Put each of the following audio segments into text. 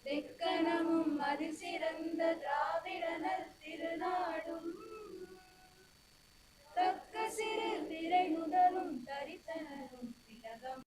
தெக்கணமும் அது சிறந்த திராவிடனல் திருநாடும் தக்க சிறு திரை முதலும் தரித்தனரும் திலகம்.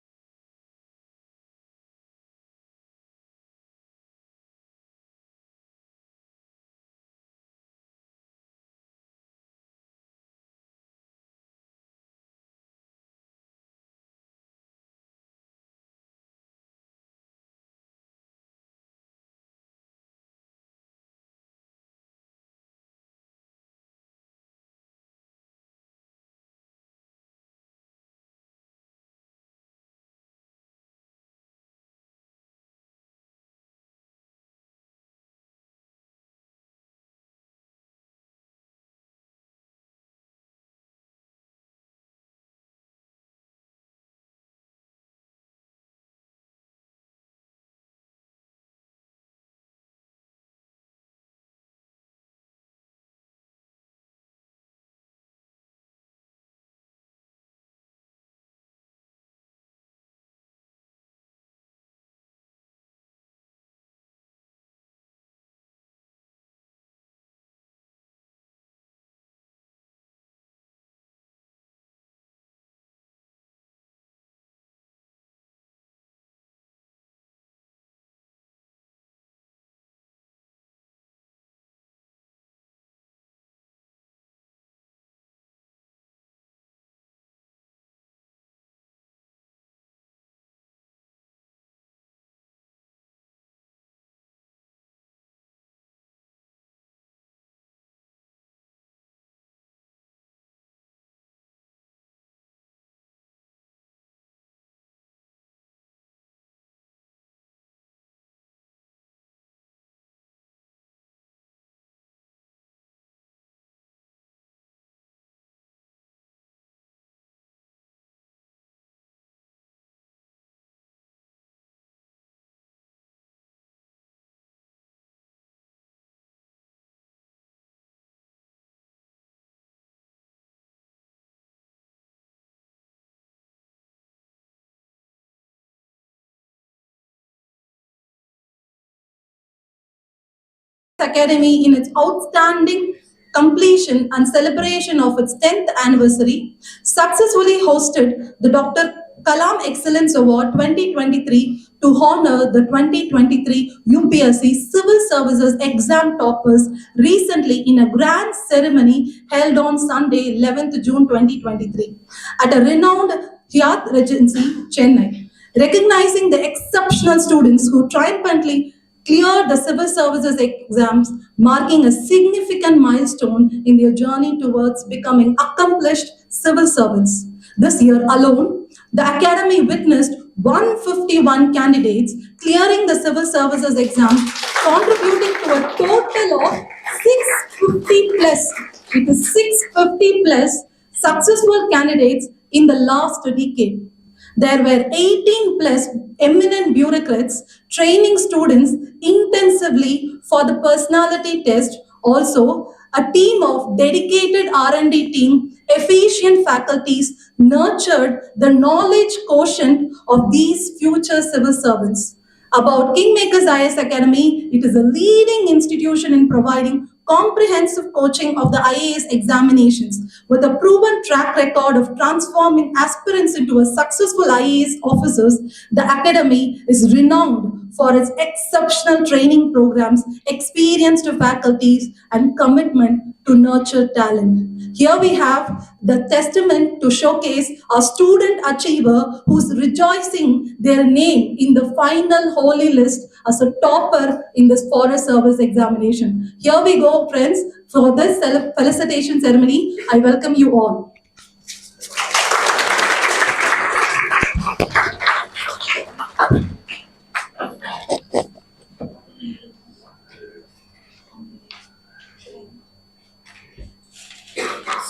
Academy in its outstanding completion and celebration of its 10th anniversary, successfully hosted the Dr. Kalam Excellence Award 2023 to honor the 2023 UPSC Civil Services exam toppers recently in a grand ceremony held on Sunday, 11th June 2023 at a renowned Hyatt Regency, Chennai, recognizing the exceptional students who triumphantly cleared the civil services exams, marking a significant milestone in their journey towards becoming accomplished civil servants. This year alone, the Academy witnessed 151 candidates clearing the civil services exam, contributing to a total of 650 plus, it is 650 plus successful candidates in the last decade. There were 18 plus eminent bureaucrats training students intensively for the personality test. Also, a team of dedicated R&D team, efficient faculties nurtured the knowledge quotient of these future civil servants. About Kingmakers IAS Academy, it is a leading institution in providing comprehensive coaching of the IAS examinations. With a proven track record of transforming aspirants into a successful IAS officers, the Academy is renowned for its exceptional training programs, experienced faculties, and commitment to nurture talent. Here we have the testament to showcase a student achiever who's rejoicing their name in the final holy list as a topper in this forest service examination. Here we go, friends. For this felicitation ceremony, I welcome you all.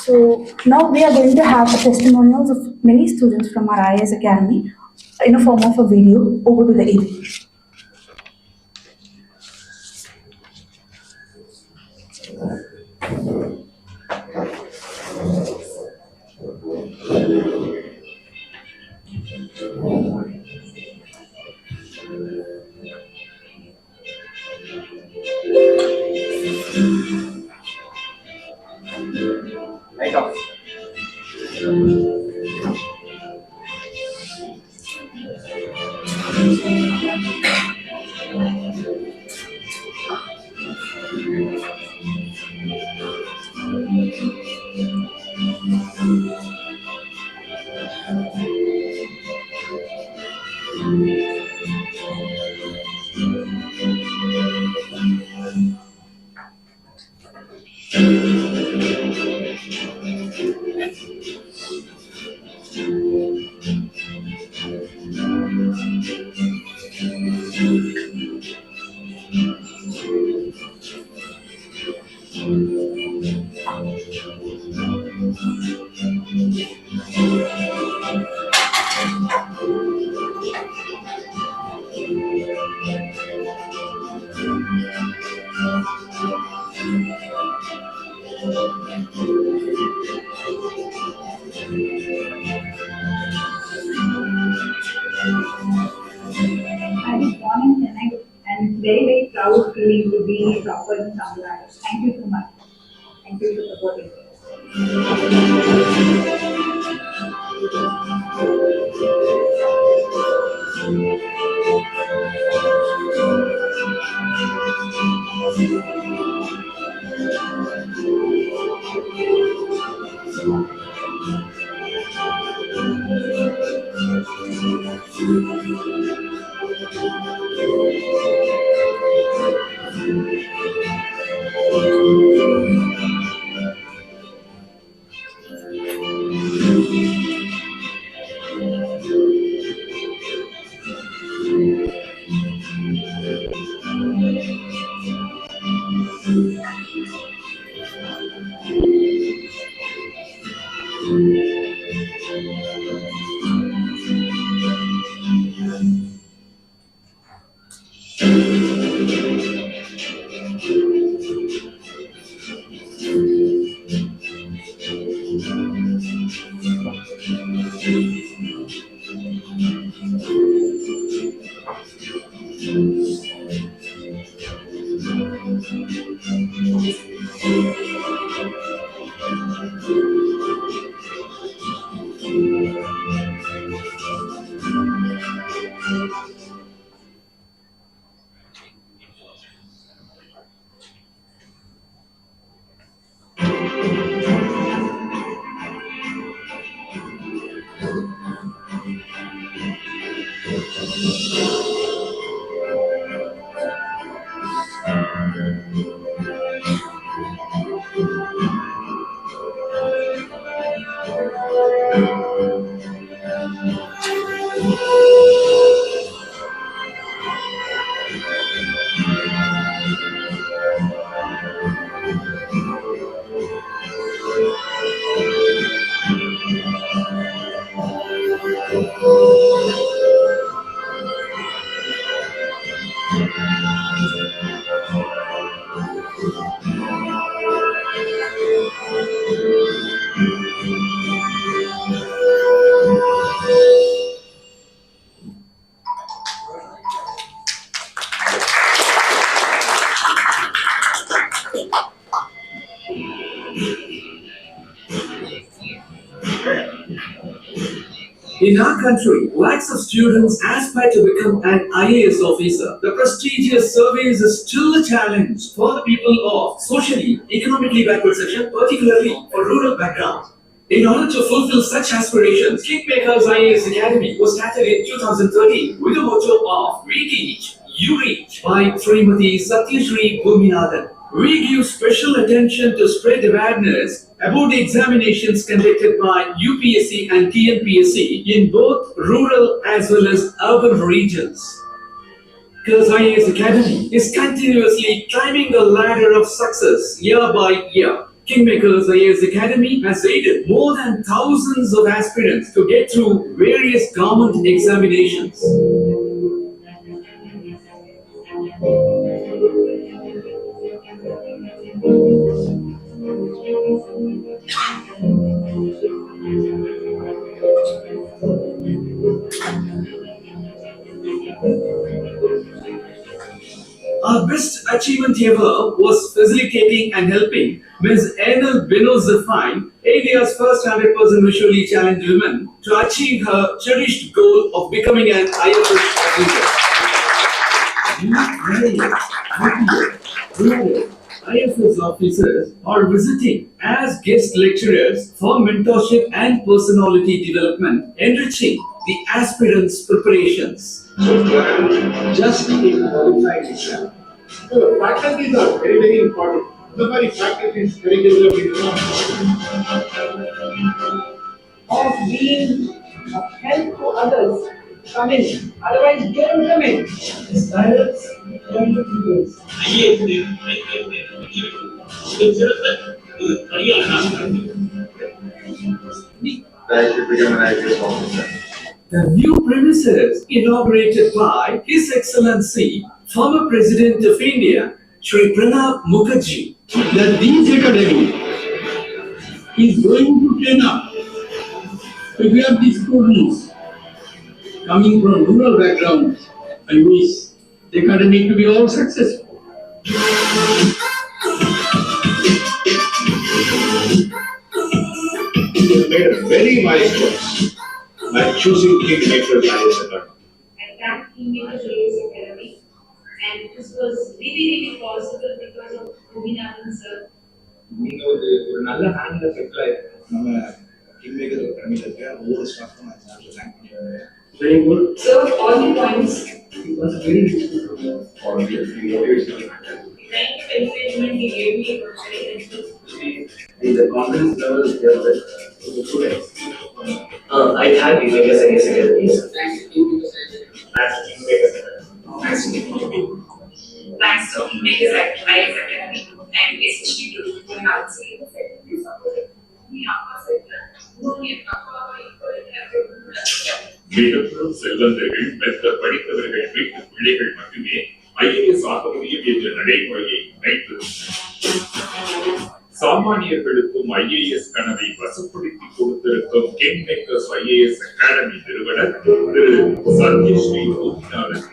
So now we are going to have the testimonials of many students from our IAS Academy in a form of a video. Over to the AV. I was born in Chennai and very, very proud feeling to be proper in Tamil Nadu. Thank you so much. Thank you for supporting me. In our country, lakhs of students aspire to become an IAS officer. The prestigious service is still a challenge for the people of socially, economically backward section, particularly for rural backgrounds. In order to fulfill such aspirations, Kingmaker's IAS Academy was started in 2013 with the motto of We Teach, You Reach by Srimati Satyashri Bhuminathan. We give special attention to spread awareness about the examinations conducted by UPSC and TNPSC in both rural as well as urban regions. Because IAS Academy is continuously climbing the ladder of success year by year. Kingmakers IAS Academy has aided more than thousands of aspirants to get through various government examinations. Our best achievement ever was facilitating and helping Ms. Enel Binozafine, India's first 100% visually challenged woman, to achieve her cherished goal of becoming an IFS officer. IFS officers are visiting as guest lecturers for mentorship and personality development, enriching the aspirants' preparations. Just in qualified exam. So faculties are very, very important. இந்த மாதிரி faculties கிடைக்கிறது அப்படின்னா of being of help to others. Come in. Otherwise, don't come in. Silence. Don't do this. that should become an IPS officer. The new premises inaugurated by His Excellency, former President of India, Shri Pranab Mukherjee. That this academy is going to train up. If we have these students coming from rural backgrounds, I wish the academy to be all successful. You have made a very wise choice by choosing Kingmakers as a academy. I thank Kingmakers IAS Academy, and this was really possible because of Govinathan sir. நீங்க ஒரு நல்ல ஹேண்ட்ல settle ஆயிருக்கு நம்ம kingmaker அகாடமியில் இருக்க ஒவ்வொரு ஸ்டாஃப்க்கும் நான் தேங்க் பண்ணுறேன். Very good. So all the points. It was very difficult for me. Thank you for encouragement he gave me. It was very helpful. The confidence level is there with the students. I thank Kingmakers IAS Academy. Thanks to Kingmakers IAS Academy and especially to Govinathan sir. வீட்டுக்குள் செல்வந்தர்கள் பெற்ற படித்தவர்கள் வீட்டு பிள்ளைகள் மட்டுமே IAS ஆக முடியும் என்ற நடைமுறையை வைத்து சாமானியர்களுக்கும் ஐஏஎஸ் கனவை வசப்படுத்தி கொடுத்திருக்கும் கிங்மேக்கர்ஸ் ஐஏஎஸ் அகாடமி நிறுவனர் திரு சத்யஸ்ரீ கோபிநாதன்.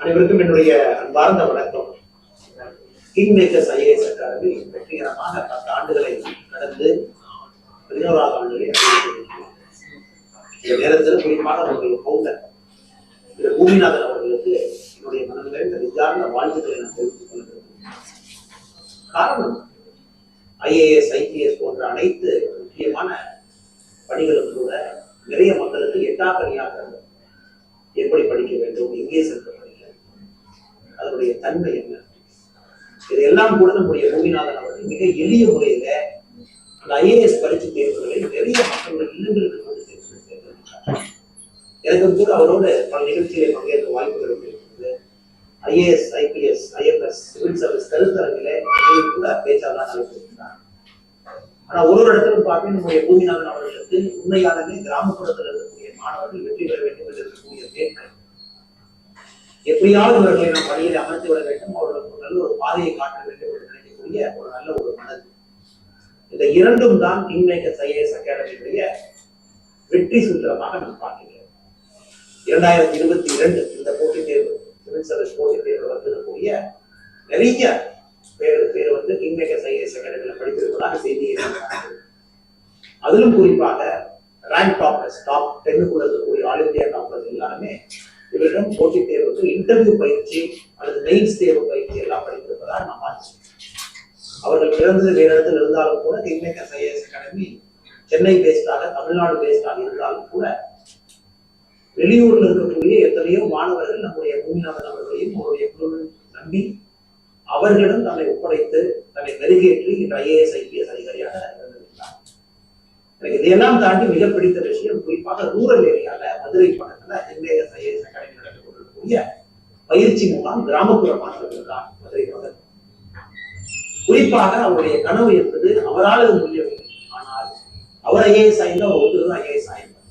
அனைவருக்கும் என்னுடைய அன்பார்ந்த வணக்கம். கிங்மேக்கர்ஸ் ஐஏஎஸ் அகாடமி வெற்றிகரமாக 10 ஆண்டுகளை கடந்து 11வது ஆண்டுகளை அடைந்திருக்கிறது. இந்த நேரத்தில் குறிப்பாக நம்முடைய பவுண்டர் திரு பூமிநாதன் அவர்களுக்கு என்னுடைய மனதில் நெஞ்சார்ந்த வாழ்த்துக்களை நான் தெரிவித்துக் கொள்கிறேன். காரணம் ஐஏஎஸ் ஐபிஎஸ் போன்ற அனைத்து முக்கியமான பணிகளும் கூட நிறைய மக்களுக்கு எட்டாக்கணியாக எப்படி படிக்க வேண்டும், எங்கே சென்று படிக்க, அதனுடைய தன்மை என்ன, இதையெல்லாம் கூட நம்முடைய பூமிநாதன் அவர்கள் மிக எளிய முறையில அந்த ஐஏஎஸ் பரீட்சை தேர்வுகளை நிறைய மக்களுடைய இல்லங்களுக்கு கொண்டு சேர்த்திருக்கிறார். எனக்கும் கூட அவரோட பல நிகழ்ச்சிகளை பங்கேற்க வாய்ப்புகள் இருக்கிறது. IAS IPS IFS civil service கருத்தரங்கிலே கூட பேச்சாளராக அழைத்திருக்கிறார். ஆனா ஒரு இடத்திலும் பார்த்து நம்முடைய பூமிநாதன் அவர்களுக்கு உண்மையானவே கிராமப்புறத்தில் இருக்கக்கூடிய மாணவர்கள் வெற்றி பெற வேண்டும் என்று இருக்கக்கூடிய வேட்கை, எப்படியாவது இவர்களை நாம் பணியில் அமர்த்தி விட வேண்டும், அவர்களுக்கு ஒரு நல்ல ஒரு பாதையை காட்ட வேண்டும் என்று நினைக்கக்கூடிய ஒரு நல்ல ஒரு மனது. இந்த இரண்டும் தான் கிங்மேக்கர்ஸ் ஐஏஎஸ் அகாடமியுடைய வெற்றி சூத்திரமாக நாம் பார்க்கிறோம். 2022 இந்த போட்டித் தேர்வு சிவில் சர்வீஸ் போட்டித் தேர்வு வந்திருக்கக்கூடிய நிறைய பேர் வந்து கிங்மேக்கர்ஸ் ஐஏஎஸ் அகாடமியில் படித்திருப்பதாக செய்தியை அதிலும் குறிப்பாக ரேங்க் டாப்பர்ஸ் டாப் 10க்குள்ள இருக்கக்கூடிய ஆல் இந்தியா டாப்பர்ஸ் எல்லாருமே இவரிடம் போட்டித் தேர்வுக்கு இன்டர்வியூ பயிற்சி அல்லது மெயின்ஸ் தேர்வு பயிற்சி எல்லாம் படித்திருப்பதாக நான் பார்த்தேன். அவர்கள் பிறந்தது வேறு இடத்துல இருந்தாலும் கூட கிங்மேக்கர்ஸ் ஐஏஎஸ் அகாடமி சென்னை பேஸ்டாக தமிழ்நாடு பேஸ்டாக இருந்தாலும் கூட வெளியூர்ல இருக்கக்கூடிய எத்தனையோ மாணவர்கள் நம்முடைய பூமிநாதன் அவர்களையும் அவருடைய குழுவையும் நம்பி அவர்களிடம் தன்னை ஒப்படைத்து தன்னை மெருகேற்றி இன்று ஐஏஎஸ் ஐபிஎஸ் அதிகாரியாக இருந்திருக்கிறார். எனக்கு இதையெல்லாம் தாண்டி மிக பிடித்த விஷயம் குறிப்பாக ரூரல் ஏரியால மதுரை பக்கத்துல கிங்மேக்கர்ஸ் ஐஏஎஸ் அகாடமி நடந்து கொண்டிருக்கக்கூடிய பயிற்சி முகாம் கிராமப்புற மாணவர்களுக்காக மதுரை பக்கத்தில். குறிப்பாக அவருடைய கனவு என்பது அவரால் அது முடியவில்லை. ஆனால் அவர் ஐஏஎஸ் ஆயிருந்தா அவர் ஒருத்தர் ஐஏஎஸ் ஆயிருந்தார்.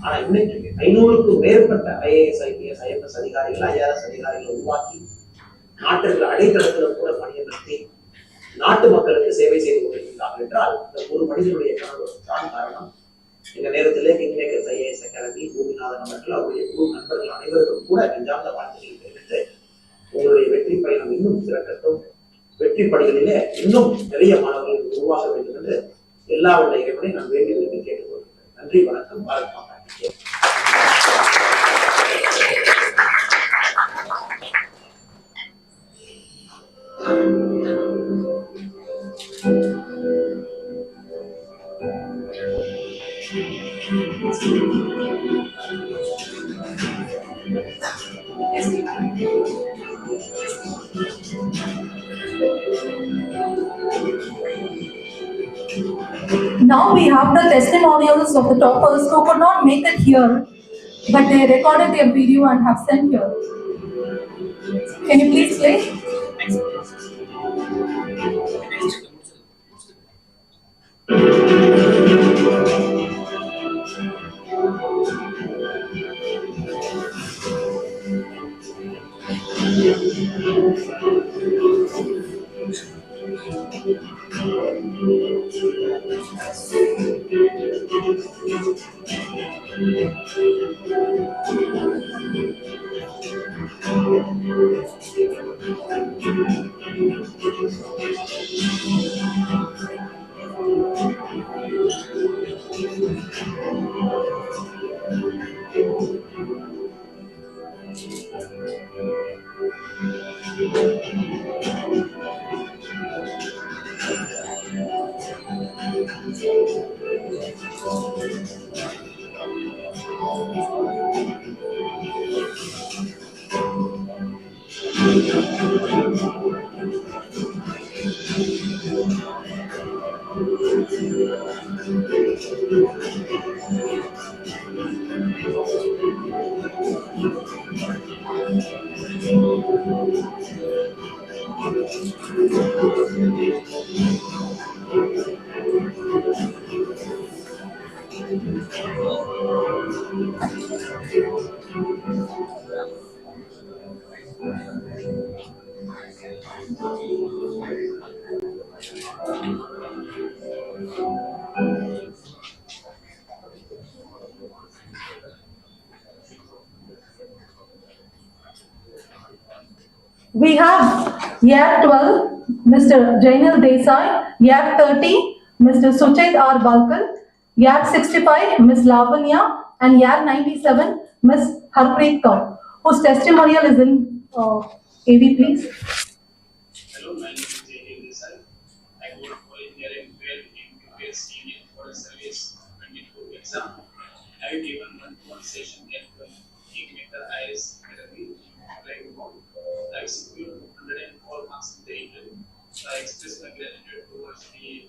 ஆனா இன்னைக்கு 500க்கும் மேற்பட்ட ஐஏஎஸ் ஐபிஎஸ் ஐஎஃப்எஸ் அதிகாரிகள் ஐஆர்எஸ் அதிகாரிகளை உருவாக்கி நாட்டிற்கு அடைக்கலத்திலும் கூட பணியமர்த்தி நாட்டு மக்களுக்கு சேவை செய்து கொண்டிருக்கிறார்கள் என்றால் இந்த ஒரு மனிதனுடைய கனவு தான் காரணம். இந்த நேரத்திலே கிங்மேக்கர்ஸ் ஐஏஎஸ் அகாடமி பூமிநாதன் அவர்கள் அவருடைய குழு நண்பர்கள் அனைவருக்கும் கூட நெஞ்சார்ந்த வாழ்த்துக்களை தெரிவித்து உங்களுடைய வெற்றி பயணம் இன்னும் சிறக்கட்டும், வெற்றி படிகளிலே இன்னும் நிறைய மாணவர்கள் உருவாக வேண்டும் என்று எல்லா உள்ள இறைவனை நான் வேண்டி விரும்பி கேட்டுக்கொள்கிறேன். நன்றி, வணக்கம். பாரத் மாதா கி Jai. Now we have the testimonials of the toppers who could not make it here, but they recorded their video and have sent here. Can you please play? We have Year 12, Mr. Jainil Desai, Year 30, Mr. Suchit R. Balkar, Year 65, Ms. Lavanya, and Year 97, Ms. Harpreet Kaur, whose testimonial is in AV, please. Hello, my name is Jainil Desai. I work for engineering field in UPSC in Forest Service 22 exam. I have given one session at Kingmaker IS Academy. I secured 104 marks in the interview. I express my gratitude towards the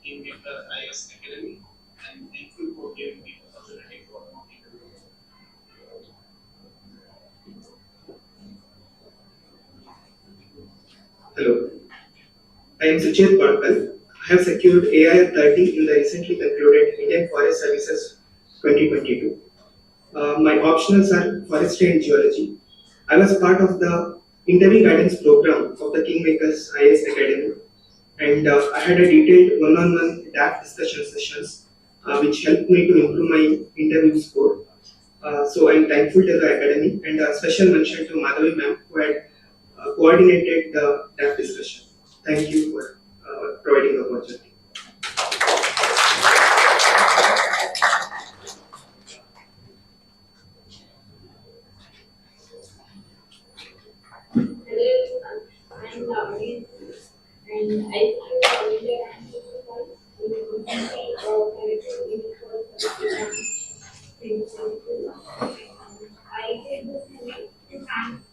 Kingmaker IS Academy and thank you for giving me the opportunity for more interview. Hello, I am Suchit Barkal. I have secured AI 30 in the recently concluded Indian Forest Services 2022. My optionals are forestry and geology. I was part of the interview guidance program of the Kingmakers IS Academy, and I had a detailed one-on-one DAF discussion sessions, which helped me to improve my interview score. So I'm thankful to the academy, and a special mention to Madhavi ma'am who had coordinated the DAF discussion. Thank you for providing the opportunity. Hello, I'm Lavanya, and I feel India and I did this movie to thank the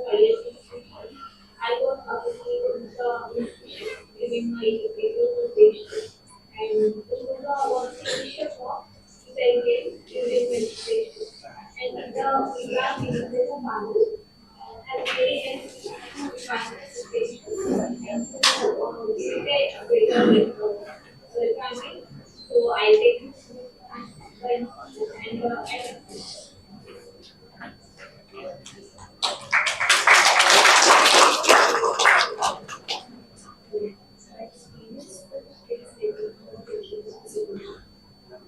Felicitation. I got appreciated giving my presentation, and this was the initial talk which I gave during meditation. And the feedback in the panel has very helpful to find the situation and to get a greater requirement. So I take this and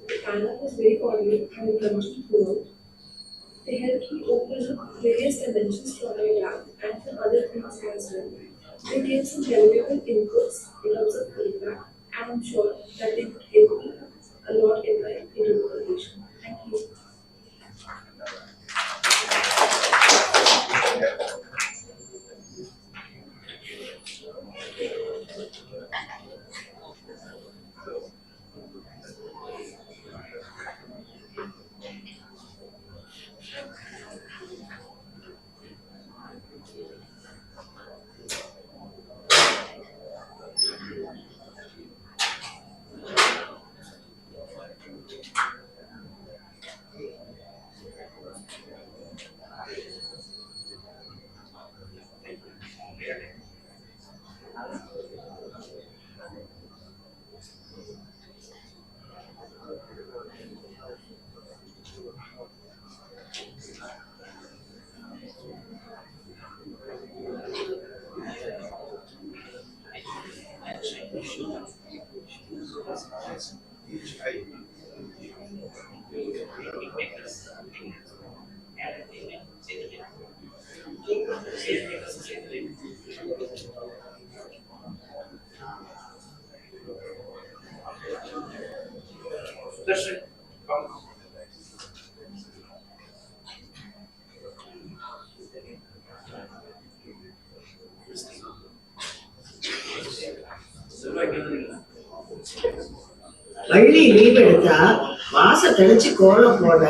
the panel was very coordinated and intelligent throughout. They helped me overlook various dimensions from my lab and from other things as well. They gave some valuable inputs in terms of feedback, and I'm sure that they would help me a lot in my interview preparation. Thank you. kingmakers. Sudarshan, come. Valli leave எடுத்தா மாச கழிச்சு கோலம் போட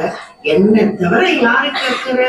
என்ன தவிர யாரு கேட்கிற?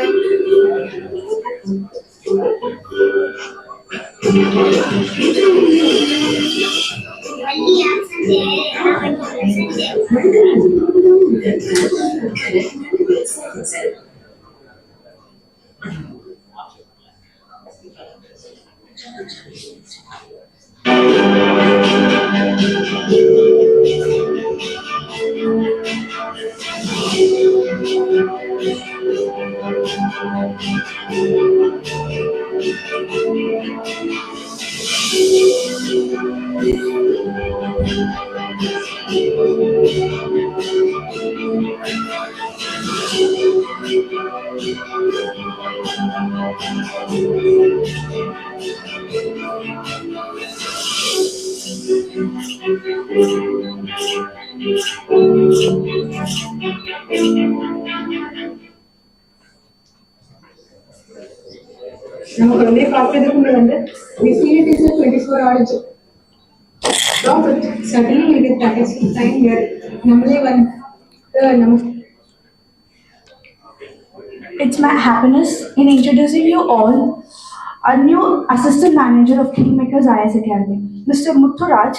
நம்ம குழந்தைய பார்க்கறதுக்கு வந்து we feel it is a 24-hour job. But suddenly we get that time here. நம்மளே வந்து It's my happiness in introducing you all a new assistant manager of Kingmakers IS Academy, Mr. Mutturaj,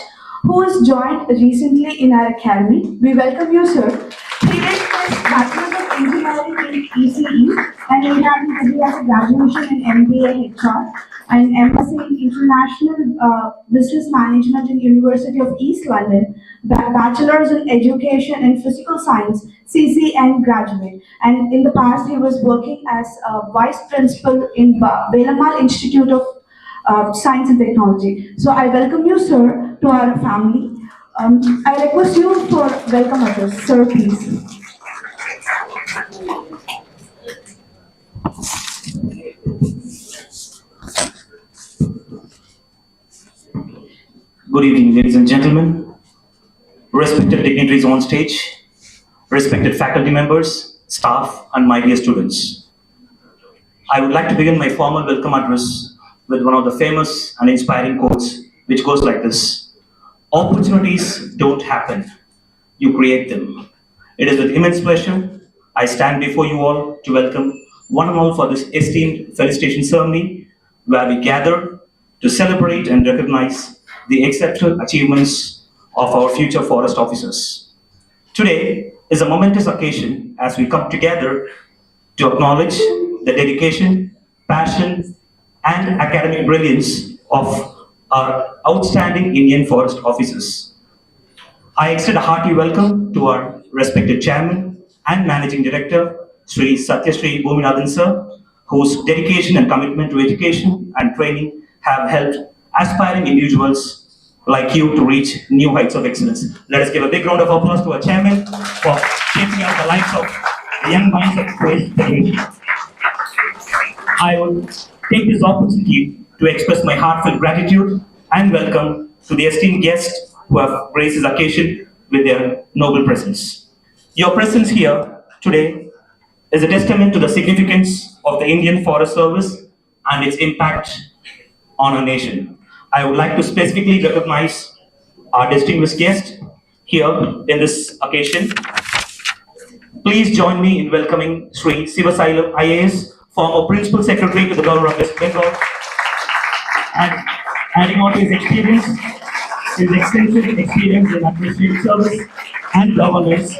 who has joined recently in our academy. We welcome you, sir. He did his Bachelor's of Engineering in ECE and he had his degree as a graduation in MBA HR and MSc in International Business Management in University of East London, Bachelor's in Education in Physical Science, CCN graduate. And in the past, he was working as a vice principal in Velamal Institute of Science and Technology. So I welcome you, sir, to our family. I request you for welcome address, sir, please. Good evening, ladies and gentlemen, respected dignitaries on stage, respected faculty members, staff, and my dear students. I would like to begin my formal welcome address with one of the famous and inspiring quotes, which goes like this: "Opportunities don't happen, you create them." It is with immense pleasure I stand before you all to welcome one and all for this esteemed felicitation ceremony, where we gather to celebrate and recognize the exceptional achievements of our future forest officers. Today is a momentous occasion as we come together to acknowledge the dedication, passion, and academic brilliance of our outstanding Indian forest officers. I extend a hearty welcome to our respected chairman and managing director, Sri Satyashree Bhuminathan sir, whose dedication and commitment to education and training have helped aspiring individuals like you to reach new heights of excellence. Let us give a big round of applause to our chairman for shaping out the lives of the young minds of today's generation. I will take this opportunity to express my heartfelt gratitude and welcome to the esteemed guests who have graced this occasion with their noble presence. Your presence here today is a testament to the significance of the Indian Forest Service and its impact on our nation. I would like to specifically recognize our distinguished guest here in this occasion. Please join me in welcoming Sri Sivasailam IAS, former Principal Secretary to the Governor of West Bengal, and adding on to his experience, his extensive experience in administrative service and governance,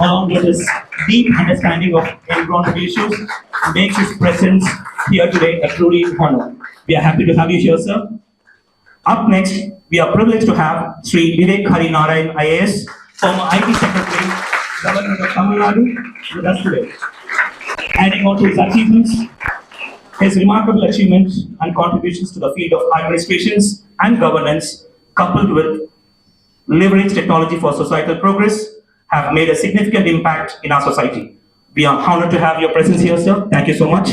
along with his deep understanding of environmental issues, makes his presence here today a truly honor. We are happy to have you here, sir. Up next, we are privileged to have Sri Vivek Hari Narayan IAS, former IT Secretary, Government of Tamil Nadu, with us today. Adding on to his achievements, his remarkable achievements and contributions to the field of administrations and governance, coupled with leverage technology for societal progress, have made a significant impact in our society. We are honored to have your presence here, sir. Thank you so much.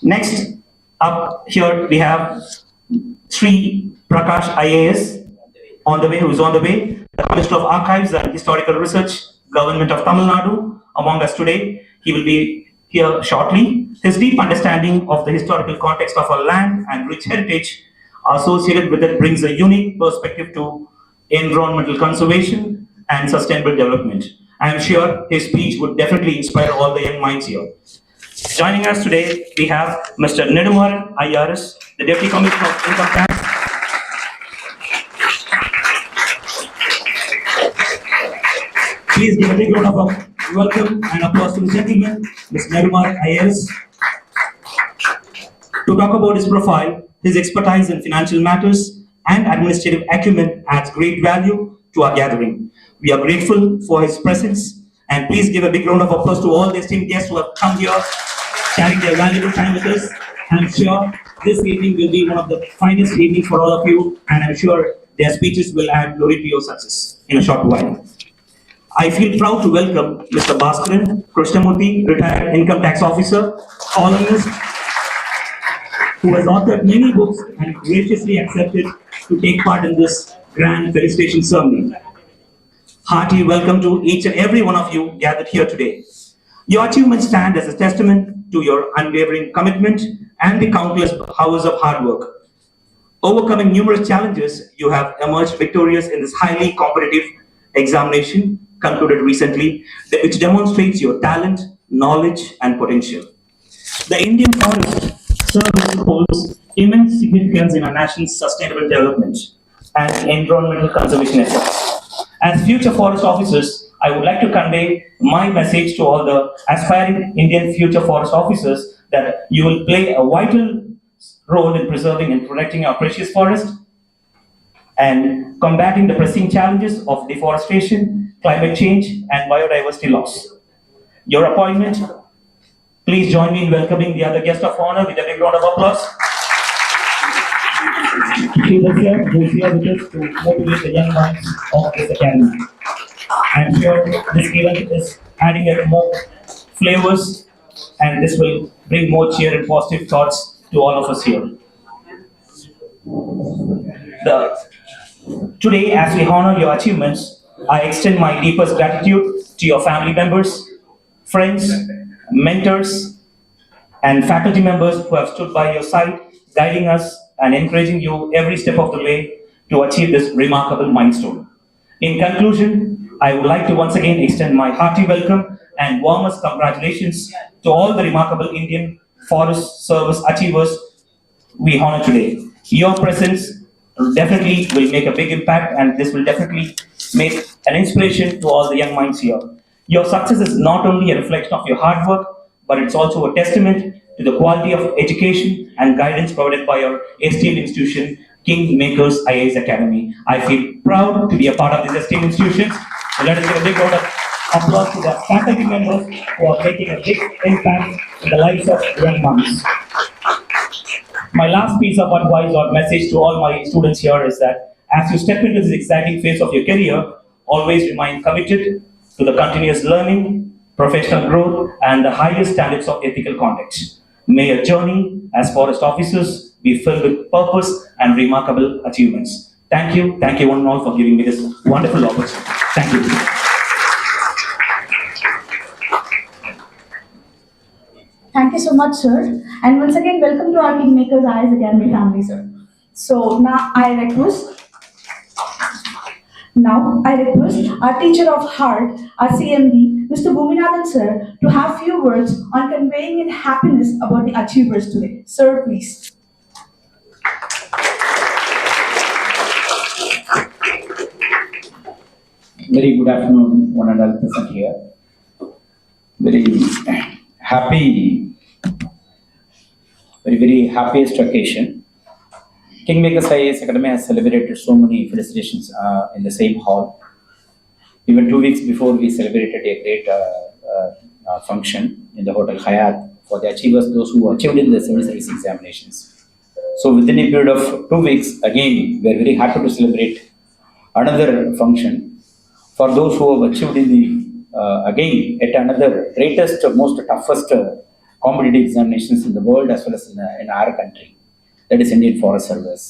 Next up here we have Sri Prakash IAS who is on the way. The Commissioner of Archives and Historical Research, Government of Tamil Nadu, among us today. He will be here shortly. His deep understanding of the historical context of our land and rich heritage associated with it brings a unique perspective to environmental conservation and sustainable development. I am sure his speech would definitely inspire all the young minds here. Joining us today, we have Mr. Nedumaran IRS, the Deputy Commissioner of Income Tax. Please give a big round of welcome and applause to the gentleman, Mr. Nedumaran IRS. To talk about his profile, his expertise in financial matters and administrative acumen adds great value to our gathering. We are grateful for his presence, and please give a big round of applause to all the esteemed guests who have come here, sharing their valuable time with us. I'm sure this evening will be one of the finest evenings for all of you, and I'm sure their speeches will add glory to your success in a short while. I feel proud to welcome Mr. Bhaskaran Krishnamurthy, retired income tax officer, columnist, who has authored many books and graciously accepted to take part in this grand felicitation ceremony. Hearty welcome to each and every one of you gathered here today. Your achievements stand as a testament to your unwavering commitment and the countless hours of hard work. Overcoming numerous challenges, you have emerged victorious in this highly competitive examination concluded recently, which demonstrates your talent, knowledge, and potential. The Indian Forest Service holds immense significance in our nation's sustainable development and environmental conservation efforts. As future forest officers, I would like to convey my message to all the aspiring Indian future forest officers that you will play a vital role in preserving and protecting our precious forest and combating the pressing challenges of deforestation, climate change, and biodiversity loss. Your appointment, please join me in welcoming the other guest of honor with a big round of applause. She is here, who is here with us to motivate the young minds of this academy. I am sure this event is adding a more flavors, and this will bring more cheer and positive thoughts to all of us here. Today, as we honor your achievements, I extend my deepest gratitude to your family members, friends, mentors, and faculty members who have stood by your side, guiding us and encouraging you every step of the way to achieve this remarkable milestone. In conclusion, I would like to once again extend my hearty welcome and warmest congratulations to all the remarkable Indian Forest Service achievers we honor today. Your presence definitely will make a big impact, and this will definitely make an inspiration to all the young minds here. Your success is not only a reflection of your hard work, but it's also a testament to the quality of education and guidance provided by your esteemed institution, King Makers IAS Academy. I feel proud to be a part of this esteemed institution. So let us give a big round of applause to the faculty members who are making a big impact in the lives of young minds. My last piece of advice or message to all my students here is that as you step into this exciting phase of your career, always remain committed to the continuous learning, professional growth, and the highest standards of ethical conduct. May your journey as forest officers be filled with purpose and remarkable achievements. Thank you one and all for giving me this wonderful opportunity. Thank you. Thank you so much, sir. And once again, welcome to our Kingmakers IAS Academy family, sir. So now I request our teacher of heart, our CMD, Mr. Bhuminathan sir, to have few words on conveying in happiness about the achievers today. Sir, please. Very good afternoon, one and all present here. Very happiest occasion. Kingmakers IAS Academy has celebrated so many felicitations in the same hall. Even 2 weeks before, we celebrated a great function in the Hotel Hyatt for the achievers, those who achieved in the civil service examinations. So within a period of 2 weeks, again, we are very happy to celebrate another function for those who have achieved in the, again, yet another greatest, most toughest competitive examinations in the world as well as in our country, that is Indian Forest Service.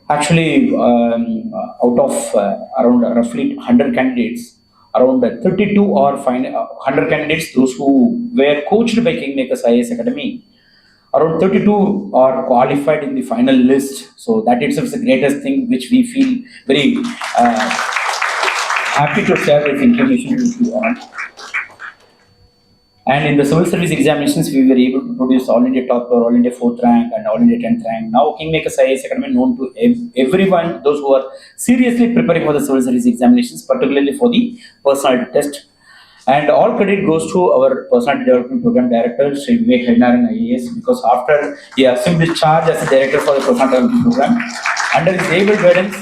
Actually, out of around roughly 100 candidates, around 32 or 100 candidates, those who were coached by Kingmakers IAS Academy, around 32 are qualified in the final list. So that itself is the greatest thing, which we feel very happy to share this information with you all. And in the civil service examinations, we were able to produce All India top or All India 4th rank and All India 10th rank. Now, Kingmakers IAS Academy known to everyone, those who are seriously preparing for the civil service examinations, particularly for the personality test. And all credit goes to our personality development program director, Sri Vivek Hainaran IAS, because after he assumed his charge as the director for the personality development program, under his able guidance,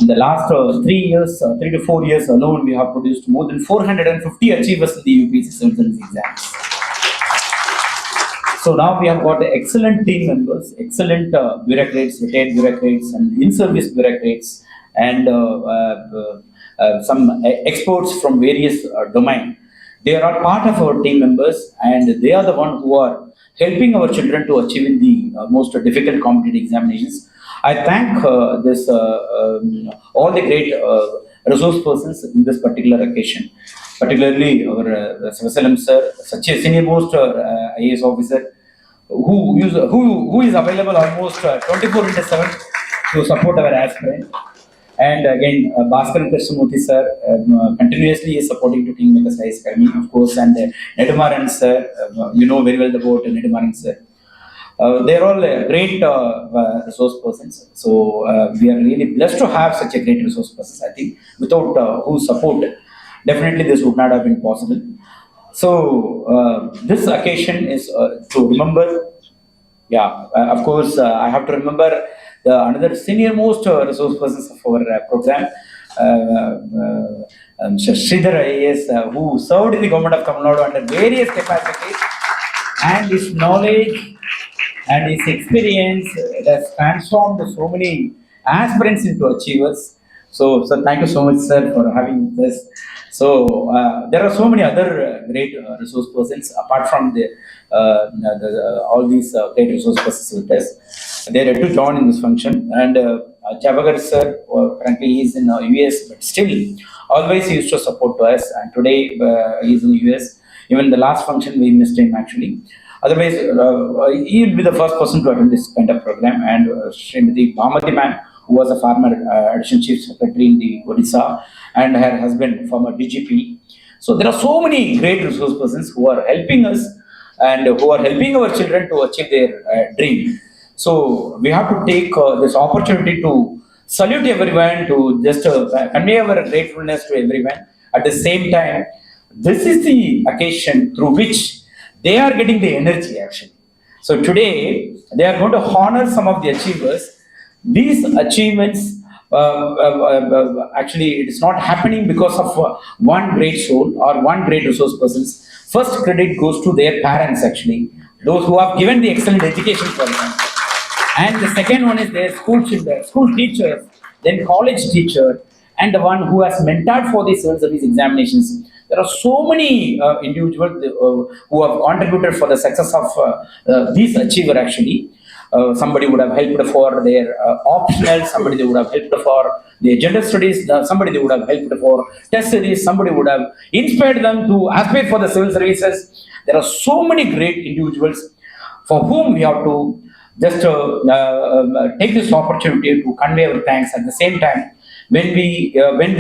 in the last 3 to 4 years alone, we have produced more than 450 achievers in the UPSC civil service exams. So now we have got excellent team members, excellent bureaucrats, retired bureaucrats, and in-service bureaucrats, and some experts from various domains. They are all part of our team members, and they are the ones who are helping our children to achieve in the most difficult competitive examinations. I thank all the great resource persons in this particular occasion, particularly our Savasalam sir, such a senior most IAS officer, who is available almost 24/7 to support our aspirant. And again, Bhaskar Krishnamurthy sir continuously is supporting to Kingmakers IAS Academy, of course, and Nedumaran sir, you know very well about Nedumaran sir. They are all great resource persons. So we are really blessed to have such a great resource persons. I think without whose support, definitely this would not have been possible. So this occasion is to remember. Yeah, of course, I have to remember another senior most resource persons of our program, Sridhar IAS, who served in the government of Tamil Nadu under various capacities, and his knowledge and his experience has transformed so many aspirants into achievers. So thank you so much, sir, for having this. So there are so many other great resource persons apart from all these great resource persons with us. They are to join in this function. And Javagar sir, currently he is in US, but still always he used to support to us. And today he is in US. Even the last function we missed him actually. Otherwise, he will be the first person to attend this kind of program. And Srimati Bhamati ma'am, who was a former additional chief secretary in the Odisha, and her husband, former DGP. So there are so many great resource persons who are helping us and who are helping our children to achieve their dream. So we have to take this opportunity to salute everyone, to just convey our gratefulness to everyone. At the same time, this is the occasion through which they are getting the energy actually. So today, they are going to honor some of the achievers. These achievements, actually, it is not happening because of one great soul or one great resource persons. First credit goes to their parents actually, those who have given the excellent education for them. And the second one is their school children, school teachers, then college teacher, and the one who has mentored for the civil service examinations. There are so many individuals who have contributed for the success of these achiever actually. Somebody would have helped for their optional, somebody they would have helped for their gender studies, somebody they would have helped for test series, somebody would have inspired them to aspire for the civil services. There are so many great individuals for whom we have to just take this opportunity to convey our thanks. At the same time, when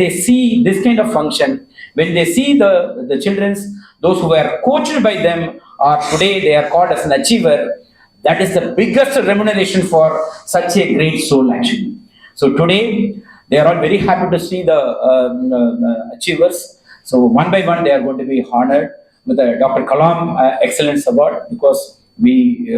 they see this kind of function, when they see the children's, those who were coached by them, or today they are called as an achiever, that is the biggest remuneration for such a great soul actually. So today, they are all very happy to see the achievers. So one by one, they are going to be honored with the Dr. Kalam Excellence Award, because we,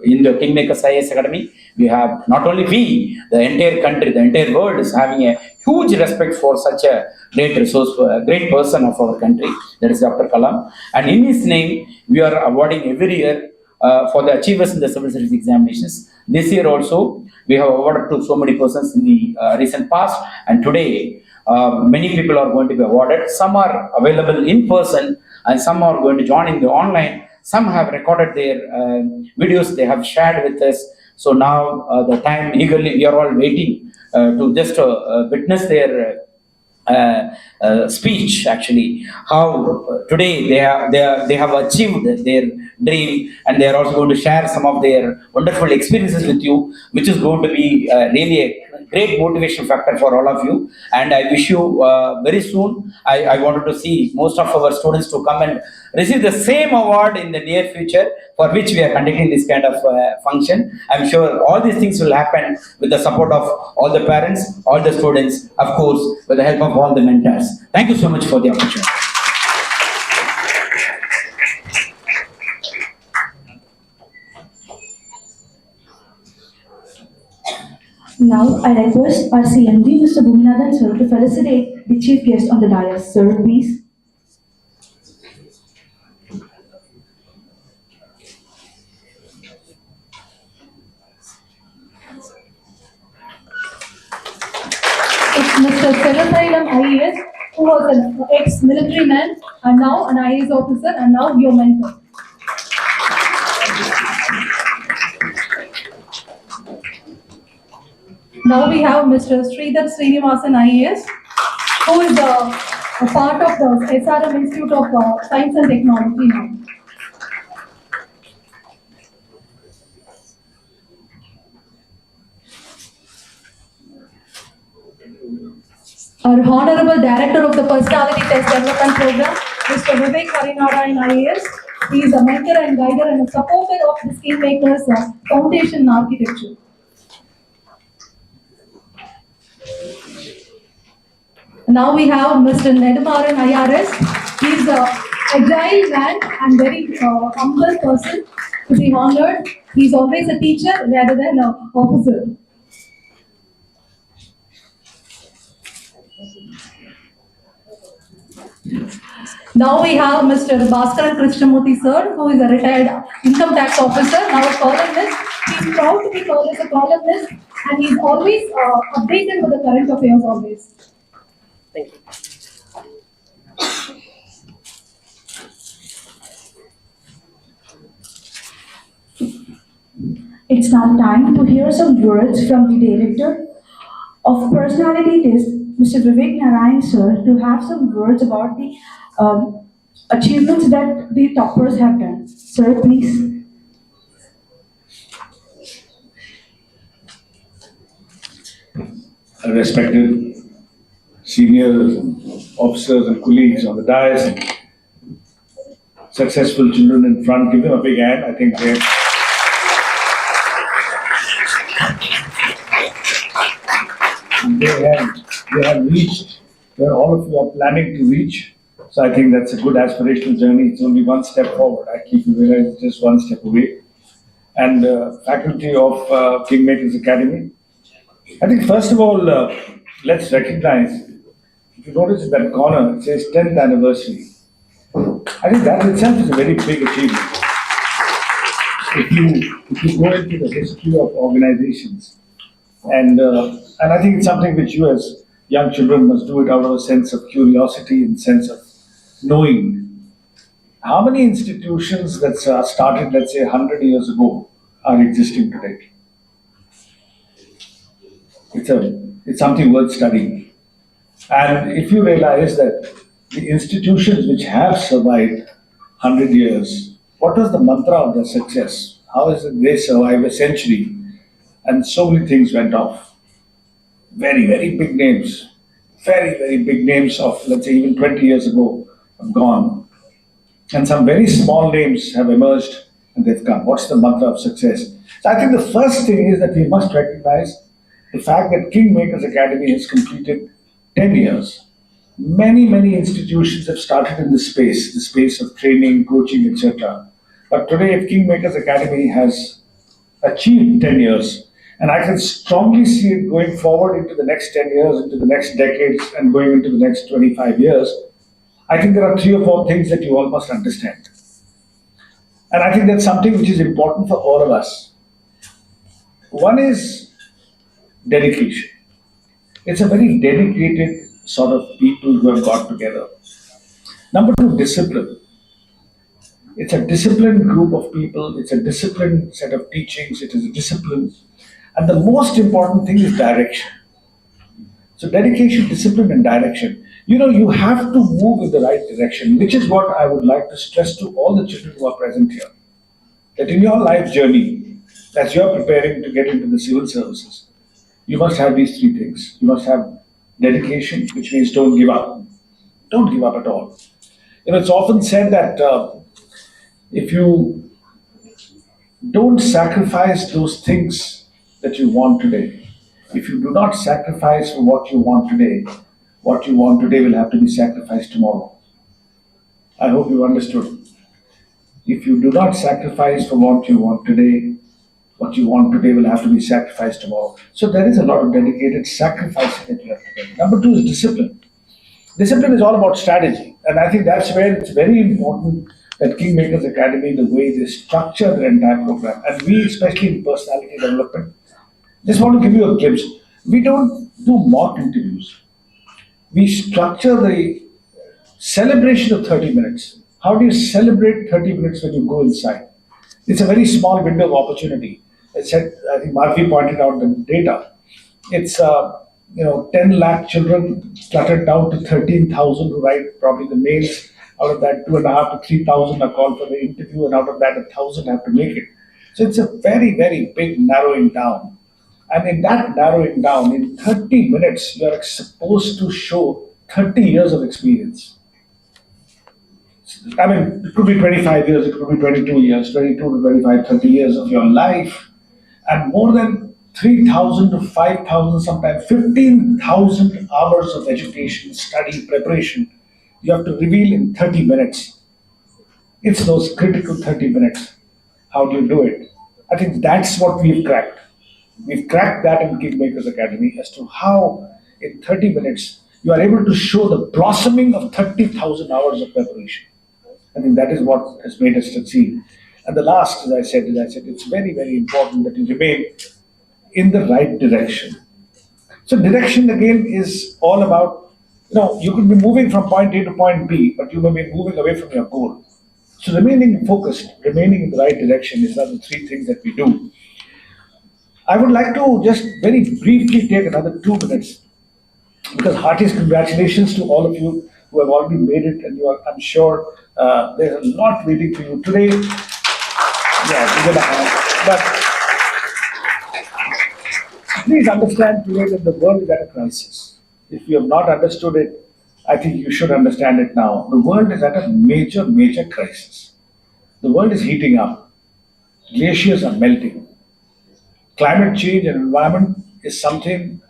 in the Kingmakers IAS Academy, we have, not only we, the entire country, the entire world is having a huge respect for such a great resource, great person of our country, that is Dr. Kalam. And in his name, we are awarding every year for the achievers in the civil service examinations. This year also, we have awarded to so many persons in the recent past, and today many people are going to be awarded. Some are available in person, and some are going to join in the online. Some have recorded their videos they have shared with us. So now the time eagerly we are all waiting to just witness their speech, actually, how today they have achieved their dream, and they are also going to share some of their wonderful experiences with you, which is going to be really a great motivation factor for all of you. And I wish you very soon, I wanted to see most of our students to come and receive the same award in the near future, for which we are conducting this kind of function. I'm sure all these things will happen with the support of all the parents, all the students, of course, with the help of all the mentors. Thank you so much for the opportunity. Now, I request our CMD, Mr. Bhuminathan sir, to felicitate the chief guest on the dais. Sir, please. It's Mr. Felicitation IAS, who was an ex-military man and now an IAS officer and now your mentor. Now we have Mr. Sridhar Srinivasan IAS, who is a part of the SRM Institute of Science and Technology now. Our Honorable Director of the Personality Test Development Program, Mr. Vivek Harinarayan IAS. He is a mentor and guider and a supporter of the Scheme Makers Foundation in Architecture. Now we have Mr. Nedumaran IRS. He is an agile man and very humble person to be honored. He is always a teacher rather than an officer. Now we have Mr. Bhaskaran Krishnamurthy sir, who is a retired income tax officer, now a columnist. He is proud to be called as a columnist, and he is always updated with the current affairs always. Thank you. It's now time to hear some words from the Director of Personality Test, Mr. Vivek Narayan sir, to have some words about the achievements that the toppers have done. Sir, please. Respected senior officers and colleagues on the dais, and successful children in front, give them a big hand. I think they have reached where all of you are planning to reach. So I think that's a good aspirational journey. It's only one step forward. I keep realizing it's just one step away. And faculty of Kingmakers Academy, I think first of all, let's recognize, if you notice in that corner, it says 10th anniversary. I think that itself is a very big achievement. If you go into the history of organizations, and I think it's something which you as young children must do it out of a sense of curiosity and sense of knowing. How many institutions that started, let's say, 100 years ago are existing today? It's something worth studying. And if you realize that the institutions which have survived 100 years, what was the mantra of their success? How is it they survive a century? And so many things went off. Very, very big names. Very, very big names of, let's say, even 20 years ago have gone. And some very small names have emerged and they've come. What's the mantra of success? So I think the first thing is that we must recognize the fact that Kingmakers Academy has completed 10 years. Many, many institutions have started in this space, the space of training, coaching, etc. But today, if Kingmakers Academy has achieved 10 years, and I can strongly see it going forward into the next 10 years, into the next decades, and going into the next 25 years, I think there are 3 or 4 things that you all must understand. And I think that's something which is important for all of us. One is dedication. It's a very dedicated sort of people who have got together. Number two, discipline. It's a disciplined group of people, it's a disciplined set of teachings, it is a discipline. And the most important thing is direction. So, dedication, discipline, and direction. You have to move in the right direction, which is what I would like to stress to all the children who are present here. That in your life journey, as you're preparing to get into the civil services, you must have these three things. You must have dedication, which means don't give up. Don't give up at all. It's often said that if you don't sacrifice those things that you want today, if you do not sacrifice for what you want today will have to be sacrificed tomorrow. I hope you understood. If you do not sacrifice for what you want today will have to be sacrificed tomorrow. So there is a lot of dedicated sacrificing that you have to make. Number two is discipline. Discipline is all about strategy. And I think that's where it's very important that Kingmakers Academy, the way they structure their entire program, and we, especially in personality development, just want to give you a glimpse. We don't do mock interviews. We structure the celebration of 30 minutes. How do you celebrate 30 minutes when you go inside? It's a very small window of opportunity. I think Marfi pointed out the data. It's 10 lakh children cluttered down to 13,000 who write probably the mails. Out of that, 2,500 to 3,000 are called for the interview, and out of that, 1,000 have to make it. So it's a very, very big narrowing down. And in that narrowing down, in 30 minutes, you are supposed to show 30 years of experience. I mean, it could be 25 years, it could be 22 years, 22 to 25, 30 years of your life, and more than 3,000 to 5,000, sometimes 15,000 hours of education, study, preparation, you have to reveal in 30 minutes. It's those critical 30 minutes. How do you do it? I think that's what we've cracked. We've cracked that in Kingmakers Academy as to how in 30 minutes you are able to show the blossoming of 30,000 hours of preparation. I think that is what has made us succeed. And the last, as I said, it's very, very important that you remain in the right direction. So direction again is all about, you could be moving from point A to point B, but you may be moving away from your goal. So remaining focused, remaining in the right direction is one of the three things that we do. I would like to just very briefly take another 2 minutes, because heartiest congratulations to all of you who have already made it, and I'm sure there's a lot waiting for you today. Yeah, we're gonna have, but please understand today that the world is at a crisis. If you have not understood it, I think you should understand it now. The world is at a major, major crisis. The world is heating up. Glaciers are melting. Climate change and environment is something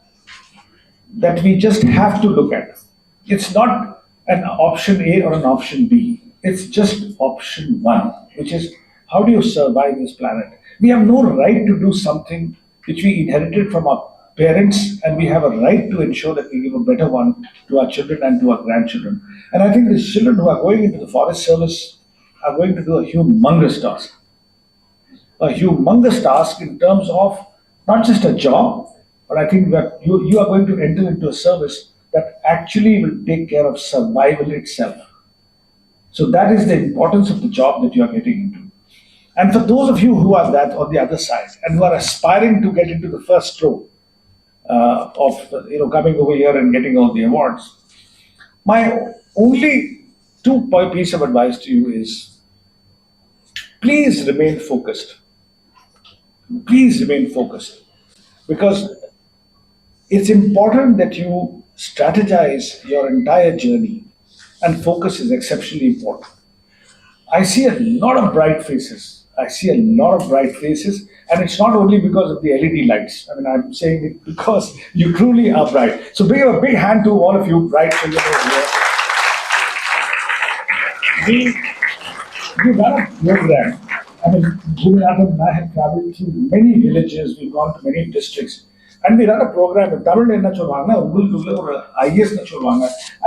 that we just have to look at. It's not an option A or an option B. It's just option one, which is how do you survive this planet? We have no right to do something which we inherited from our parents, and we have a right to ensure that we give a better one to our children and to our grandchildren. And I think these children who are going into the forest service are going to do a humongous task. A humongous task in terms of not just a job, but I think that you are going to enter into a service that actually will take care of survival itself. So that is the importance of the job that you are getting into. And for those of you who are that on the other side and who are aspiring to get into the first row of coming over here and getting all the awards, my only piece of advice to you is please remain focused. Please remain focused, because it's important that you strategize your entire journey, and focus is exceptionally important. I see a lot of bright faces. And it's not only because of the LED lights. I mean, I'm saying it because you truly are bright. So give a big hand to all of you bright children over here. We run a program. I mean, Gurunath and I have traveled through many villages, we've gone to many districts, and we run a program. In Tamil, IAS,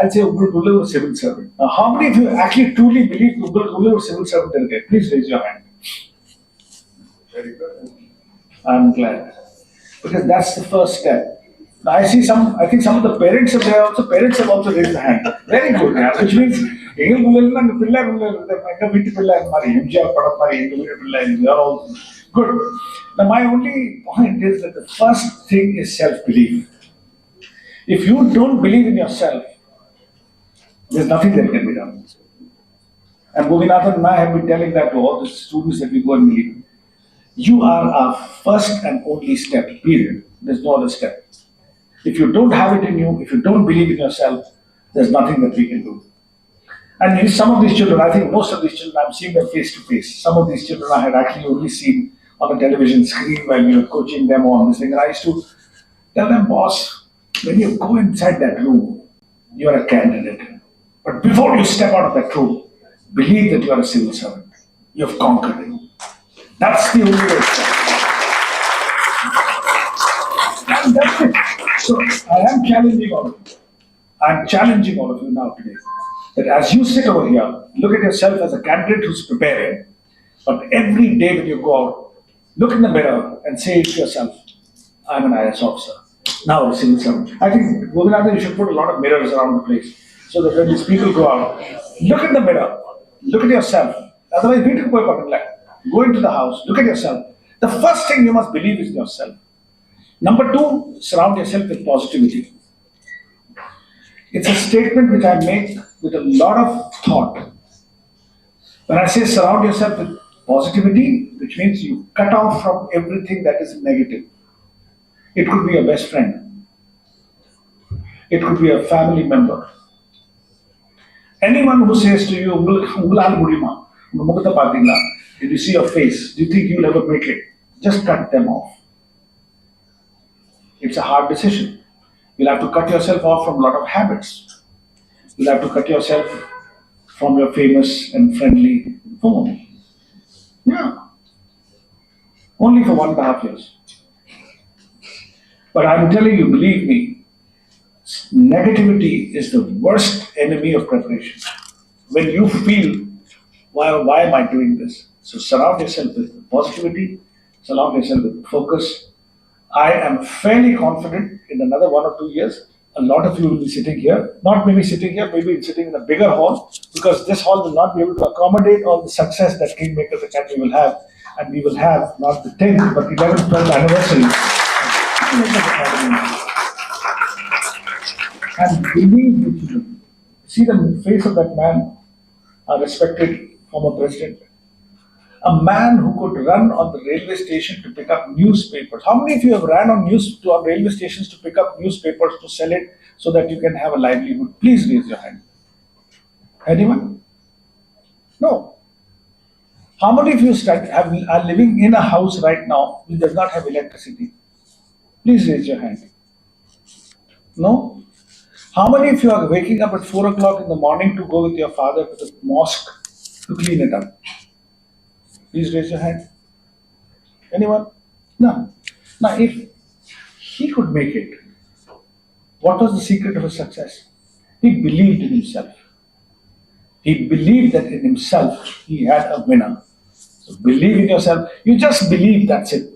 I'd say a civil servant. Now, how many of you actually truly believe a civil servant? Please raise your hand. Very good. I'm glad. Because that's the first step. Now I see I think some of the parents have also raised the hand. Very good, yeah. Which means, they are all good. Now my only point is that the first thing is self-belief. If you don't believe in yourself, there's nothing that can be done. And Govinathan and I have been telling that to all the students that we go and meet. You are our first and only step, period. There's no other step. If you don't have it in you, if you don't believe in yourself, there's nothing that we can do. And some of these children, I think most of these children, I'm seeing them face to face. Some of these children I had actually only seen on the television screen while we were coaching them on this thing. And I used to tell them, boss, when you go inside that room, you are a candidate. But before you step out of that room, believe that you are a civil servant. You have conquered it. That's the only way. And that's it. So I am challenging all of you. I'm challenging all of you now today. That as you sit over here, look at yourself as a candidate who's preparing. But every day when you go out, look in the mirror and say to yourself, I'm an IS officer. Now a civil servant. I think, Govinathan, you should put a lot of mirrors around the place. So that when these people go out, look in the mirror, look at yourself. Otherwise, go into the house, look at yourself. The first thing you must believe is in yourself. Number two, surround yourself with positivity. It's a statement which I make with a lot of thought. When I say surround yourself with positivity, which means you cut off from everything that is negative. It could be a best friend. It could be a family member. Anyone who says to you, did you see your face? Do you think you'll ever make it? Just cut them off. It's a hard decision. You'll have to cut yourself off from a lot of habits. You'll have to cut yourself from your famous and friendly phone. Yeah. Only for 1.5 years. But I'm telling you, believe me, negativity is the worst enemy of preparation. When you feel, why am I doing this? So surround yourself with positivity, surround yourself with focus. I am fairly confident in another 1 or 2 years, a lot of you will be sitting here, not maybe sitting here, maybe sitting in a bigger hall, because this hall will not be able to accommodate all the success that Kingmakers Academy will have. And we will have not the 10th, but 11th, 12th anniversary. And believe the children. See the face of that man, our respected former president. A man who could run on the railway station to pick up newspapers. How many of you have ran on railway stations to pick up newspapers to sell it so that you can have a livelihood? Please raise your hand. Anyone? No. How many of you are living in a house right now which does not have electricity? Please raise your hand. No? How many of you are waking up at 4 o'clock in the morning to go with your father to the mosque to clean it up? Please raise your hand. Anyone? No. Now, if he could make it, what was the secret of his success? He believed in himself. He believed that in himself he had a winner. So believe in yourself. You just believe, that's it.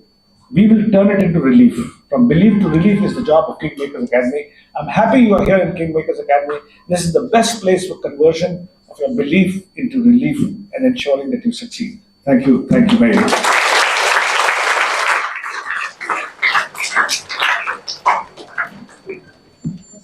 We will turn it into relief. From belief to relief is the job of Kingmakers Academy. I'm happy you are here in Kingmakers Academy. This is the best place for conversion of your belief into relief and ensuring that you succeed. Thank you. Thank you very much.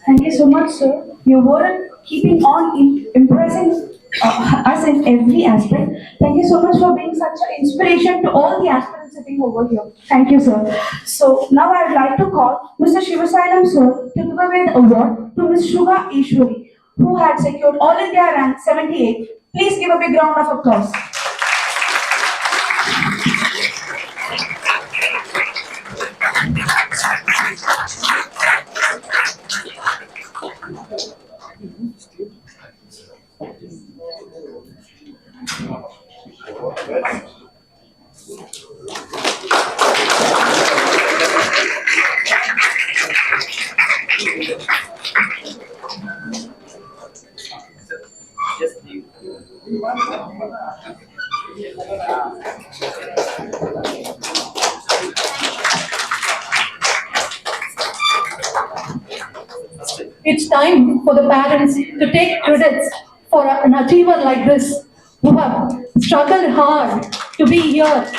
Thank you so much, sir. You were keeping on impressing us in every aspect. Thank you so much for being such an inspiration to all the aspirants sitting over here. Thank you, sir. So now I would like to call Mr. Shivasailam, sir, to give away the award to Ms. Shubha Ishwari, who had secured All India rank 78. Please give a big round of applause. it's time for the parents to take credits for an achiever like this, who have struggled hard to be here.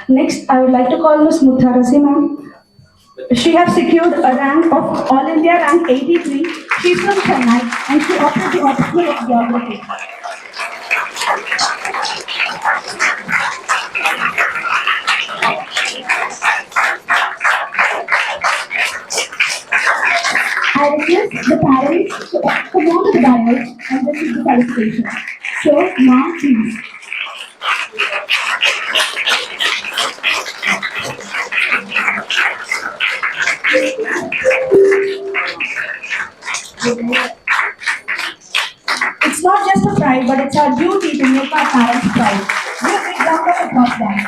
Next, I would like to call Ms. Mutharasi ma'am. She has secured a rank of All India rank 83. She's from Chennai and she opted the optional of geography. I request the parents to come on to the dais and receive the felicitation. So, ma'am, please. It's not just a pride, but it's our duty to make our parents proud. Give a big round of applause, guys.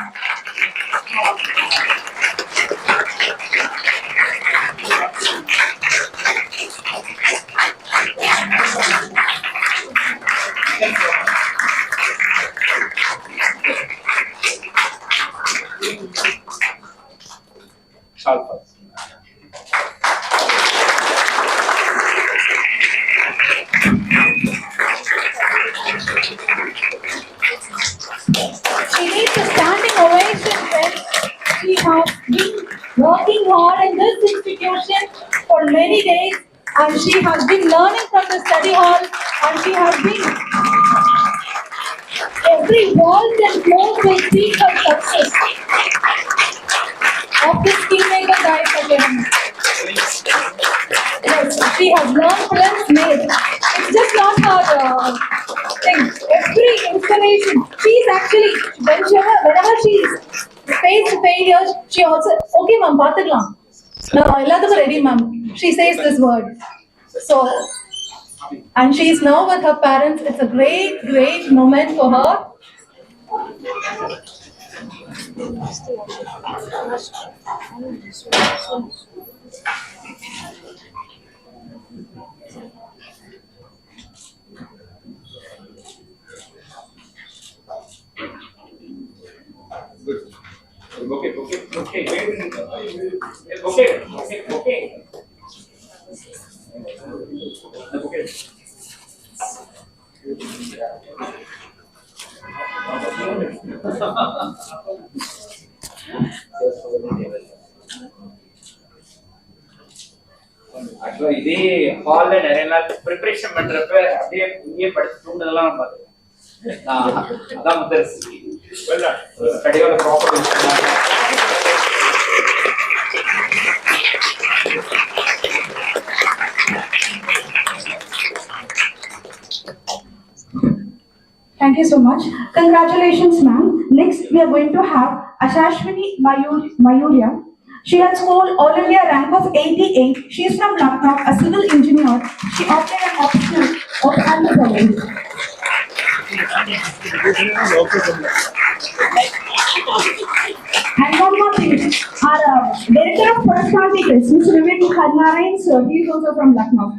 She needs a standing ovation, friends. She has been working hard in this institution for many days, and she has been learning from the study hall, and she has been every walls and floors will speak her success of this Kingmaker Guide Academy. Yes, she has learned friends made. It's just not her thing. Every inspiration, she's actually, whenever she's faced failures, she also, okay ma'am, paathukalam. No, elladhukku ready ma'am. She says this word. So, and she is now with her parents. It's a great, great moment for her. ஆக்சுவலா இதே ஹால்ல நிறைய நாள் preparation பண்றப்ப அப்படியே இங்கே படிச்சு தூங்குனதெல்லாம் நான் பார்த்தேன். அதான் முத்தரசி ஸ்டடியோட proper Thank you so much. Congratulations, ma'am. Next, we are going to have Ashashwini Mayurya. She has scored All India rank of 88. She is from Lucknow, a civil engineer. She opted an option of undergraduate. And one more thing, our Director of Personality Quiz, Mr. Vivek Hadnarayan, sir, he is also from Lucknow.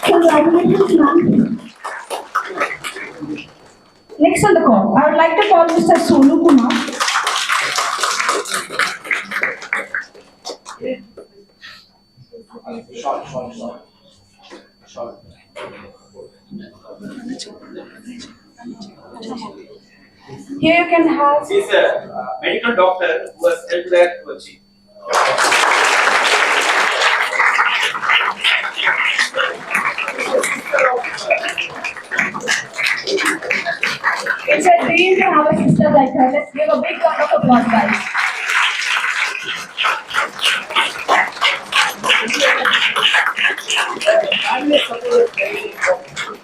Congratulations, ma'am. Next on the call, I would like to call Mr. Sonu Kumar. Short. Here you can have. He's a medical doctor who has helped her to achieve. It's a dream to have a sister like her. Let's give a big round of applause, guys. Family support is very important.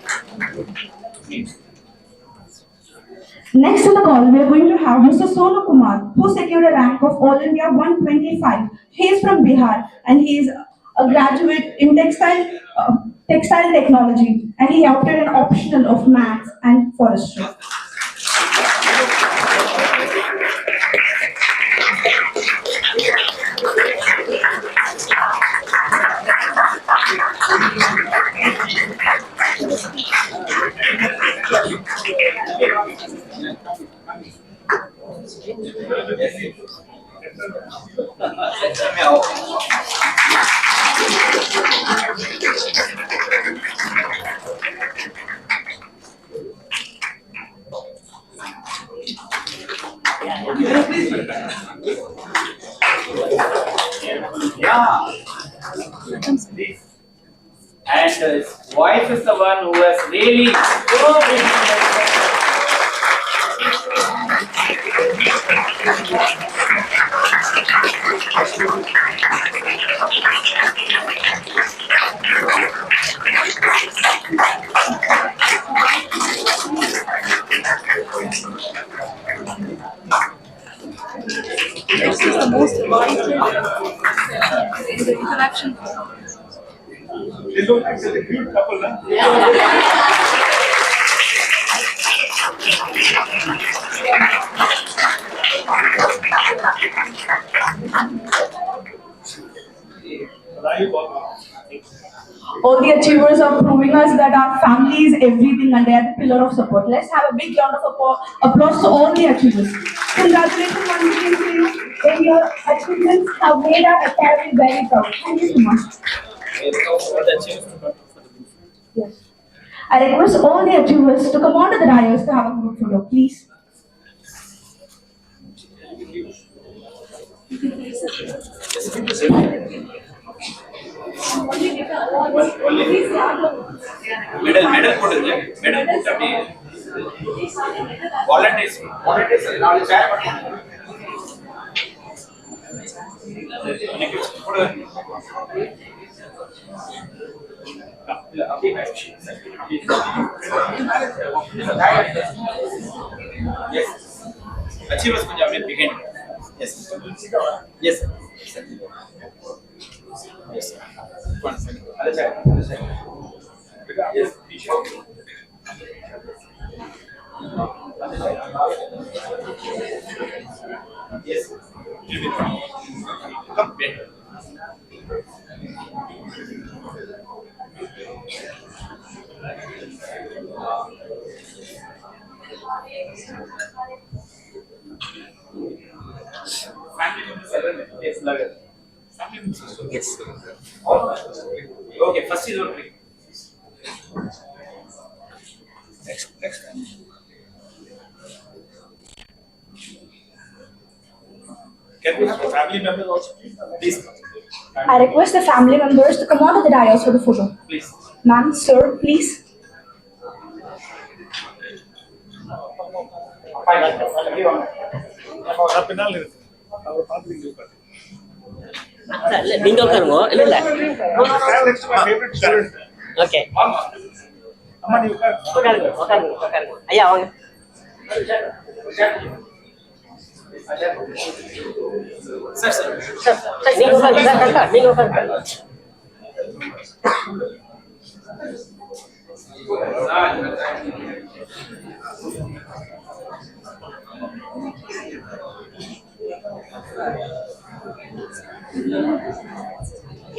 Next on the call, we are going to have Mr. Sonu Kumar, who secured a rank of All India 125. He is from Bihar and he is a graduate in textile technology, and he opted an optional of maths and forestry. Yeah. And his wife is the one who has really This is the most vital interaction. They look like such a cute couple, huh? All the achievers are proving us that our family is everything and they are the pillar of support. Let's have a big round of applause to all the achievers. Congratulations once again to you. And your achievements have made our academy very proud. Thank you so much. Yes. I request all the achievers to come on to the dais to have a group photo, please. medal போடுங்க medal போட்டு அப்படியே volunteers நாலு share பண்ணுங்க போடுங்க இல்ல அப்படியே yes achievers கொஞ்சம் அப்படியே behind yes yes yes one second other side yes yes come back family members yes lagar family members yes okay first is okay next can we have the family members also please I request the family members to come on to the dais for the photo. Please. Ma'am, sir, please. நீங்க உட்காருங்க இல்ல இல்ல okay உட்காருங்க ஐயா வாங்க sir நீங்க உட்காருங்க நீங்க உட்காருங்க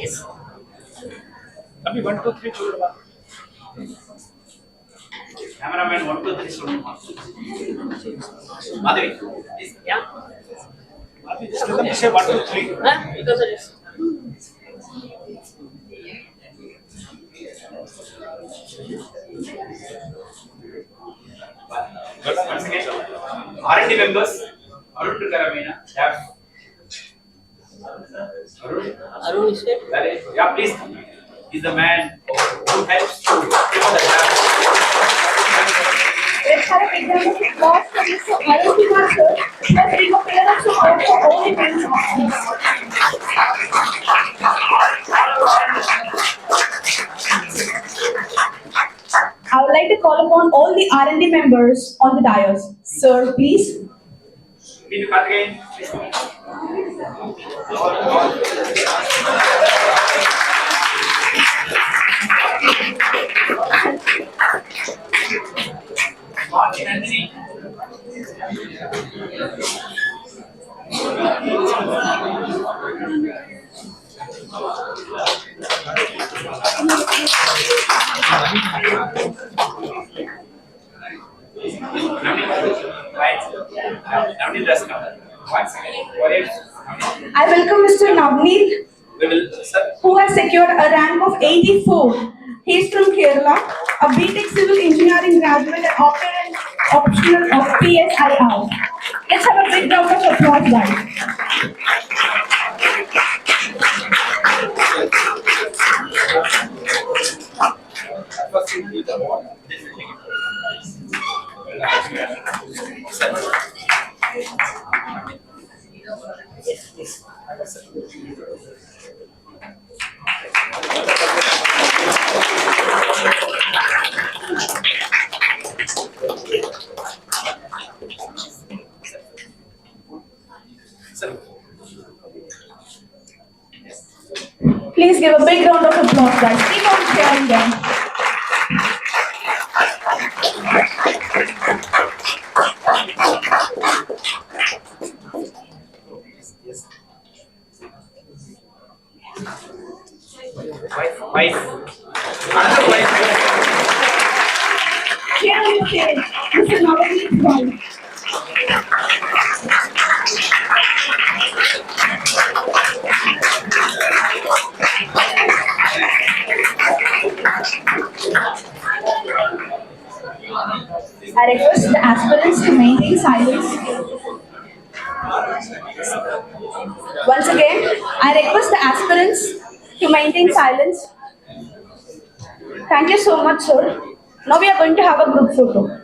yes abhi 1 2 3 சொல்லுங்க cameraman 1 2 3 சொல்லுங்க madhavi yes yeah madhavi just let me say 1 2 3 because it is once again R&D members Arun Karamena staff Arun is it yeah please is the man who helps to prepare the lab. Let's have a big round of applause for Mr. Arun Kumar, sir, who has been a pillar of support for all the friends of us. R&D members on the dais. Sir, please. I welcome Mr. Navneet, who has secured a rank of 84. He is from Kerala, a BTech Civil Engineering graduate and opted an optional of PSIR. Let's have a big round of applause, guys. Please give a big round of applause, guys. Keep on cheering them. Cheering, Mr. Navneet Rai. I request the aspirants to maintain silence. Once again, I request the aspirants to maintain silence. Thank you so much, sir. Now we are going to have a group photo.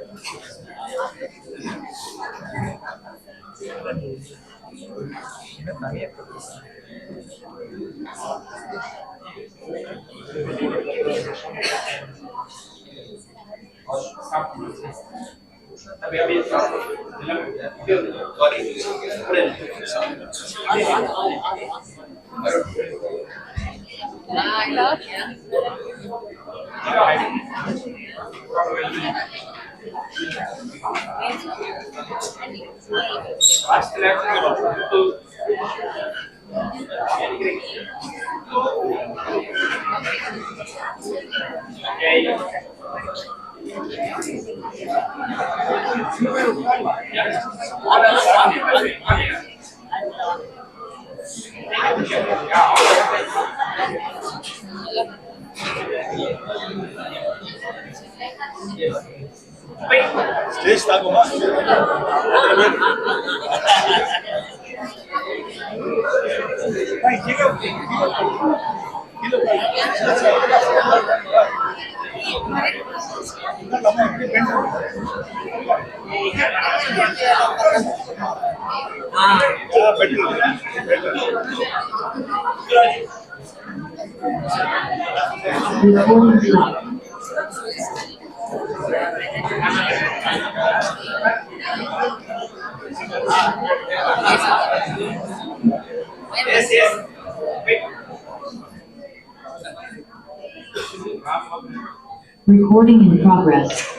Stage tagoma. Yes. Recording in progress.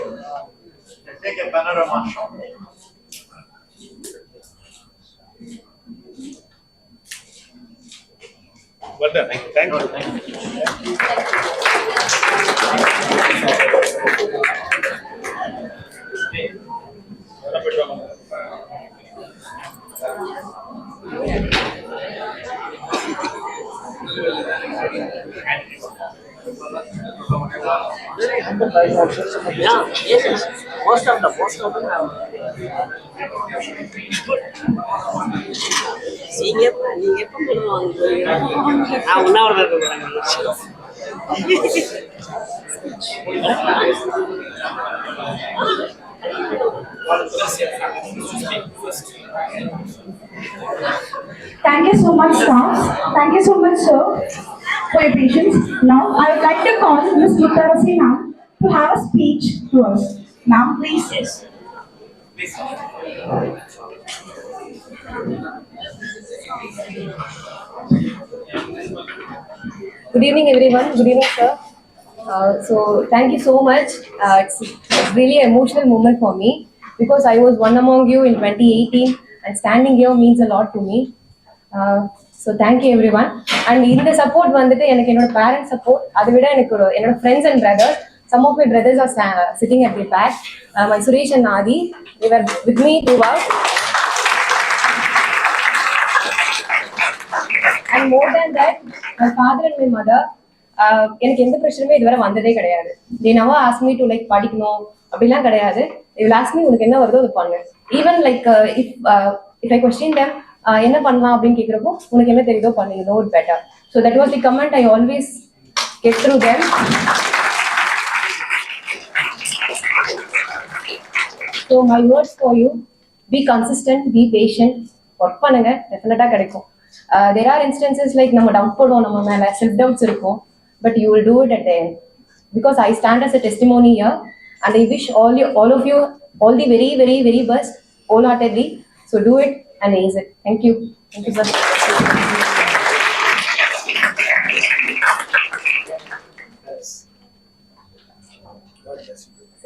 Take a panorama shot. Well done. Thank you. Yeah, yes. Most of them have. நீங்க எப்ப நான் உண்ணாவிரதம் Thank you so much, staff. Thank you so much, sir, for your patience. Now, I would like to call Ms. Muttarasi ma'am to have a speech to us. Ma'am, please. Yes. Please. Good evening, everyone. Good evening, sir. So thank you so much. It's really an emotional moment for me because I was one among you in 2018 and standing here means a lot to me. So thank you everyone. And in the support வந்துட்டு எனக்கு என்னோட parent support அதை விட எனக்கு என்னோட friends and brothers. Some of my brothers are sitting at the back. My Suresh and Adi, they were with me throughout. And more than that, my father and my mother, எனக்கு எந்த பிரச்சனையுமே இதுவரை வந்ததே கிடையாது. They never ask me to like படிக்கணும் அப்படிலாம் கிடையாது. They will ask me உனக்கு என்ன வருதோ அது பண்ணு. Even like if I question them, என்ன பண்ணலாம் அப்படின்னு கேட்குறப்போ உனக்கு என்ன தெரியுதோ பண்ணு, you know it better. So that was the comment I always get through them. So my words for you, be consistent, be patient, work பண்ணுங்க, definitely கிடைக்கும். There are instances like நம்ம டவுட் போடுவோம், நம்ம மேல செல்ஃப் டவுட்ஸ் இருக்கும், but you will do it at the end because I stand as a testimony here and I wish all of you all the very very very best wholeheartedly. So do it and ace it. Thank you sir.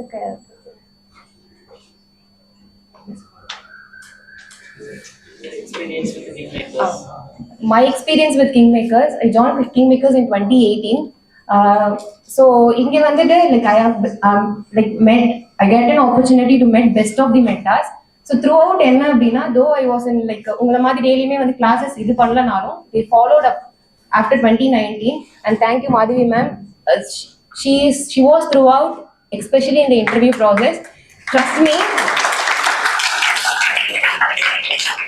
Okay. Experience with the Kingmakers. My experience with Kingmakers, I joined with Kingmakers in 2018. So inge vandute like I have I get an opportunity to meet best of the mentors. So throughout enna appadina, though I was in like ungala maadhi daily me vandu classes idu pannalanalum, they followed up after 2019. And thank you Madhavi ma'am. She was throughout, especially in the interview process. Trust me,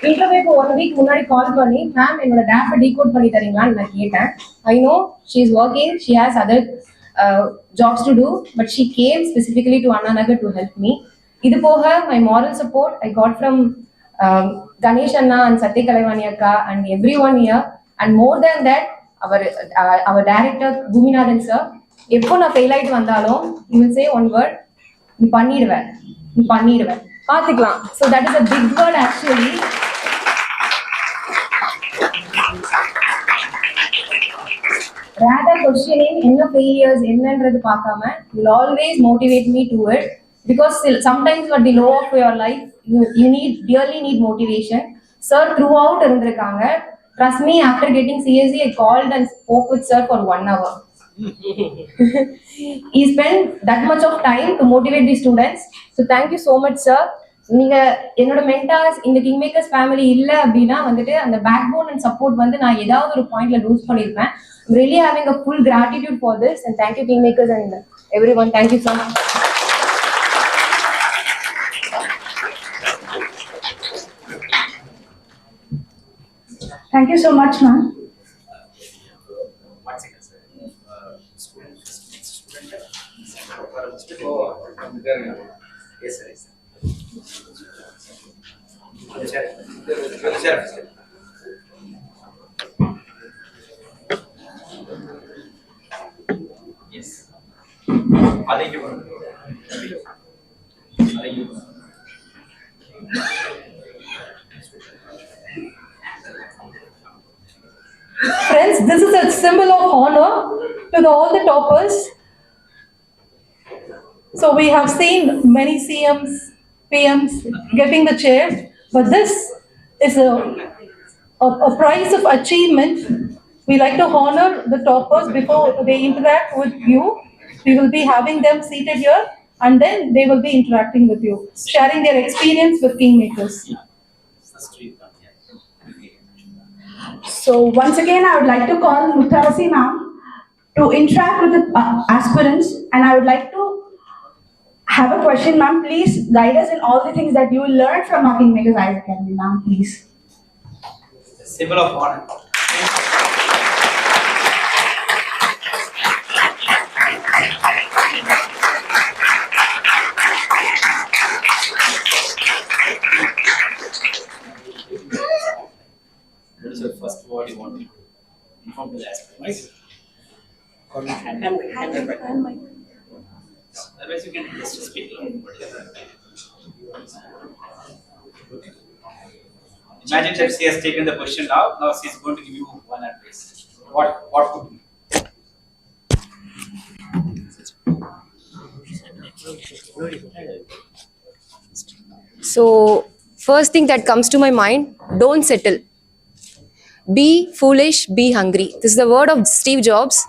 இன்டர்வியூக்கு 1 week முன்னாடி கால் பண்ணி ma'am என்னோட டேப்பை decode பண்ணி தரீங்களான்னு நான் கேட்டேன். I know she is working, she has other jobs to do, but she came specifically to Anna Nagar to help me. இது போக my moral support I got from Ganesh அண்ணா அண்ட் சத்ய கலைவாணி அக்கா and every one here. And more than that our director Boominathan sir, எப்போ நான் fail ஆகிட்டு வந்தாலும் you will say one word, நீ பண்ணிடுவேன் பார்த்துக்கலாம். So that is a big word actually. Rather questioning என்ன failures என்னன்றது பார்க்காம will always motivate me to it because sometimes at the low of your life you really need motivation. Sir throughout இருந்திருக்காங்க. Trust me, after getting CSE I called and spoke with sir for 1 hour. He spent that much of time to motivate the students. So thank you so much sir. நீங்க என்னோட mentors இந்த kingmakers family இல்லை அப்படின்னா வந்துட்டு அந்த back phone and support வந்து நான் ஏதாவது ஒரு பாயிண்ட்ல லூஸ் பண்ணியிருப்பேன். Really having a full gratitude for this and thank you Kingmakers and everyone. Thank you so much. Thank you so much, ma'am. Yes, sir. Yes. Friends, this is a symbol of honor to all the toppers. So we have seen many CMs, PMs getting the chairs, but this is a prize of achievement. We like to honor the toppers before they interact with you. We will be having them seated here and then they will be interacting with you, sharing their experience with Kingmakers. So once again, I would like to call Mutharasi ma'am to interact with the aspirants, and I would like to have a question, ma'am. Please guide us in all the things that you will learn from our Kingmakers IAS Academy, ma'am, please. Symbol of honor. What is the first word you want to inform to the aspirants? Hand mic. Otherwise, you can just speak loud. Imagine that she has taken the question now. Now she is going to give you one advice. What could be? So, first thing that comes to my mind, don't settle. Be foolish, be hungry. This is the word of Steve Jobs.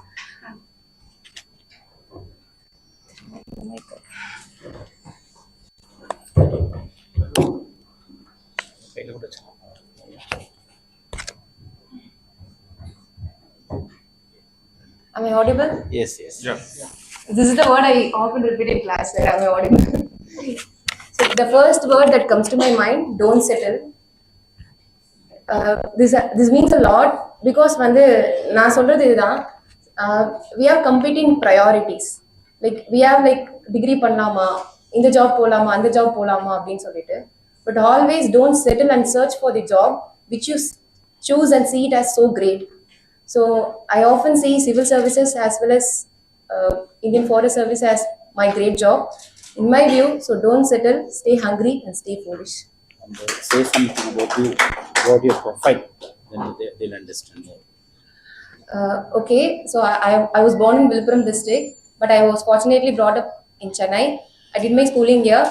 Am I audible? Yes, yes. Yeah. This is the word I often repeat in class, that am I audible? So the first word that comes to my mind, don't settle. This means a lot because வந்து நான் சொல்றது இதுதான். We have competing priorities. Like we have like degree பண்ணலாமா, இந்த job போலாமா, அந்த job போலாமா அப்படின்னு சொல்லிட்டு. But always don't settle and search for the job which you choose and see it as so great. So I often see civil services as well as Indian Forest Service as my great job. In my view, so don't settle, stay hungry and stay foolish. And say something about you, about your profile, then they'll understand more. Okay, so I was born in Viluppuram district, but I was fortunately brought up in Chennai. I did my schooling here.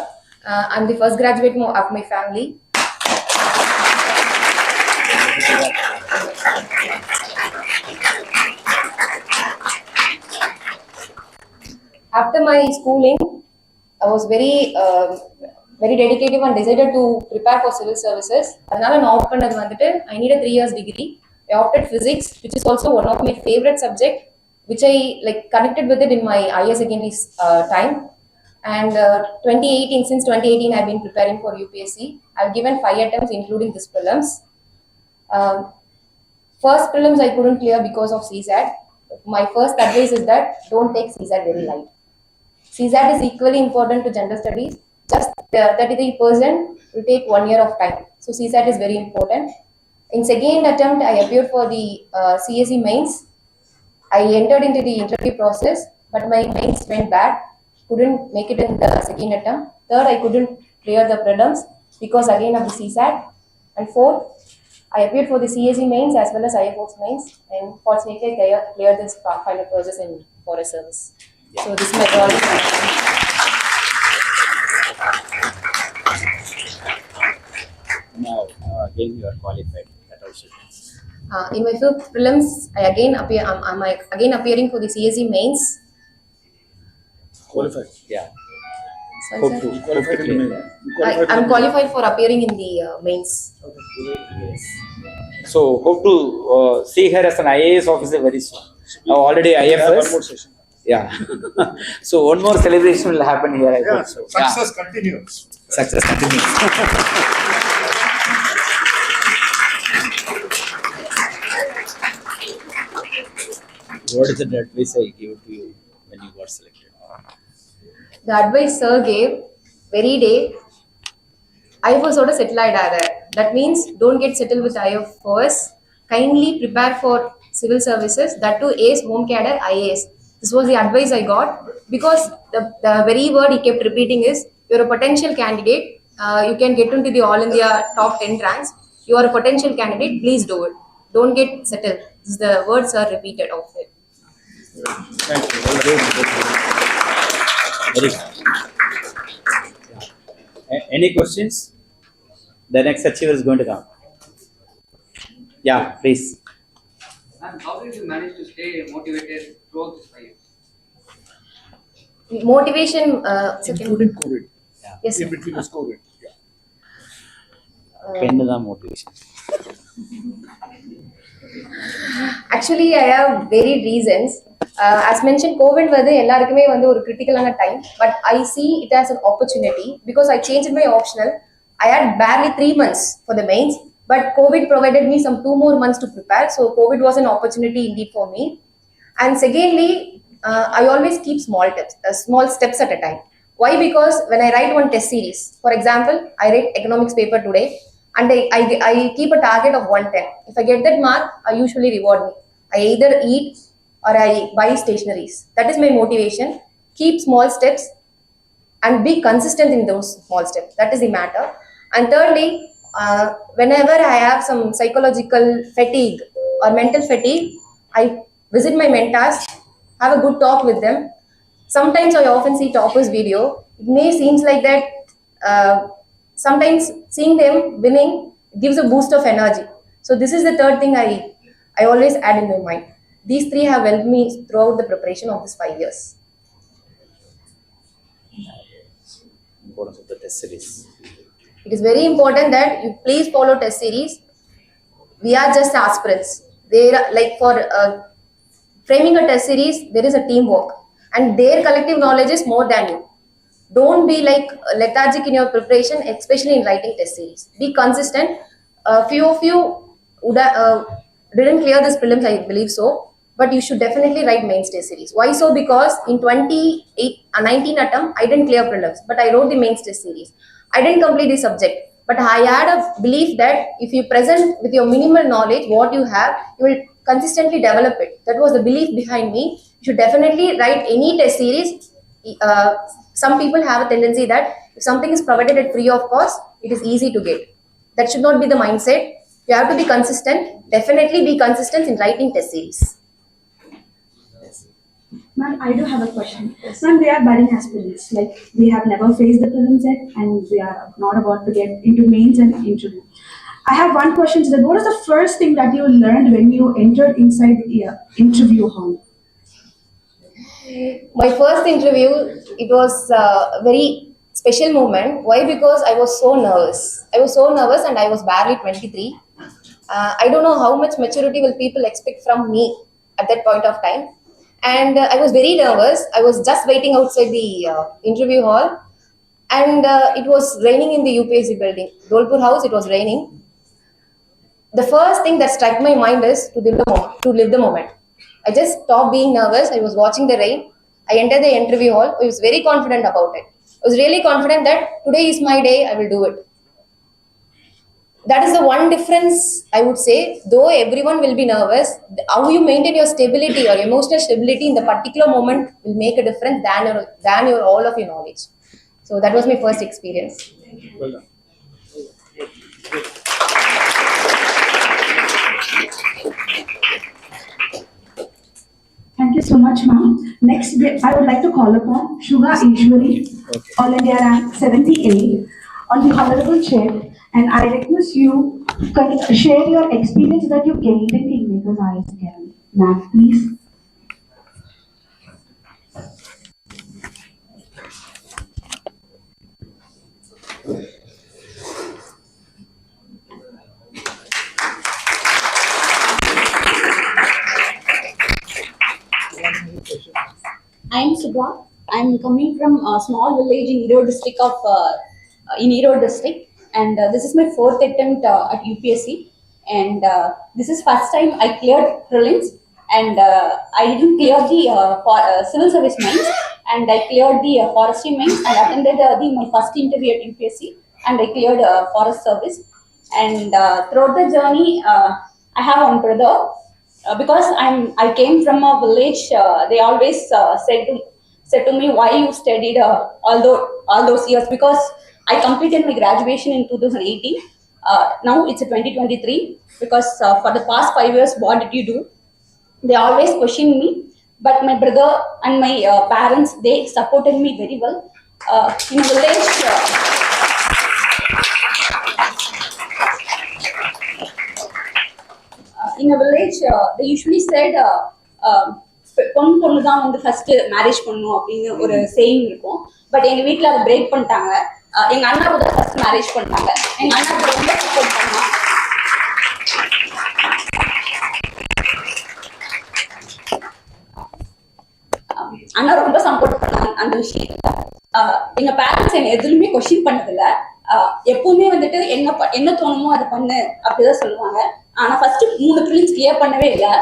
I'm the first graduate of my family. After my schooling, I was very dedicated and decided to prepare for civil services. அதனால நான் opt பண்ணது வந்துட்டு I need a 3 years degree. I opted physics, which is also one of my favorite subject, which I like connected with it in my higher secondary time. And 2018, since 2018, I've been preparing for UPSC. I've given 5 attempts, including this prelims. First prelims I couldn't clear because of CSAT. My first advice is that don't take CSAT very light. CSAT is equally important to general studies. Just 33% will take 1 year of time. So CSAT is very important. In second attempt, I appeared for the CSE mains. I entered into the interview process, but my mains went bad. Couldn't make it in the second attempt. Third, I couldn't clear the prelims because again of the CSAT. And fourth, I appeared for the CSE mains as well as IFOS mains, and fortunately I cleared this final process in Forest Service. Yeah. So this is my problem. Now, again, you are qualified. That also. In my fifth prelims, I again appear. I'm again appearing for the CSE mains. Qualified. Yeah. Sorry, sir. I'm qualified for appearing in the mains. Yes. So hope to see her as an IAS officer very soon. Now already IFS. One more session. Yeah. So one more celebration will happen here. I hope so. Success continues. Success continues. What is the advice I gave to you when you got selected? The advice sir gave, very day, I was sort of settled there. That means don't get settled with IF first. Kindly prepare for civil services, that too ACE, home cadre, IAS. This was the advice I got because the very word he kept repeating is, you're a potential candidate. You can get into the All India top 10 ranks. You are a potential candidate. Please do it. Don't get settled. This is the words are repeated of it. Thank you. Very good. Any questions? The next achiever is going to come. Yeah, please. Ma'am, how did you manage to stay motivated throughout this 5 years? Motivation, Including COVID. Yeah. Yes, sir. In between is COVID. Motivation. Actually, I have varied reasons. As mentioned, COVID வந்து எல்லாருக்குமே வந்து ஒரு கிரிட்டிக்கலான time, but I see it as an opportunity because I changed my optional. I had barely 3 months for the mains, but COVID provided me some 2 more months to prepare. So COVID was an opportunity indeed for me. And secondly, I always keep small steps at a time. Why? Because when I write one test series, for example, I write economics paper today, and I keep a target of 110. If I get that mark, I usually reward me. I either eat or I buy stationaries. That is my motivation. keep small steps and be consistent in those small steps. That is the matter. And thirdly, whenever I have some psychological fatigue or mental fatigue, I visit my mentors, have a good talk with them. Sometimes I often see toppers video. It may seems like that. Sometimes seeing them winning gives a boost of energy. So this is the third thing I always add in my mind. These three have helped me throughout the preparation of this 5 years. Importance of the test series. It is very important that you please follow test series. We are just aspirants. They are like for framing a test series, there is a teamwork, and their collective knowledge is more than you. Don't be like lethargic in your preparation, especially in writing test series. Be consistent. A few of you didn't clear this prelims, I believe so, but you should definitely write mains test series. Why so? Because in 19 attempt, I didn't clear prelims, but I wrote the mains test series. I didn't complete the subject, but I had a belief that if you present with your minimal knowledge, what you have, you will consistently develop it. That was the belief behind me. You should definitely write any test series. Some people have a tendency that if something is provided at free of cost, it is easy to get. That should not be the mindset. You have to be consistent. Definitely be consistent in writing test series. Ma'am, I do have a question. Ma'am, we are budding aspirants. Like, we have never faced the prelims yet, and we are not about to get into mains and interview. I have one question to that. What is the first thing that you learned when you entered inside the interview hall? My first interview, it was a very special moment. Why? Because I was so nervous. I was so nervous and I was barely 23. I don't know how much maturity will people expect from me at that point of time. And I was very nervous. I was just waiting outside the interview hall, and it was raining in the UPSC building. Dolpur House, it was raining. The first thing that struck my mind is to live the moment. I just stopped being nervous. I was watching the rain. I entered the interview hall. I was very confident about it. I was really confident that today is my day, I will do it. That is the one difference I would say. Though everyone will be nervous, how you maintain your stability or emotional stability in the particular moment will make a difference than your all of your knowledge. So that was my first experience. Well done. Thank you so much, ma'am. Next, I would like to call upon Shuga Ishwari, All India rank 78, on the Honorable Chair, and I request you to share your experience that you gained in Kingmakers IAS Academy. Ma'am, please. I am Subha. I am coming from a small village in Erode district, and this is my fourth attempt at UPSC. And this is first time I cleared prelims, and I didn't clear the civil service mains, and I cleared the forestry mains and attended my first interview at UPSC, and I cleared forest service. And throughout the journey, I have one brother. Because I came from a village, they always said to me, why you studied all those years, because I completed my graduation in 2018. Now it's a 2023, because for the past 5 years, what did you do? They always question me, but my brother and my parents, they supported me very well. In a village. In a village, they usually said, பொண்ணு தான் வந்து first marriage பண்ணும் அப்படின்னு ஒரு saying இருக்கும். But எங்க வீட்டில் அதை பிரேக் பண்ணிட்டாங்க. எங்க அண்ணாவை தான் ஃபர்ஸ்ட் மேரேஜ் பண்ணாங்க. எங்க அண்ணா ரொம்ப சப்போர்ட் பண்ணாங்க. அண்ணா ரொம்ப சப்போர்ட் பண்ணாங்க அந்த விஷயத்துல. எங்க பேரண்ட்ஸ் என்ன எதுவுமே கொஸ்டின் பண்ணதில்ல. எப்பவுமே வந்துட்டு என்ன தோணுமோ அதை பண்ணு அப்படிதான் சொல்லுவாங்க. ஆனா ஃபர்ஸ்ட் 3 ப்ரிலிம்ஸ் கிளியர் பண்ணவே இல்லை.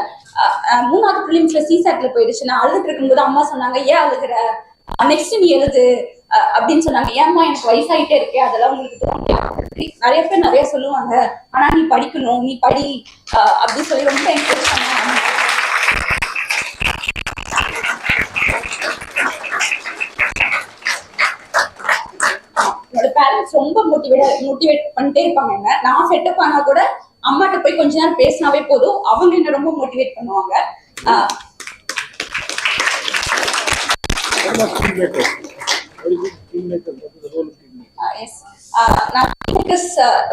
3வது ப்ரிலிம்ஸ்ல சிசாட்ல போயிடுச்சு. நான் அழுதுட்டு இருக்கும்போது அம்மா சொன்னாங்க, ஏன் அழுகுற, நெக்ஸ்ட் நீ எழுது அப்படின்னு சொன்னாங்க. ஏம்மா எனக்கு வயசாயிட்டே இருக்கே, அதெல்லாம் உங்களுக்கு தோணுமா? நிறைய பேர் நிறைய சொல்லுவாங்க, ஆனா நீ படிக்கணும், நீ படி அப்படின்னு சொல்லி ரொம்ப என்கரேஜ் பண்ணாங்க. பேரண்ட்ஸ் ரொம்ப மோட்டிவேட் பண்ணிட்டே இருப்பாங்க. என்ன நான் செட்டப் ஆனா கூட அம்மாட்ட போய் கொஞ்ச நேரம் பேசினாவே போதும், அவங்க என்ன ரொம்ப மோட்டிவேட் பண்ணுவாங்க.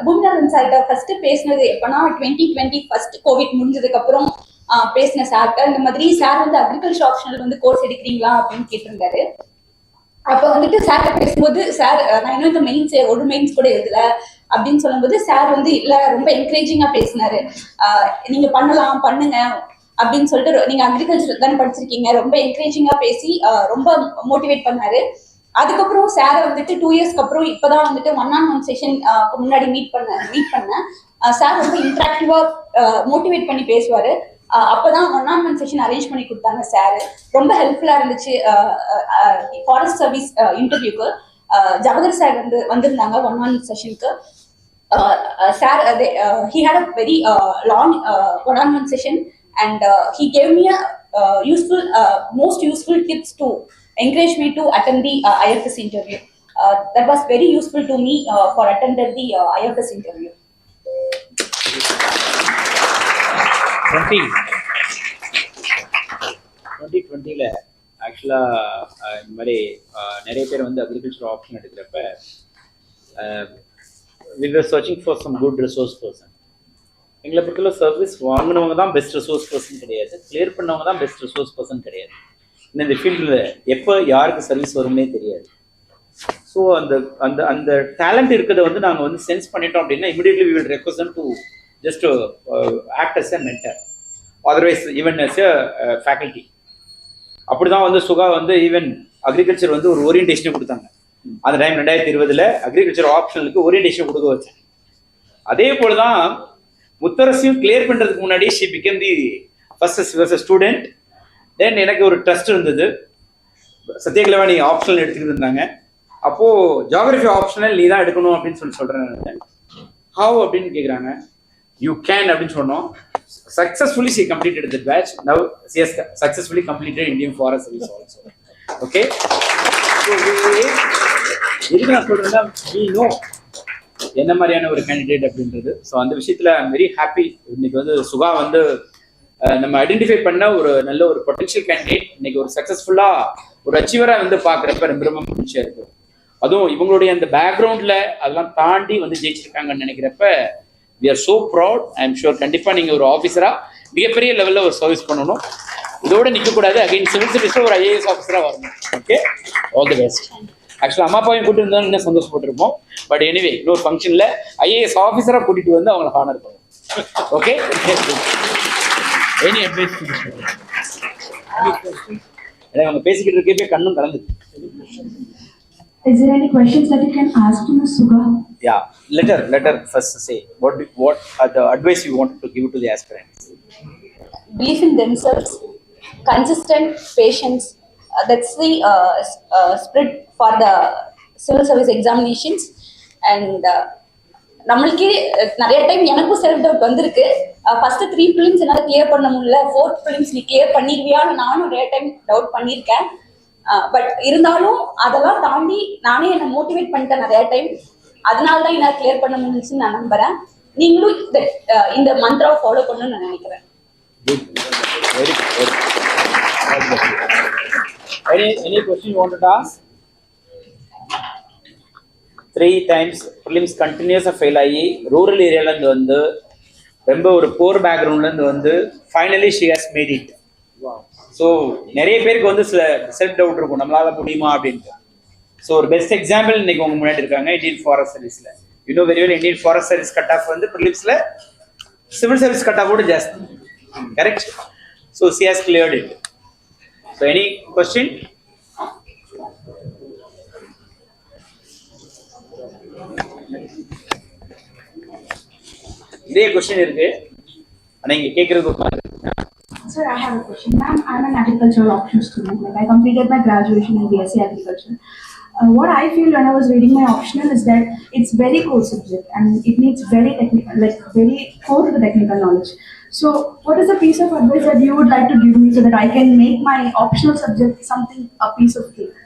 பூமிநாதன் சார்கிட்ட ஃபர்ஸ்ட் பேசினது எப்பனா 2020 ஃபர்ஸ்ட் கோவிட் முடிஞ்சதுக்கு அப்புறம் பேசின சார்கிட்ட இந்த மாதிரி சார் வந்து அக்ரிகல்ச்சர் ஆப்ஷனல் வந்து கோர்ஸ் எடுக்கிறீங்களா அப்படின்னு கேட்டிருந்தாரு. அப்ப வந்துட்டு சார் பேசும்போது சார் நான் இன்னும் இந்த மெயின்ஸ் ஒரு மெயின்ஸ் கூட எழுதல அப்படின்னு சொல்லும்போது சார் வந்து இல்ல ரொம்ப என்கரேஜிங்கா பேசினாரு. நீங்க பண்ணலாம் பண்ணுங்க அப்படின்னு சொல்லிட்டு, நீங்க அக்ரிகல்ச்சர் தானே படிச்சிருக்கீங்க, ரொம்ப என்கரேஜிங்கா பேசி ரொம்ப மோட்டிவேட் பண்ணாரு. அதுக்கப்புறம் சாரை வந்துட்டு 2 இயர்ஸ்க்கு அப்புறம் இப்பதான் வந்துட்டு 1-on-1 செஷன் முன்னாடி மீட் பண்ணேன். சார் ரொம்ப இன்ட்ராக்டிவா மோட்டிவேட் பண்ணி பேசுவாரு. அப்பதான் 1-on-1 செஷன் அரேஞ்ச் பண்ணி கொடுத்தாங்க சார். ரொம்ப ஹெல்ப்ஃபுல்லா இருந்துச்சு. ஃபாரஸ்ட் சர்வீஸ் இன்டர்வியூக்கு ஜவஹர் சார் வந்திருந்தாங்க 1-on-1 செஷனுக்கு. Sir he had a very long 1-on-1 session and he gave me a most useful tips to encourage me to attend the IFS interview. That was very useful to me for attending the IFS interview. 2020ல ஆக்சுவலா இந்த மாதிரி நிறைய பேர் வந்து agriculture option எடுக்கிறப்ப we were searching for some good resource person. எங்களை பொறுத்தவரை service வாங்கினவங்க தான் பெஸ்ட் ரிசோர்ஸ் பர்சன் கிடையாது, கிளியர் பண்ணவங்க தான் பெஸ்ட் ரிசோர்ஸ் பர்சன் கிடையாது. இந்த ஃபீல்டில் எப்போ யாருக்கு சர்வீஸ் வரும்னே தெரியாது. ஸோ அந்த அந்த அந்த டேலண்ட் இருக்கிறத வந்து நாங்கள் வந்து சென்ஸ் பண்ணிட்டோம் அப்படின்னா immediately we will request to just act as a mentor, otherwise even as a faculty. அப்படி தான் வந்து சுகா வந்து ஈவன் அக்ரிகல்ச்சர் வந்து ஒரு ஓரியன்டேஷனே கொடுத்தாங்க. அந்த டைம் 2020ல் அக்ரிகல்ச்சர் ஆப்ஷனலுக்கு ஓரியன்டேஷன் கொடுக்க வச்சேன். அதே போல் தான் முத்தரசையும் கிளியர் பண்ணுறதுக்கு முன்னாடி she became the first student. Then எனக்கு ஒரு ட்ரஸ்ட் இருந்தது, சத்யகலவாணி ஆப்ஷனல் எடுத்துக்கிட்டு இருந்தாங்க. அப்போது ஜியாகிரஃபி ஆப்ஷனல் நீ தான் எடுக்கணும் அப்படின்னு சொல்கிறேன். ஹவ் அப்படின்னு கேட்குறாங்க. யூ கேன் அப்படின்னு சொன்னோம். Successfully she completed the batch. Now she has successfully completed Indian forest service also. Okay, எதுக்கு நான் சொல்கிறேன்னா வி நோ என்ன மாதிரியான ஒரு கேண்டிடேட் அப்படின்றது. ஸோ அந்த விஷயத்தில் ஐ எம் வெரி ஹாப்பி. இன்னைக்கு வந்து சுகா வந்து நம்ம ஐடென்டிஃபை பண்ண ஒரு நல்ல ஒரு பொட்டன்ஷியல் கேண்டிடேட் இன்னைக்கு ஒரு சக்ஸஸ்ஃபுல்லாக ஒரு அச்சீவராக வந்து பார்க்குறப்ப ரொம்ப ரொம்ப மகிழ்ச்சியாக இருக்குது. அதுவும் இவங்களுடைய அந்த பேக்ரவுண்டில் அதெல்லாம் தாண்டி வந்து ஜெயிச்சிருக்காங்கன்னு நினைக்கிறப்ப we are so proud. I am sure கண்டிப்பாக நீங்கள் ஒரு ஆஃபீஸராக மிகப்பெரிய லெவலில் ஒரு சர்வீஸ் பண்ணணும். இதோட நிற்கக்கூடாது, அகைன் சிவில் சர்வீஸில் ஒரு ஐஏஎஸ் ஆஃபீஸராக வரணும். Okay, all the best. ஆக்சுவலாக அம்மா அப்பாவையும் கூட்டிட்டு இருந்தாலும் இன்னும் சந்தோஷப்பட்டிருப்போம். பட் எனிவே இன்னொரு ஃபங்க்ஷனில் ஐஏஎஸ் ஆஃபீஸராக கூட்டிகிட்டு வந்து அவங்களை ஹானர் பண்ணுவோம். Okay, any advice? எனக்கு அவங்க பேசிக்கிட்டு இருக்கே கண்ணும் கலந்து. Is there any questions that you can ask to Ms. Suga? Yeah, let her first say what are the advice you want to give to the aspirants? Believe in themselves, consistent, patience. That's the spirit for the civil service examinations. And நம்மளுக்கே நிறைய time எனக்கும் self doubt வந்திருக்கு. First 3 films என்னால் clear பண்ண முடியல, 4th films நீ clear பண்ணிடுவியான்னு நானும் நிறைய டைம் டவுட் பண்ணியிருக்கேன். பட் இருந்தாலும் அதெல்லாம் தாண்டி நானே என்னை மோட்டிவேட் பண்ணிட்டேன் நிறைய டைம். அதனால தான் என்னால் கிளியர் பண்ண முடிஞ்சுன்னு நான் நம்புறேன். நீங்களும் இந்த மந்த்ராவை ஃபாலோ பண்ணணும்னு நான் நினைக்கிறேன். Any question you wanted to ask? 3 times prelims continuous fail ஆகி ரூரல் ஏரியாலேருந்து வந்து ரொம்ப ஒரு போர் பேக்ரவுண்ட்லேருந்து வந்து finally she has made it. So நிறைய பேருக்கு வந்து சில செல்ஃப் டவுட் இருக்கும், நம்மளால முடியுமா அப்படின்ட்டு. ஸோ ஒரு பெஸ்ட் எக்ஸாம்பிள் இன்னைக்கு உங்க முன்னாடி இருக்காங்க இந்தியன் ஃபாரஸ்ட் சர்வீஸில். இன்னும் very well Indian forest service cut off வந்து ப்ரிலிம்ஸில் சிவில் சர்வீஸ் கட் ஆஃபோட ஜாஸ்தி. Correct? So C has cleared it. So any question? இதே கொஸ்டின் இருக்கு, ஆனால் இங்கே கேட்குறது. Sir, I have a question. Ma'am, I'm an agricultural option student. Like, I completed my graduation in BSc Agriculture. What I feel when I was reading my optional is that it's very core subject and it needs very technical, like very core to the technical knowledge. So, what is a piece of advice that you would like to give me so that I can make my optional subject something, a piece of cake?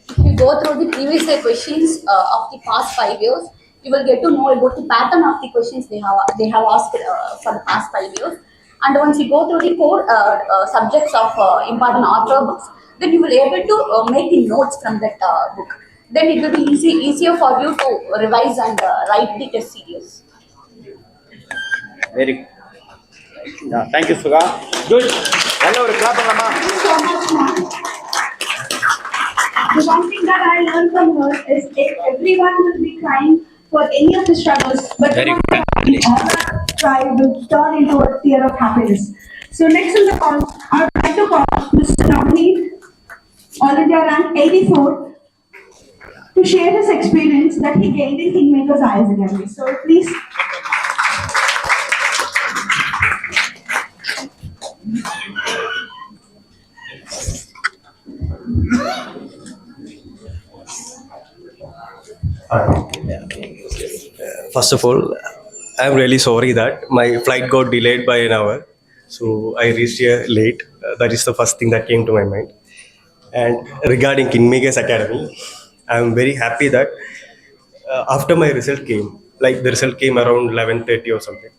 If you go through the previous year questions of the past 5 years, you will get to know about the pattern of the questions they have asked for the past 5 years. And once you go through the core subjects of important author books, then you will be able to make the notes from that book. Then it will be easier for you to revise and write the test series. Very good. Yeah, thank you, Sugha. Good. Hello, clap பண்ணலாமா? So much, ma'am. The one thing that I learned from her is everyone will be crying for any of the struggles, but Very good. all that cry will turn into a tear of happiness. So next in the call, I would like to call Mr. Navneet, All India rank 84, to share his experience that he gained in Kingmakers IAS Academy. So please. First of all, I'm really sorry that my flight got delayed by an hour. So I reached here late. That is the first thing that came to my mind. And regarding Kingmakers Academy, I'm very happy that after my result came, like the result came around 11:30 or something,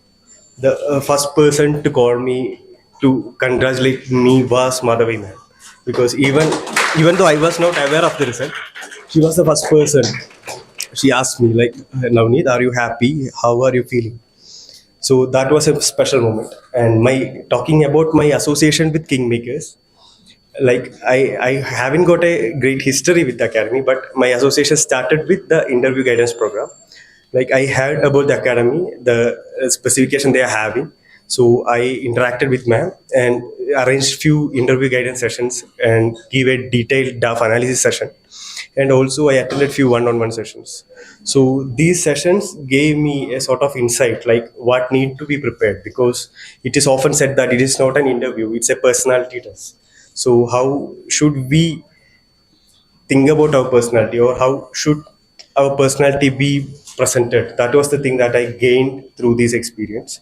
the first person to call me to congratulate me was Madhavi ma'am. Because even though I was not aware of the result, she was the first person. She asked me like, Navneet, are you happy? How are you feeling? So that was a special moment. And my talking about my association with Kingmakers, like I haven't got a great history with the academy, but my association started with the interview guidance program. Like I heard about the academy, the specification they are having. So I interacted with ma'am and arranged few interview guidance sessions and give a detailed DAF analysis session. And also I attended few one-on-one sessions. So these sessions gave me a sort of insight, like what need to be prepared, because it is often said that it is not an interview, it's a personality test. So how should we think about our personality, or how should our personality be presented? That was the thing that I gained through this experience.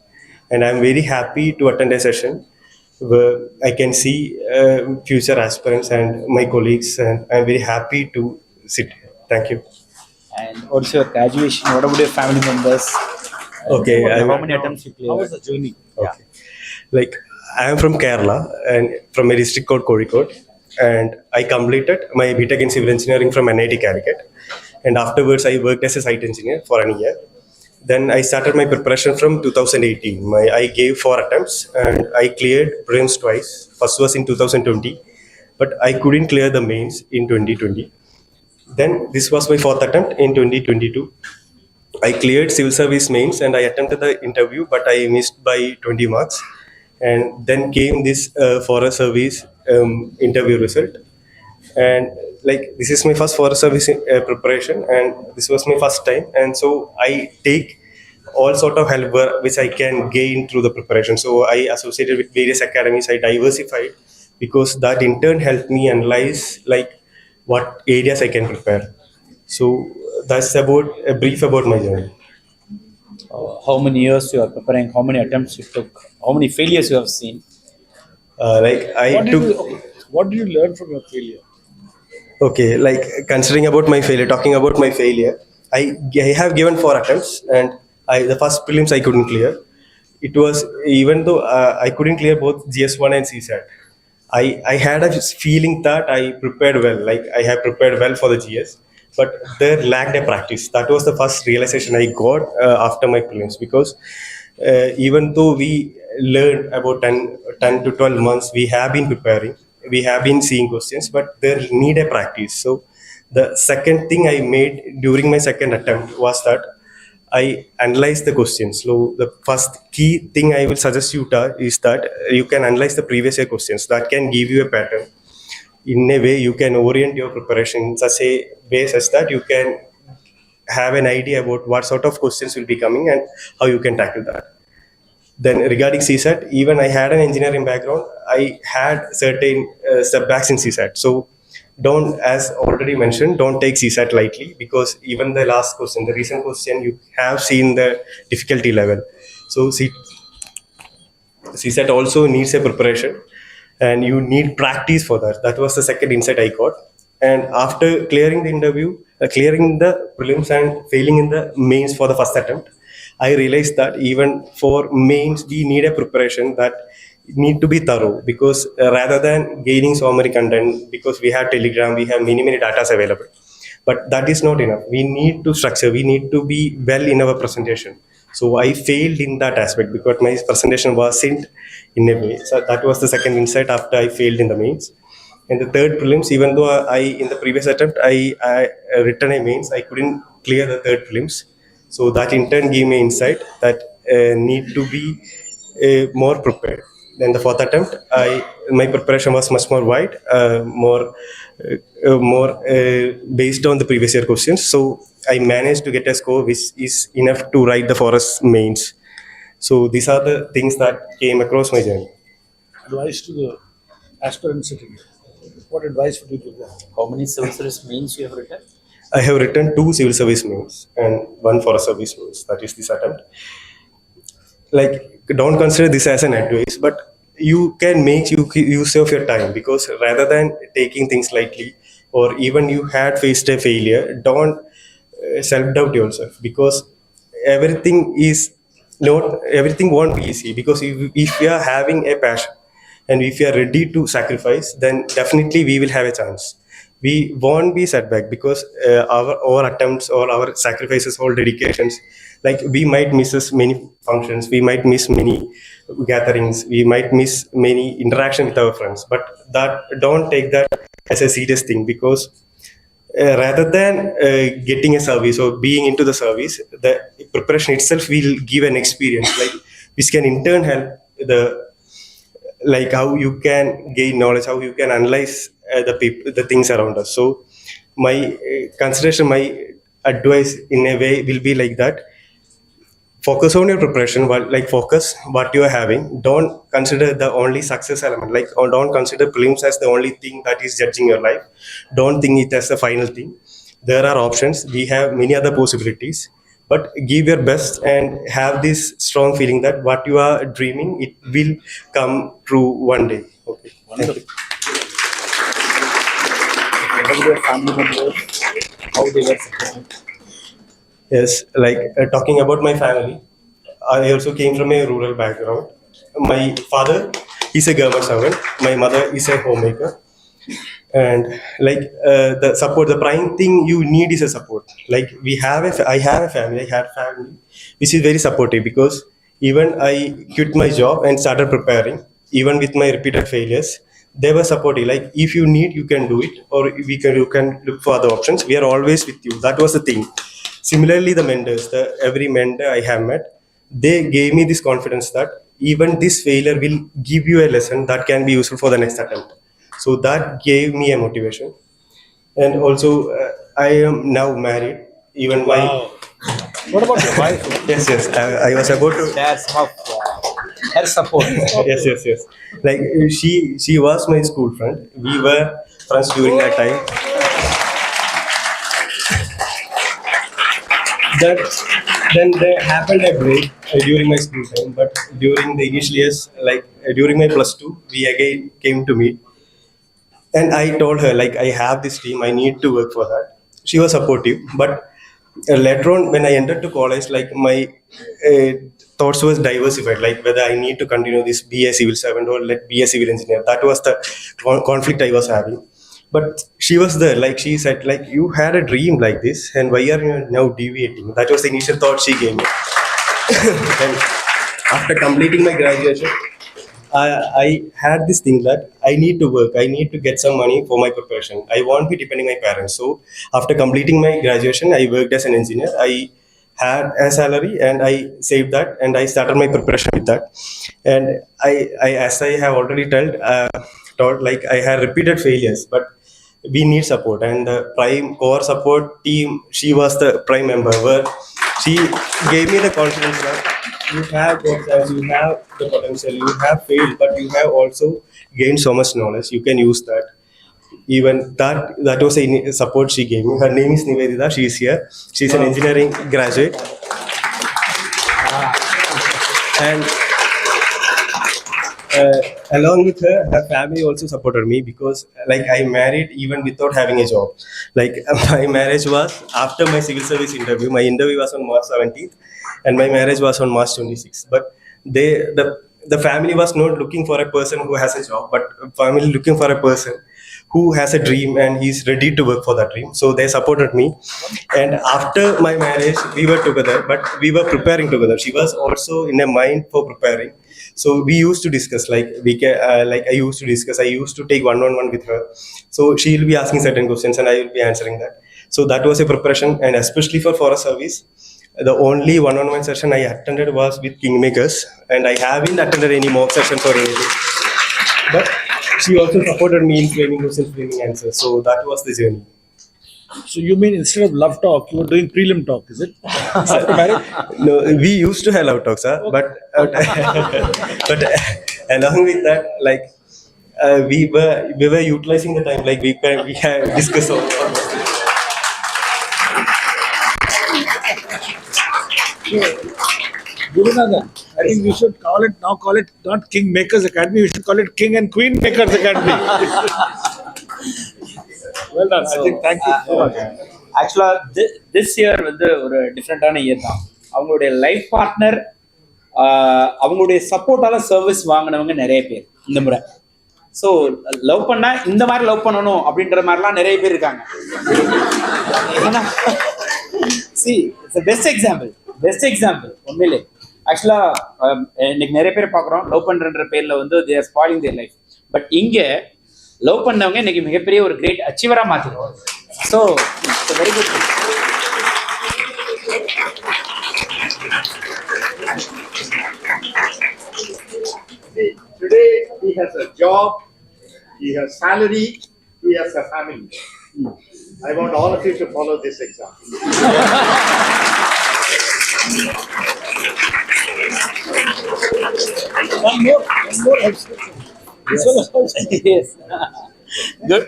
And I'm very happy to attend a session where I can see future aspirants and my colleagues, and I'm very happy to sit here. Thank you. And also your graduation, what about your family members? Okay. How many attempts you cleared? How was the journey? Okay. Like I am from Kerala and from a district called Kozhikode, and I completed my BTech in Civil Engineering from NIT Calicut, and afterwards I worked as a site engineer for a year. Then I started my preparation from 2018. I gave 4 attempts and I cleared prelims twice. First was in 2020, but I couldn't clear the mains in 2020. Then this was my 4th attempt in 2022. I cleared civil service mains and I attempted the interview, but I missed by 20 marks. And then came this forest service interview result. And like this is my first forest service preparation, and this was my first time. And so I take all sort of help which I can gain through the preparation. So I associated with various academies, I diversified, because that in turn helped me analyze like what areas I can prepare. So that's about a brief about my journey. How many years you are preparing? How many attempts you took? How many failures you have seen? Like I took. What did you learn from your failure? Okay, like considering about my failure, talking about my failure, I have given 4 attempts, and the first prelims I couldn't clear. It was, even though I couldn't clear both GS1 and CSAT, I had a feeling that I prepared well, like I have prepared well for the GS, but there lacked a practice. That was the first realization I got after my prelims, because even though we learned about 10 to 12 months, we have been preparing, we have been seeing questions, but there need a practice. So the second thing I made during my second attempt was that I analyze the questions. So the first key thing I will suggest you to is that you can analyze the previous year questions. That can give you a pattern. In a way, you can orient your preparation in such a way such that you can have an idea about what sort of questions will be coming and how you can tackle that. Then regarding CSAT, even I had an engineering background, I had certain setbacks in CSAT. So don't, as already mentioned, don't take CSAT lightly, because even the last question, the recent question, you have seen the difficulty level. So CSAT also needs a preparation, and you need practice for that. That was the second insight I got. And after clearing the interview, clearing the prelims and failing in the mains for the first attempt, I realized that even for mains, we need a preparation that need to be thorough, because rather than gaining so many content, because we have Telegram, we have many data available, but that is not enough. We need to structure, we need to be well in our presentation. So I failed in that aspect because my presentation wasn't in a way. So that was the second insight after I failed in the mains. In the third prelims, even though I in the previous attempt I written a mains, I couldn't clear the third prelims. So that in turn gave me insight that need to be more prepared. Then the fourth attempt, my preparation was much more wide, more based on the previous year questions. So I managed to get a score which is enough to write the forest mains. So these are the things that came across my journey. Advice to the aspirants sitting here. What advice would you give them? How many civil service mains you have written? I have written 2 civil service mains and 1 forest service mains. That is this attempt. Like, don't consider this as an advice, but you can make use of your time, because rather than taking things lightly, or even you had faced a failure, don't self-doubt yourself, because everything won't be easy. Because if you are having a passion and if you are ready to sacrifice, then definitely we will have a chance. We won't be setback, because our attempts or our sacrifices, all dedications, like we might miss many functions, we might miss many gatherings, we might miss many interaction with our friends, but that don't take that as a serious thing, because rather than getting a service or being into the service, the preparation itself will give an experience, like which can in turn help like how you can gain knowledge, how you can analyze the things around us. So my consideration, my advice in a way will be like that: focus on your preparation, like focus what you are having. Don't consider the only success element, like, or don't consider prelims as the only thing that is judging your life. Don't think it as the final thing. There are options, we have many other possibilities, but give your best and have this strong feeling that what you are dreaming, it will come true one day. Okay. Thank you. How were your family members? How they were supported? Yes, like talking about my family, I also came from a rural background. My father is a government servant. My mother is a homemaker. And like the support, the prime thing you need is a support. Like I have a family, I had family, which is very supportive, because even I quit my job and started preparing, even with my repeated failures, they were supportive. Like, if you need, you can do it, or you can look for other options. We are always with you. That was the thing. Similarly, the mentors, every mentor I have met, they gave me this confidence that even this failure will give you a lesson that can be useful for the next attempt. So that gave me a motivation. And also, I am now married. Even my What about your wife? yes, I was about to Share some of her support. yes. Like she was my school friend. We were friends during that time. That then there happened a break during my school time, but during the initial years, like during my +2, we again came to meet, and I told her, like, I have this dream, I need to work for that. She was supportive, but later on when I entered to college, like my uh, thoughts was diversified, like whether I need to continue this, be a civil servant or let be a civil engineer. That was the conflict I was having. But she was there, like she said, like, you had a dream like this, and why are you now deviating? That was the initial thought she gave me. And after completing my graduation, I had this thing that I need to work, I need to get some money for my preparation. I won't be depending my parents. So after completing my graduation, I worked as an engineer. I had a salary and I saved that and I started my preparation with that. And I as I have already told, like, I had repeated failures, but we need support. And the prime core support team, she was the prime member where she gave me the confidence that you have got chance, you have the potential, you have failed, but you have also gained so much knowledge. You can use that. Even that was a support she gave me. Her name is Nivedita. She is here. She's an engineering graduate. And Along with her, her family also supported me because like I married even without having a job. Like my marriage was after my civil service interview. My interview was on March 17th, and my marriage was on March 26th. But the family was not looking for a person who has a job, but family looking for a person who has a dream and he's ready to work for that dream. So they supported me. And after my marriage, we were together, but we were preparing together. She was also in a mind for preparing. So we used to discuss, like like I used to discuss. I used to take one-on-one with her. So she will be asking certain questions, and I will be answering that. So that was a preparation, and especially for forest service, the only one-on-one session I attended was with Kingmakers, and I haven't attended any mock session for anything. But she also supported me in framing questions, framing answers. So that was the journey. So you mean instead of love talk, you were doing prelim talk, is it? After marriage? No, we used to have love talks, sir, but but along with that, like we were utilizing the time, like we had discussed all. Gurunathan, I think we should call it not King Makers Academy, we should call it King and Queen Makers Academy. Well done. I think thank you so much. ஆக்சுவலாக this year வந்து ஒரு டிஃப்ரெண்ட்டான year தான். அவங்களுடைய life partner அவங்களுடைய சப்போர்ட்டால service வாங்கினவங்க நிறைய பேர் இந்த முறை. ஸோ லவ் பண்ணா இந்த மாதிரி லவ் பண்ணணும் அப்படின்ற மாதிரிலாம் நிறைய பேர் இருக்காங்க. சி இட்ஸ் பெஸ்ட் எக்ஸாம்பிள் உண்மையிலே. ஆக்சுவலாக இன்னைக்கு நிறைய பேர் பார்க்குறோம் லவ் பண்ணுறன்ற பேரில் வந்து they are spoiling their life. But இங்கே லவ் பண்ணவங்க இன்னைக்கு மிகப்பெரிய ஒரு கிரேட் அச்சீவராக மாற்றிடுவோம். So it's very good. Today he has a job, he has salary, he has a family. I want all of you to follow this example. One more Yes. Good.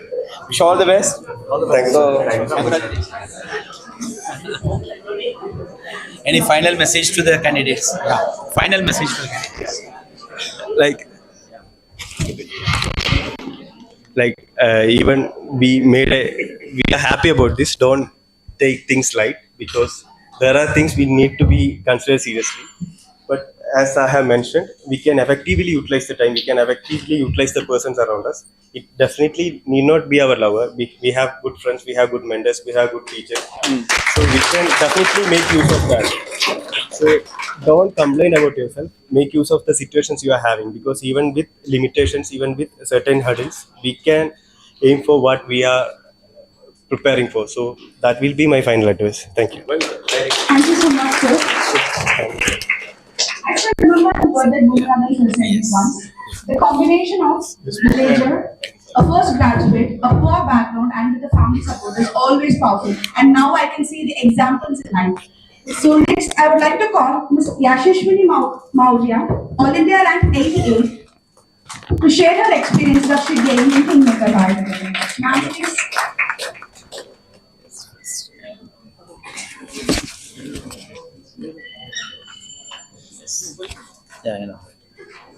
Wish all the best. Thanks. Any final message to the candidates? Yeah. Final message to the candidates. Even we are happy about this. Don't take things light, because there are things we need to be considered seriously. But as I have mentioned, we can effectively utilize the time. We can effectively utilize the persons around us. It definitely need not be our lover. We have good friends. We have good mentors. We have good teachers. So we can definitely make use of that. So don't complain about yourself. Make use of the situations you are having, because even with limitations, even with certain hurdles, we can aim for what we are preparing for. So that will be my final advice. Thank you. Thank you so much, sir. I still remember the word that Gurunathan said once. The combination of villager, a first graduate, a poor background, and with the family support is always powerful. And now I can see the examples in life. So next, I would like to call Ms. Yashashwini Maurya, All India Rank 88, to share her experience that she gained in Kingmaker Academy. Ma'am, please. Yeah, I know.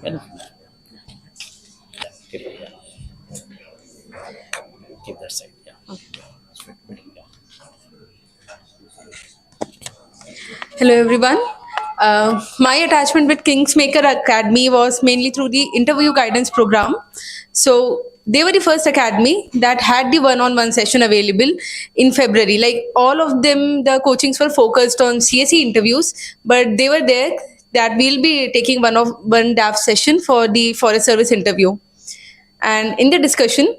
Yeah. Keep that side. Yeah. Hello everyone. My attachment with Kingsmaker Academy was mainly through the interview guidance program. So they were the first academy that had the one-on-one session available in February. Like all of them, the coachings were focused on CSE interviews, but they were there that we'll be taking one DAF session for the Forest Service interview. And in the discussion,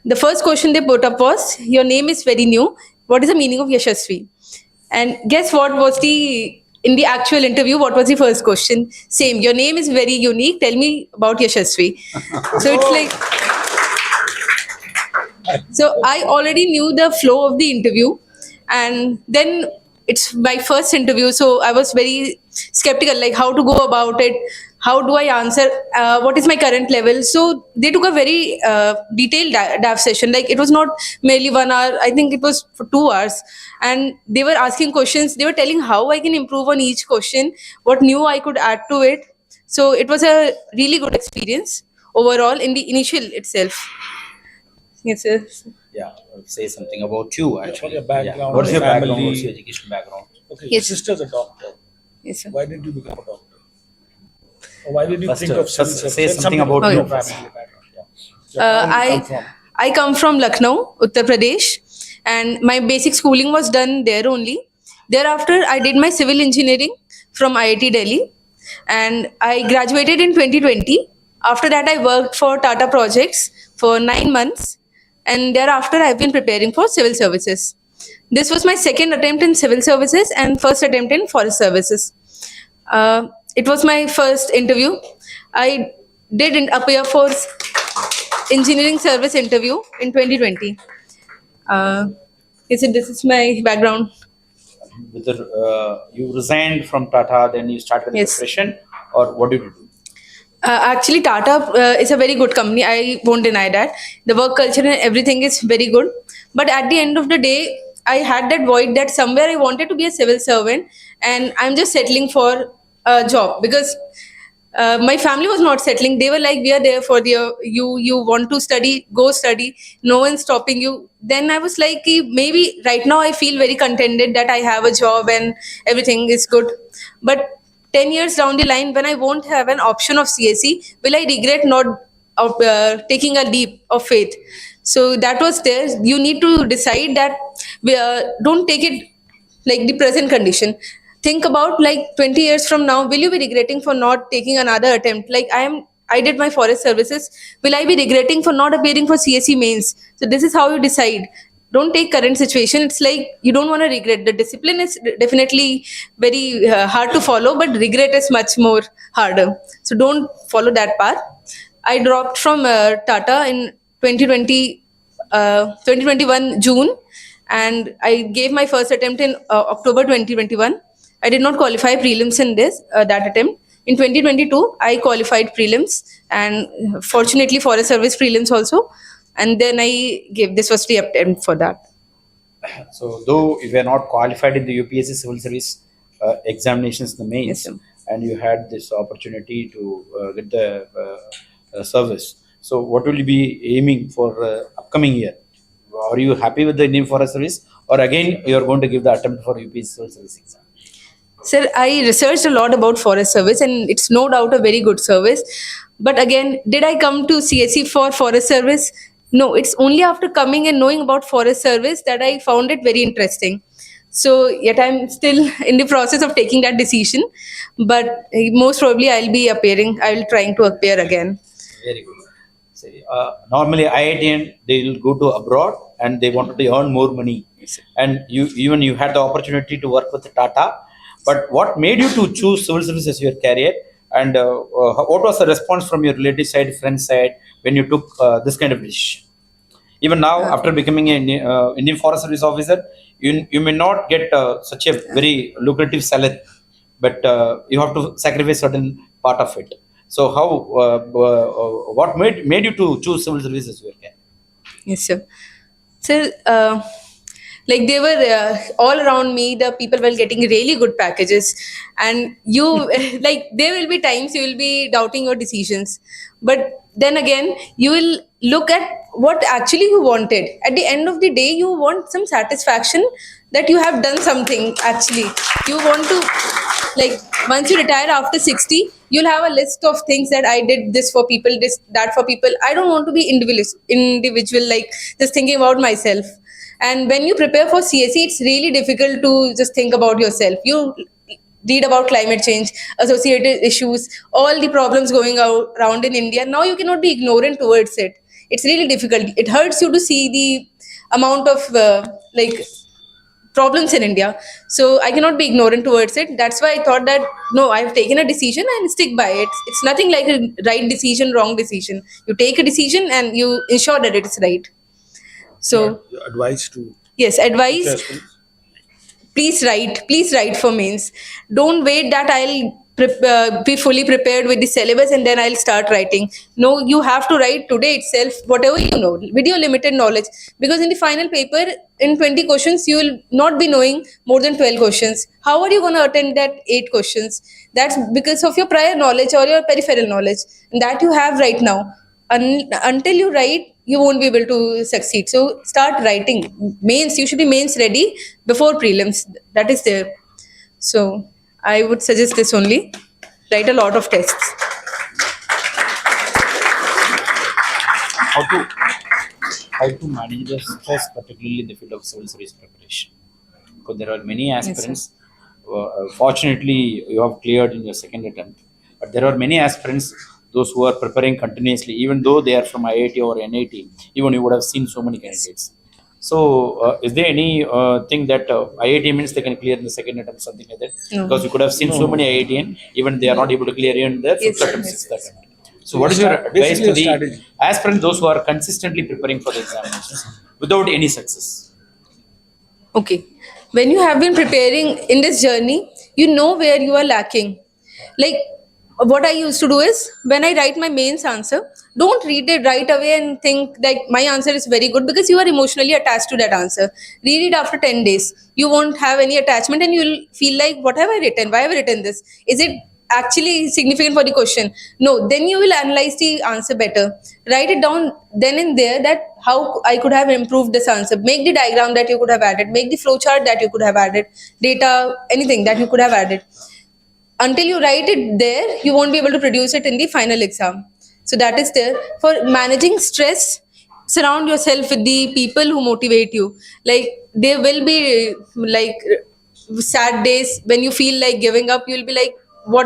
the first question they put up was, your name is very new. What is the meaning of Yashasvi? And guess what was in the actual interview, what was the first question? Same, your name is very unique. Tell me about Yashasvi. So it's like, so I already knew the flow of the interview. And then it's my first interview. So I was very skeptical, like how to go about it. How do I answer? What is my current level? So they took a very detailed DAF session. Like it was not merely 1 hour. I think it was for 2 hours. And they were asking questions. They were telling how I can improve on each question, what new I could add to it. So it was a really good experience. overall in the initial itself. Yes, sir. Yeah, say something about you actually. your background, Yeah. What's your family. background? What's your education background? Okay, Yes. your sister's a doctor. Yes, sir. Why did you become a doctor? Or why did you First, think of civil first service? say Tell something about Okay. you your first. family background. Yeah. Your town you come from. I come from Lucknow, Uttar Pradesh, and my basic schooling was done there only. Thereafter, I did my civil engineering from IIT Delhi, and I graduated in 2020. After that, I worked for Tata Projects for 9 months, and thereafter, I've been preparing for civil services. This was my second attempt in civil services and first attempt in forest services. It was my first interview. I did appear for engineering service interview in 2020. This is my background. Whether you resigned from Tata, then you started the Yes. preparation, or what did you do? Actually, Tata is a very good company. I won't deny that. The work culture and everything is very good. But at the end of the day, I had that void that somewhere I wanted to be a civil servant, and I'm just settling for a job because my family was not settling. They were like, "We are there for you. You want to study? Go study. No one's stopping you." Then I was like, maybe right now I feel very contented that I have a job and everything is good. But 10 years down the line, when I won't have an option of CSE, will I regret not taking a leap of faith? So that was there. You need to decide that don't take it like the present condition. Think about like 20 years from now, will you be regretting for not taking another attempt? Like I did my forest services. Will I be regretting for not appearing for CSE mains? So this is how you decide. Don't take current situation. It's like you don't want to regret. The discipline is definitely very hard to follow, but regret is much more harder. So don't follow that path. I dropped from Tata in 2021 June, and I gave my first attempt in October 2021. I did not qualify prelims in that attempt. In 2022, I qualified prelims, and fortunately, forest service prelims also. And then I gave this was the attempt for that. So, though you were not qualified in the UPSC civil service examinations, the mains, Yes, sir. and you had this opportunity to get the service. So, what will you be aiming for upcoming year? Are you happy with the Indian Forest Service, or again you are going to give the attempt for UPSC civil service exam? Sir, I researched a lot about forest service, and it's no doubt a very good service. But again, did I come to CSE for forest service? No, it's only after coming and knowing about forest service that I found it very interesting. So yet I'm still in the process of taking that decision, but most probably I'll be appearing. I'll trying to appear again. Very good. See, normally IITian they will go to abroad and they wanted to earn more money, and you had the opportunity to work with Tata. But what made you to choose civil service as your career, and what was the response from your relative side, friend side, when you took this kind of decision? Even now, after becoming an Indian Forest Service officer, you may not get such a very lucrative salary, but you have to sacrifice certain part of it. So, what made you to choose civil service as your career? Yes, sir. Sir, like they were all around me, the people were getting really good packages, and you like there will be times you will be doubting your decisions, but then again you will look at what actually you wanted. At the end of the day, you want some satisfaction that you have done something. Actually, you want to, like, once you retire after 60, you'll have a list of things that I did this for people, this that for people. I don't want to be individual, like just thinking about myself. And when you prepare for CSE, it's really difficult to just think about yourself. You read about climate change, associated issues, all the problems going around in India. Now you cannot be ignorant towards it. It's really difficult. It hurts you to see the amount of like problems in India. So I cannot be ignorant towards it. That's why I thought that no, I've taken a decision and stick by it. It's nothing like a right decision, wrong decision. You take a decision and you ensure that it is right. So Your advice to yes, advice. contestants? Please write for mains. Don't wait that I'll be fully prepared with the syllabus and then I'll start writing. No, you have to write today itself whatever you know with your limited knowledge, because in the final paper, in 20 questions you will not be knowing more than 12 questions. How are you going to attend that 8 questions? That's because of your prior knowledge or your peripheral knowledge, and that you have right now. until you write, you won't be able to succeed. So start writing. Mains, you should be mains ready before prelims. That is there. So I would suggest this only. Write a lot of tests. How to manage the stress, particularly in the field of civil service preparation? Because there are many aspirants. Fortunately, you have cleared in your second attempt, but there are many aspirants, those who are preparing continuously, even though they are from IIT or NIT. Even you would have seen so many candidates. So, is there any thing that IIT means they can clear in the second attempt, something like that? No. Because you could have seen so many IITian, even they are not able to clear in their fifth attempt, sixth attempt. So, what is your advice to the aspirants, those who are consistently preparing for the examinations without any success? Okay. When you have been preparing in this journey, you know where you are lacking. Like what I used to do is when I write my mains answer, don't read it right away and think like my answer is very good, because you are emotionally attached to that answer. Read it after 10 days. You won't have any attachment and you'll feel like, what have I written? Why have I written this? Is it actually significant for the question? No, then you will analyze the answer better. Write it down then and there that how I could have improved this answer. Make the diagram that you could have added, make the flowchart that you could have added, data, anything that you could have added. Until you write it there, you won't be able to produce it in the final exam. So that is there. For managing stress, surround yourself with the people who motivate you. Like there will be like sad days when you feel like giving up. You'll be like, why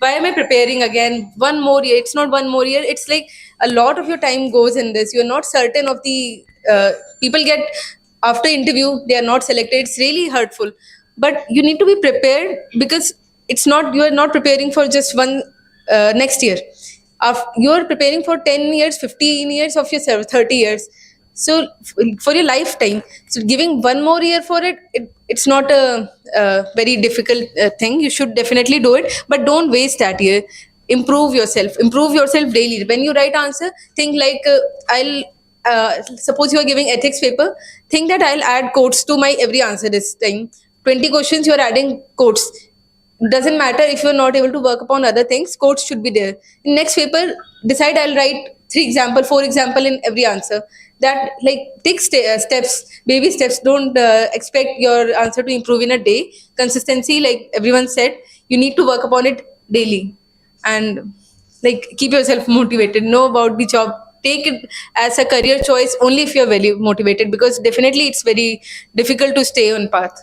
am I preparing again? One more year. It's not one more year. It's like a lot of your time goes in this. You're not certain of the people get after interview, they are not selected. It's really hurtful. But you need to be prepared, because it's not, you are not preparing for just one next year. You are preparing for 10 years, 15 years of your service, 30 years. So for your lifetime. So giving one more year for it's not a very difficult thing. You should definitely do it, but don't waste that year. Improve yourself daily. When you write answer, think like suppose you are giving ethics paper, think that I'll add quotes to my every answer this time. 20 questions, you're adding quotes. Doesn't matter if you're not able to work upon other things, quotes should be there. In next paper, decide I'll write 3 example, 4 example in every answer. That like take steps, baby steps. Don't expect your answer to improve in a day. Consistency, like everyone said, you need to work upon it daily. And like keep yourself motivated. Know about the job. Take it as a career choice only if you're very motivated, because definitely it's very difficult to stay on path.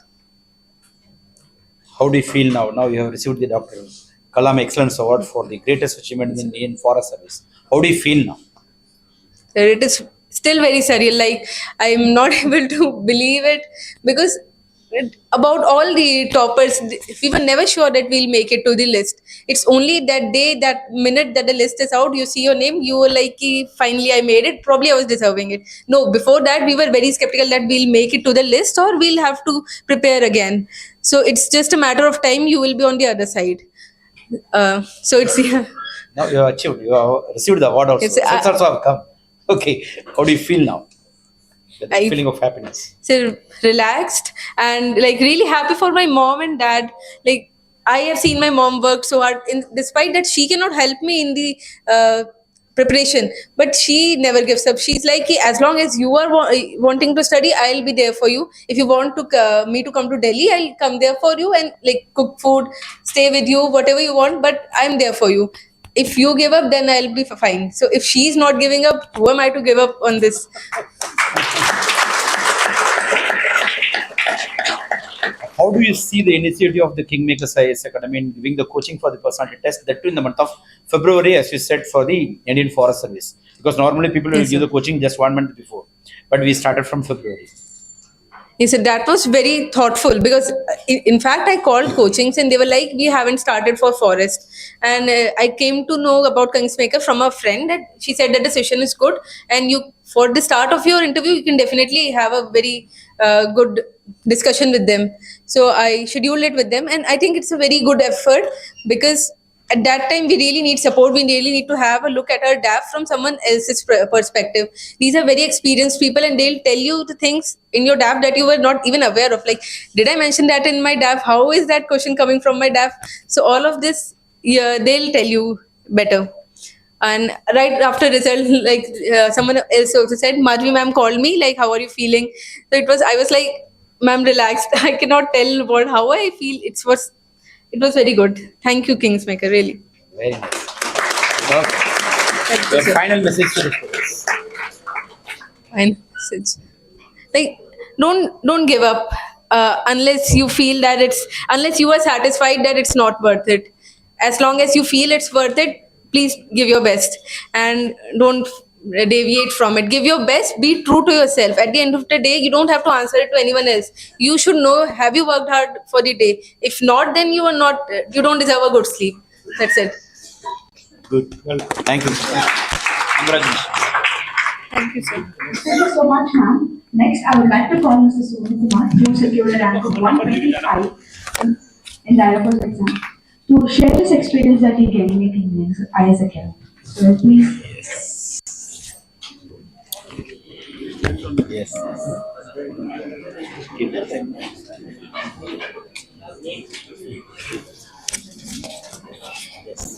How do you feel now? Now you have received the Dr. Kalam Excellence Award for the greatest achievement in Indian Forest Service. How do you feel now? It is still very surreal. Like I'm not able to believe it, because about all the toppers, we were never sure that we'll make it to the list. It's only that day, that minute that the list is out, you see your name, you were like, finally I made it. Probably I was deserving it. No, before that we were very skeptical that we'll make it to the list or we'll have to prepare again. So it's just a matter of time. You will be on the other side. So it's Now you have achieved. You have received the award also. Results also have come. Okay. How do you feel now? The feeling of happiness. So relaxed and like really happy for my mom and dad. Like I have seen my mom work so hard. Despite that, she cannot help me in the preparation, but she never gives up. She's like, as long as you are wanting to study, I'll be there for you. If you want to me to come to Delhi, I'll come there for you and like cook food, stay with you, whatever you want. But I'm there for you. If you give up, then I'll be fine. So if she's not giving up, who am I to give up on this? How do you see the initiative of the Kingmakers IAS Academy in giving the coaching for the personality test, that too in the month of February, as you said, for the Indian Forest Service? Because normally people will give the coaching just 1 month before, but we started from February. He said that was very thoughtful, because in fact I called coachings and they were like, we haven't started for forest. And I came to know about Kingsmaker from a friend, that she said that the session is good, and you, for the start of your interview, you can definitely have a very good discussion with them. So I scheduled it with them, and I think it's a very good effort, because at that time we really need support. We really need to have a look at our DAF from someone else's perspective. These are very experienced people, and they'll tell you the things in your DAF that you were not even aware of. Like, did I mention that in my DAF? How is that question coming from my DAF? So all of this, yeah, they'll tell you better. And right after result, like someone else also said, Madhvi ma'am called me, like, how are you feeling? So I was like, ma'am, relaxed. I cannot tell how I feel. It was very good. Thank you, Kingsmaker, really. Very nice. Okay. Your final message to the students. Fine. Like, don't give up unless you feel that unless you are satisfied that it's not worth it. As long as you feel it's worth it, please give your best and don't deviate from it. Give your best, be true to yourself. At the end of the day, you don't have to answer it to anyone else. You should know, have you worked hard for the day? If not, then you don't deserve a good sleep. That's it. Good. Well, thank you. Congratulations. Thank you, sir. Thank you so much, ma'am. Next, I would like to call Mr. Sonu Kumar, who secured a rank of 125 in the IFS exam, to share his experience that he gained in his IS Academy. So, please. Yes. Keep that time. Yes.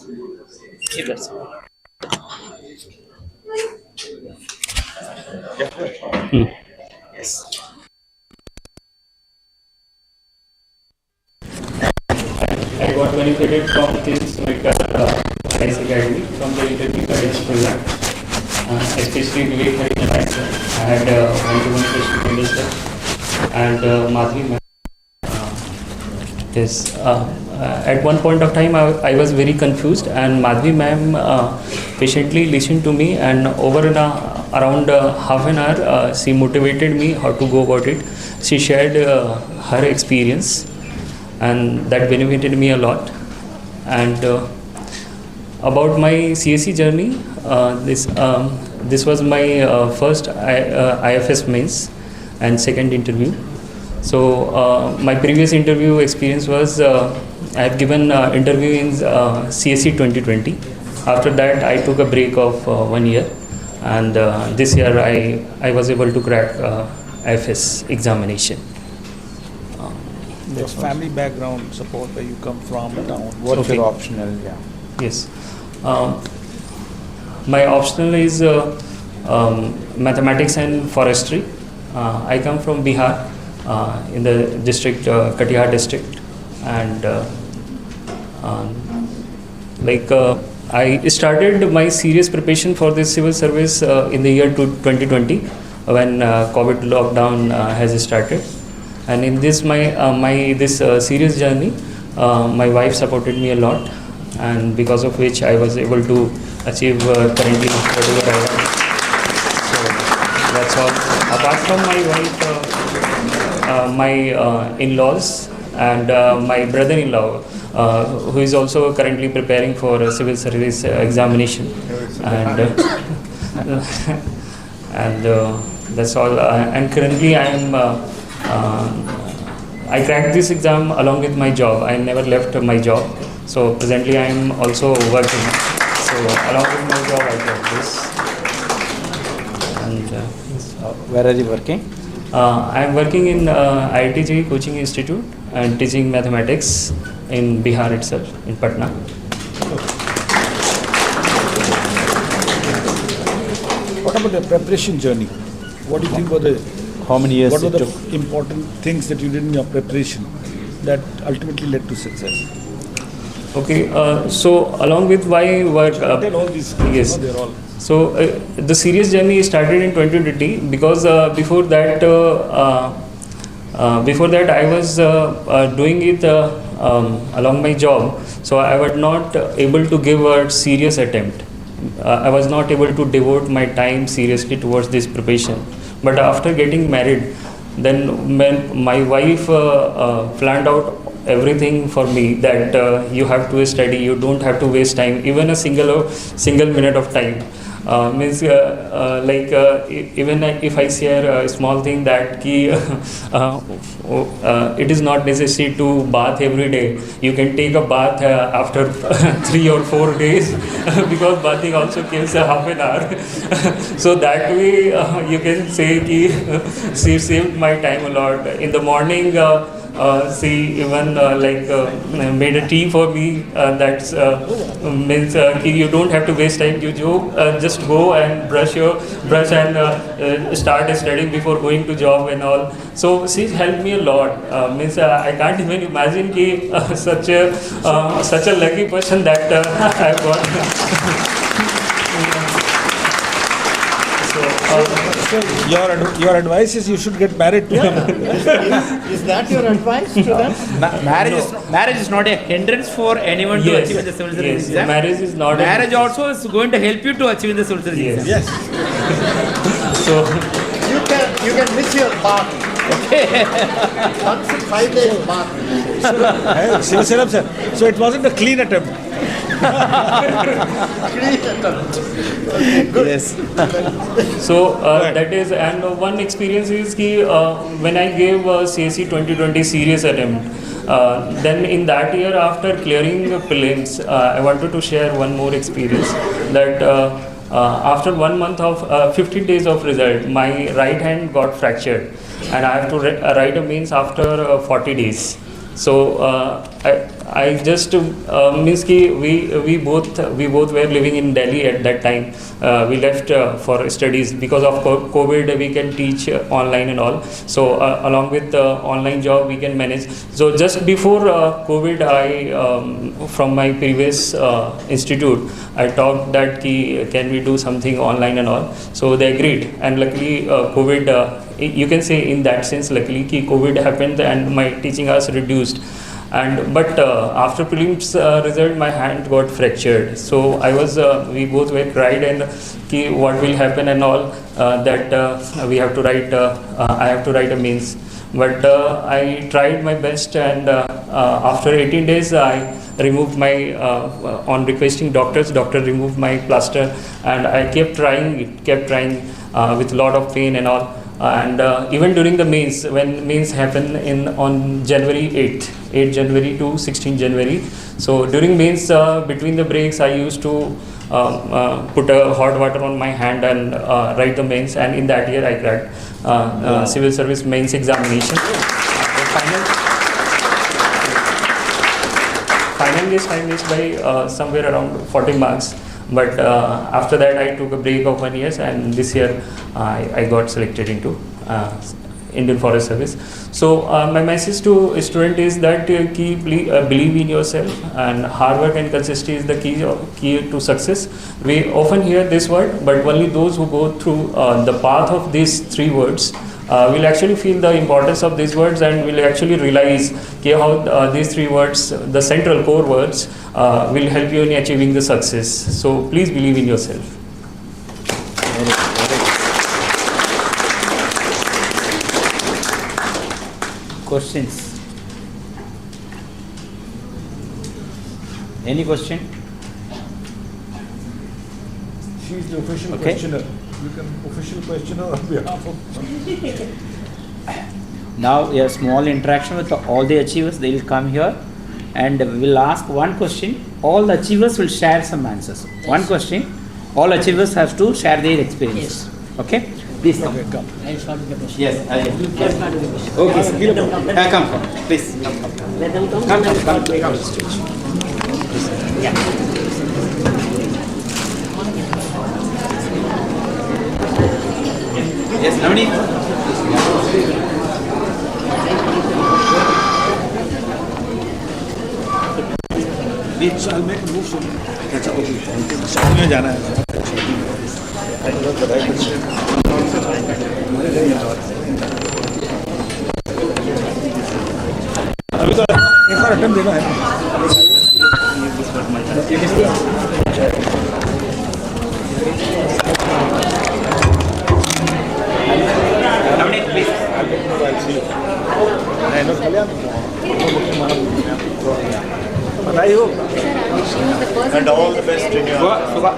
Keep that time. Yes. I got benefited from this IS Academy from the interview guidance program, especially related to I had one-to-one session with this and Madhvi ma'am. Yes. At one point of time, I was very confused, and Madhvi ma'am patiently listened to me, and over around half an hour, she motivated me how to go about it. She shared her experience, and that benefited me a lot. And about my CSE journey, this was my first IFS mains and second interview. So my previous interview experience was I had given interview in CSE 2020. After that, I took a break of 1 year, and this year I was able to crack IFS examination. Your family background support, where you come from, town. What's your optional? Yeah. Yes. My optional is mathematics and forestry. I come from Bihar, in the district, Katihar district, and I started my serious preparation for this civil service in the year 2020 when COVID lockdown has started. And in this serious journey, my wife supported me a lot, and because of which I was able to achieve currently whatever I am. So that's all. Apart from my wife, my in-laws and my brother-in-law, who is also currently preparing for a civil service examination, and that's all. And currently I cracked this exam along with my job. I never left my job. So presently I am also working. So along with my job I got this. And where are you working? I am working in IIT Coaching Institute and teaching mathematics in Bihar itself, in Patna. What about the preparation journey? What do you think were the how many years? What were the important things that you did in your preparation that ultimately led to success? Okay, so along with my work, tell all these things, yes. They're all. So the serious journey started in 2020 because before that I was doing it along my job. So I was not able to give a serious attempt. I was not able to devote my time seriously towards this preparation. But after getting married, then when my wife planned out everything for me, that you have to study, you don't have to waste time, even a single minute of time. Even if I share a small thing that it is not necessary to bath every day. You can take a bath after 3 or 4 days because bathing also kills a half an hour. So that way you can say she saved my time a lot. In the morning she even made a tea for me. That's means you don't have to waste time. Just go and brush and start studying before going to job and all. So she helped me a lot. Means I can't even imagine ki such a lucky person that I've got. So your advice is you should get married to him. Is that your advice to them? Marriage is not a hindrance for anyone to Yes. achieve the civil service Yes, exam. marriage is not a Marriage hindrance. also is going to help you to achieve the civil service exam. Yes. So You can miss your bath. Okay. Once in 5 days bath. Sivasaram sir. So it wasn't a clean attempt. Yes. So that is, and one experience is ki when I gave CSE 2020 serious attempt, then in that year after clearing prelims, I wanted to share one more experience that after 1 month of 15 days of result, my right hand got fractured, and I have to write a means after 40 days. So I just means ki we both were living in Delhi at that time. We left for studies because of COVID. We can teach online and all. So along with the online job, we can manage. So just before COVID, I from my previous institute, I talked that can we do something online and all. So they agreed, and luckily COVID. You can say in that sense, luckily ki COVID happened and my teaching hours reduced. But after prelims result, my hand got fractured. So we both were cried and ki what will happen and all, that we have to write. I have to write a means. But I tried my best, and after 18 days, I removed my on requesting doctor removed my plaster, and I kept trying with a lot of pain and all. And even during the mains, when mains happen on January 8 January to 16 January. So during mains, between the breaks, I used to put a hot water on my hand and write the mains. And in that year, I cracked civil service mains examination. Final list I missed by somewhere around 40 marks. But after that, I took a break of 1 year, and this year I got selected into Indian Forest Service. So my message to student is that believe in yourself, and hard work and consistency is the key to success. We often hear this word, but only those who go through the path of these 3 words will actually feel the importance of these words, and will actually realize how these 3 words, the central core words, will help you in achieving the success. So please believe in yourself. Questions? Any question? She is the official Okay. questioner. You can official questioner on behalf of. Now a small interaction with all the achievers. They will come here and we will ask one question. All the achievers will share some answers. One question. All achievers have to share their experiences. Okay? Please come. Come. I'll start with the question. Yes. I'll start with the question. Okay. Sir. Let them come. Come. Please. Come. Let them come. Come. Yeah. Yes, Navani. So I'll make a move soon. That's okay. शादी में जाना है. अभी तो एक बार attempt देना है. Navani, please. बधाई हो. And all the best in your Subha.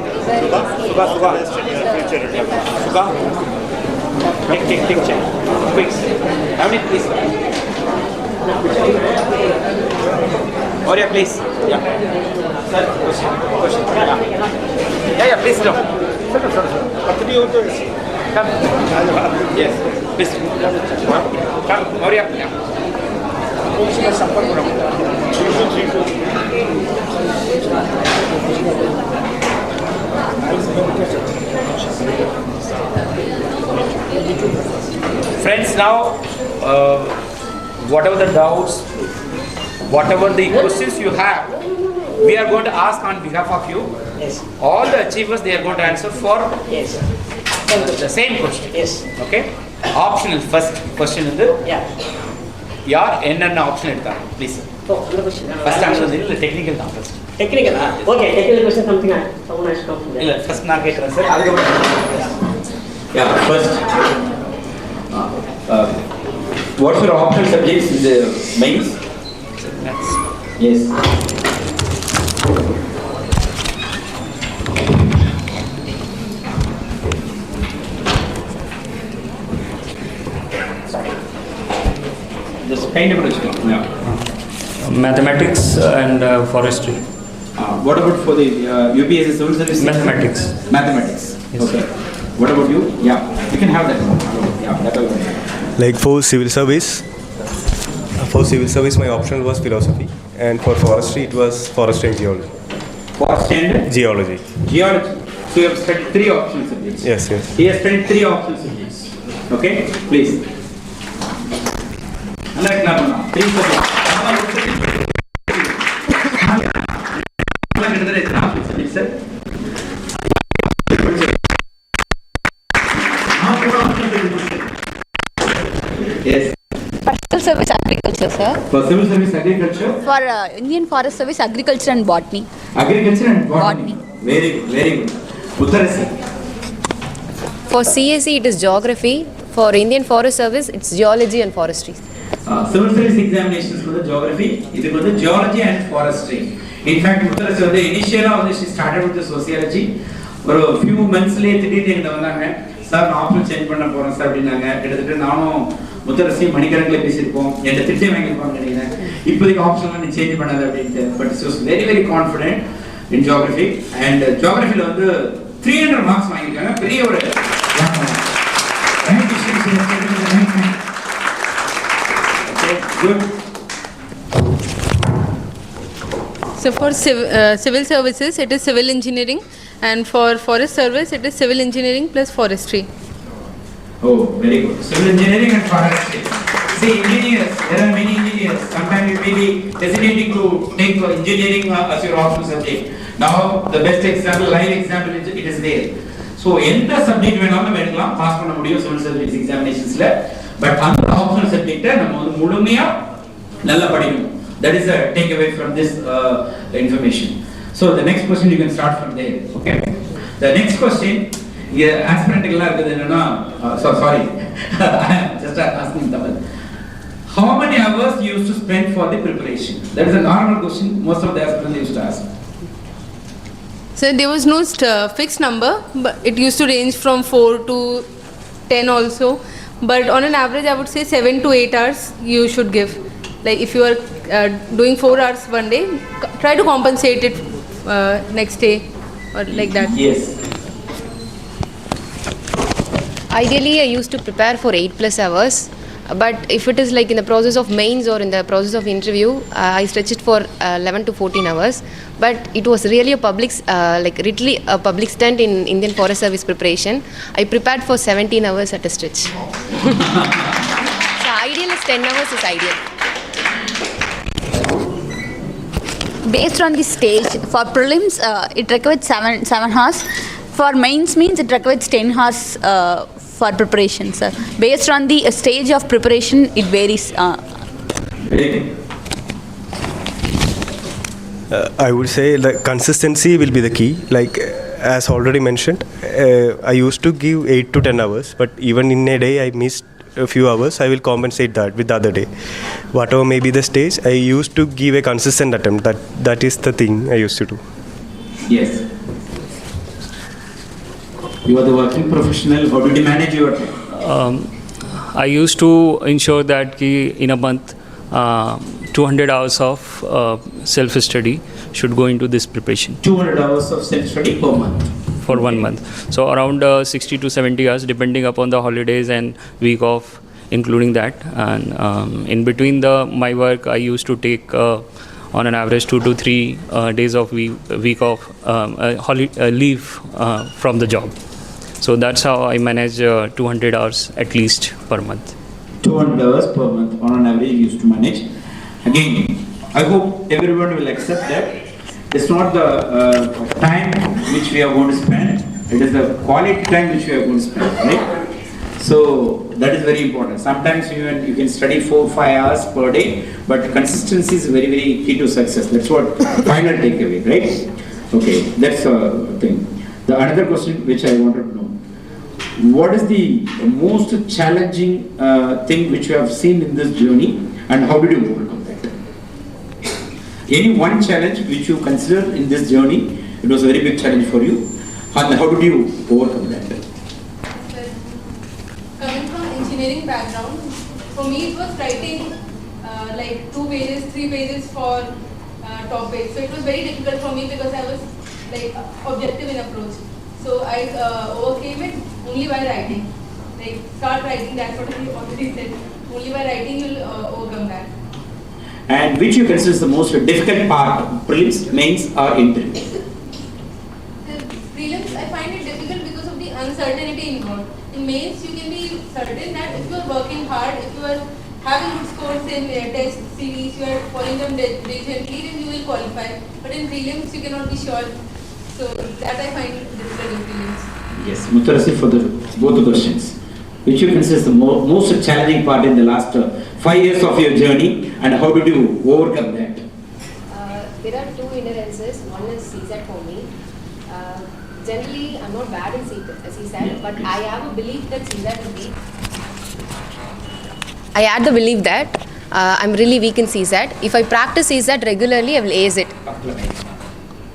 all the best in your future endeavors. Subha. Take chair. Quick. Navani, please. Orya, please. Yeah. Sir, question. Yeah, please sit down. पत्नी हो तो Come. Yes, please. Come, hurry up. Yeah. Friends, now whatever the doubts, whatever the questions you have, we are going to ask on behalf of you. Yes. All the achievers, they are going to answer for Yes. the same question. Yes. Okay? Optional first question is the Yeah. என்னென்ன option எடுத்தாங்க please Oh, another question. First answer இல்லை technical தான் first Technical. Okay, technical question something someone has to come from there. இல்லை first நான் கேட்குறேன் sir அதுக்கப்புறம் Yeah, first, what's your optional subjects in the mains? Yes. Just kind of question. Yeah. Mathematics and forestry. What about for the UPSC civil service? Mathematics. Mathematics. Yes. Okay. What about you? Yeah, you can have that one. Yeah, that will. Like for civil service, my optional was philosophy, and for forestry it was forestry and geology. Forestry and Geology. geology. So you have studied 3 optional subjects. Yes, yes. He has studied 3 optional subjects. Okay, please. Like now, 3 subjects. Sir. Yes. For civil service agriculture, sir. For civil service agriculture. For Indian Forest Service agriculture and botany. Agriculture and botany. Very good, very good. Uttarasi. For CSE, it is geography. For Indian Forest Service, it's geology and forestry. Civil service examinations for the geography, it was the geology and forestry. In fact, Uttarasi was the initial, she started with the sociology. For a few months later, sir நான் option change பண்ண போகிறேன் sir அப்படின்னாங்க. கிட்டத்தட்ட நானும் முத்தரசி மணிக்கணக்கில் பேசியிருப்போம். என்கிட்ட திருச்சி வாங்கியிருப்பாங்க நினைக்கிறேன். இப்போதைக்கு ஆப்ஷன்லாம் நீ சேஞ்ச் பண்ணாது அப்படின்ட்டு. But it's was very very confident in geography. And ஜியோகிரஃபியில் வந்து 300 மார்க்ஸ் வாங்கியிருக்காங்க. பெரிய ஒரு good. So for civil services, it is civil engineering, and for forest service, it is civil engineering plus forestry. Oh, very good. Civil engineering and forestry. See, engineers, there are many engineers. Sometimes you may be hesitating to take engineering as your optional subject. Now, the best example, live example, it is there. So, எந்த subject வேணாலும் எடுக்கலாம், pass பண்ண முடியும் civil service examinationsல. But அந்த optional subject நம்ம வந்து முழுமையா நல்லா படிக்கணும். That is the takeaway from this information. So the next question you can start from there. Okay. The next question, aspirant எல்லாம் இருக்குது என்னன்னா, sorry, just asking Tamil. How many hours you used to spend for the preparation? That is a normal question. Most of the aspirants used to ask. So there was no fixed number, but it used to range from 4 to 10 also. But on an average, I would say 7 to 8 hours you should give. Like if you are doing 4 hours one day, try to compensate it next day or like that. Yes. Ideally, I used to prepare for 8+ hours. But if it is like in the process of mains or in the process of interview, I stretch it for 11 to 14 hours. But it was really a public, literally a public stunt in Indian Forest Service preparation. I prepared for 17 hours at a stretch. So ideal is 10 hours is ideal. Based on the stage, for prelims, it requires 7 hours. For mains means it requires 10 hours for preparation, sir. Based on the stage of preparation, it varies. I would say like consistency will be the key. Like as already mentioned, I used to give 8 to 10 hours, but even in a day I missed a few hours, I will compensate that with the other day. Whatever may be the stage, I used to give a consistent attempt. That is the thing I used to do. Yes. You are the working professional. How did you manage your time? I used to ensure that in a month, 200 hours of self-study should go into this preparation. 200 hours of self-study per month. For 1 month. So around 60 to 70 hours, depending upon the holidays and week off including that. And in between my work, I used to take on an average 2 to 3 days of week of leave from the job. So that's how I manage 200 hours at least per month. 200 hours per month on an average you used to manage. Again, I hope everyone will accept that it's not the time which we are going to spend, it is the quality time which we are going to spend, right? So that is very important. Sometimes even you can study 4-5 hours per day, but consistency is very, very key to success. That's what final takeaway, right? Okay, that's a thing. The another question which I wanted to know, what is the most challenging thing which you have seen in this journey, and how did you overcome that? Any one challenge which you consider in this journey, it was a very big challenge for you, and how did you overcome that? Coming from engineering background, for me it was writing like 2 pages, 3 pages for topics. So it was very difficult for me because I was like objective in approach. So I overcame it only by writing. Like start writing, that's what I already said. Only by writing you'll overcome that. And which you consider the most difficult part, prelims, mains or interview? The prelims I find it difficult because of the uncertainty involved. In mains you can be certain that if you are working hard, if you are having good scores in test series, you are following them diligently, then you will qualify. But in prelims you cannot be sure. So that I find difficult in prelims. Yes, Muttarasi, for both the questions. Which you consider the most challenging part in the last 5 years of your journey, and how did you overcome that? There are 2 hindrances. One is CSAT for me. Generally, I'm not bad in CSAT, but I have a belief that CSAT will be. I had the belief that I'm really weak in CSAT. If I practice CSAT regularly, I will ace it.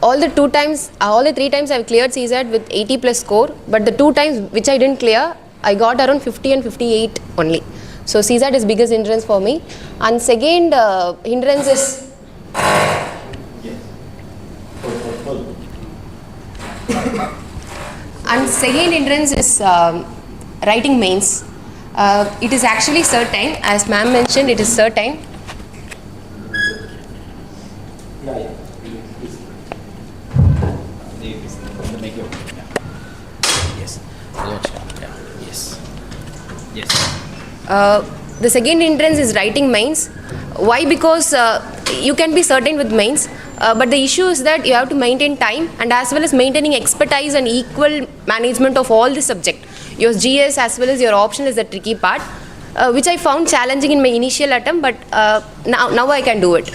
All the 3 times I've cleared CSAT with 80 plus score, but the 2 times which I didn't clear, I got around 50 and 58 only. So CSAT is biggest hindrance for me. And second hindrance is writing mains. It is actually certain, as ma'am mentioned, it is certain. The second hindrance is writing mains. Why? Because you can be certain with mains, but the issue is that you have to maintain time and as well as maintaining expertise and equal management of all the subject. Your GS as well as your optional is the tricky part, which I found challenging in my initial attempt, but now I can do it.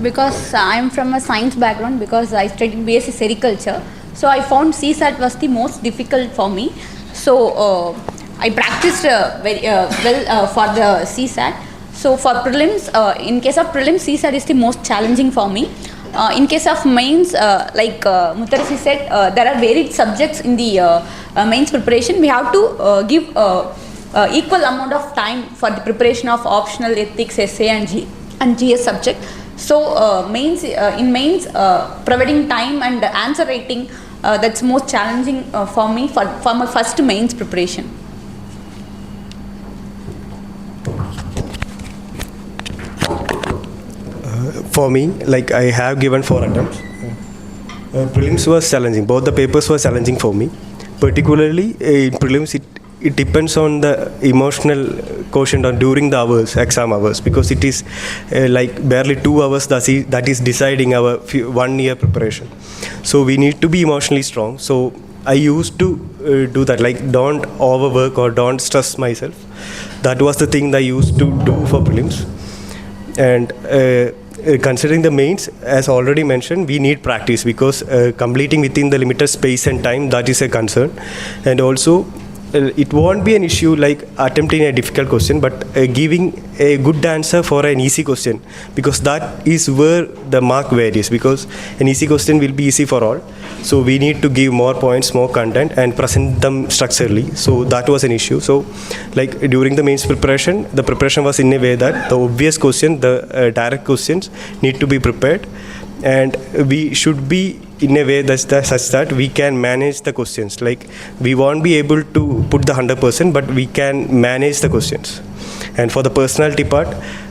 Because I'm from a science background, because I studied BSc Sericulture, so I found CSAT was the most difficult for me. So I practiced very well for the CSAT. So for prelims, in case of prelims, CSAT is the most challenging for me. In case of mains, like Muttarasi said, there are varied subjects in the mains preparation. We have to give equal amount of time for the preparation of optional, ethics, essay and GS subject. So in mains, providing time and answer writing, that's most challenging for me for my first mains preparation. For me, like I have given 4 attempts. Prelims was challenging. Both the papers were challenging for me. Particularly in prelims, it depends on the emotional quotient on during the hours, exam hours, because it is like barely 2 hours that is deciding our 1 year preparation. So we need to be emotionally strong. So I used to do that, like don't overwork or don't stress myself. That was the thing that I used to do for prelims. And considering the mains, as already mentioned, we need practice because completing within the limited space and time, that is a concern. And also it won't be an issue like attempting a difficult question, but giving a good answer for an easy question, because that is where the mark varies, because an easy question will be easy for all. So we need to give more points, more content and present them structurally. So that was an issue. So like during the mains preparation, the preparation was in a way that the obvious question, the direct questions need to be prepared, and we should be in a way such that we can manage the questions. Like, we won't be able to put the 100%, but we can manage the questions. And for the personality part,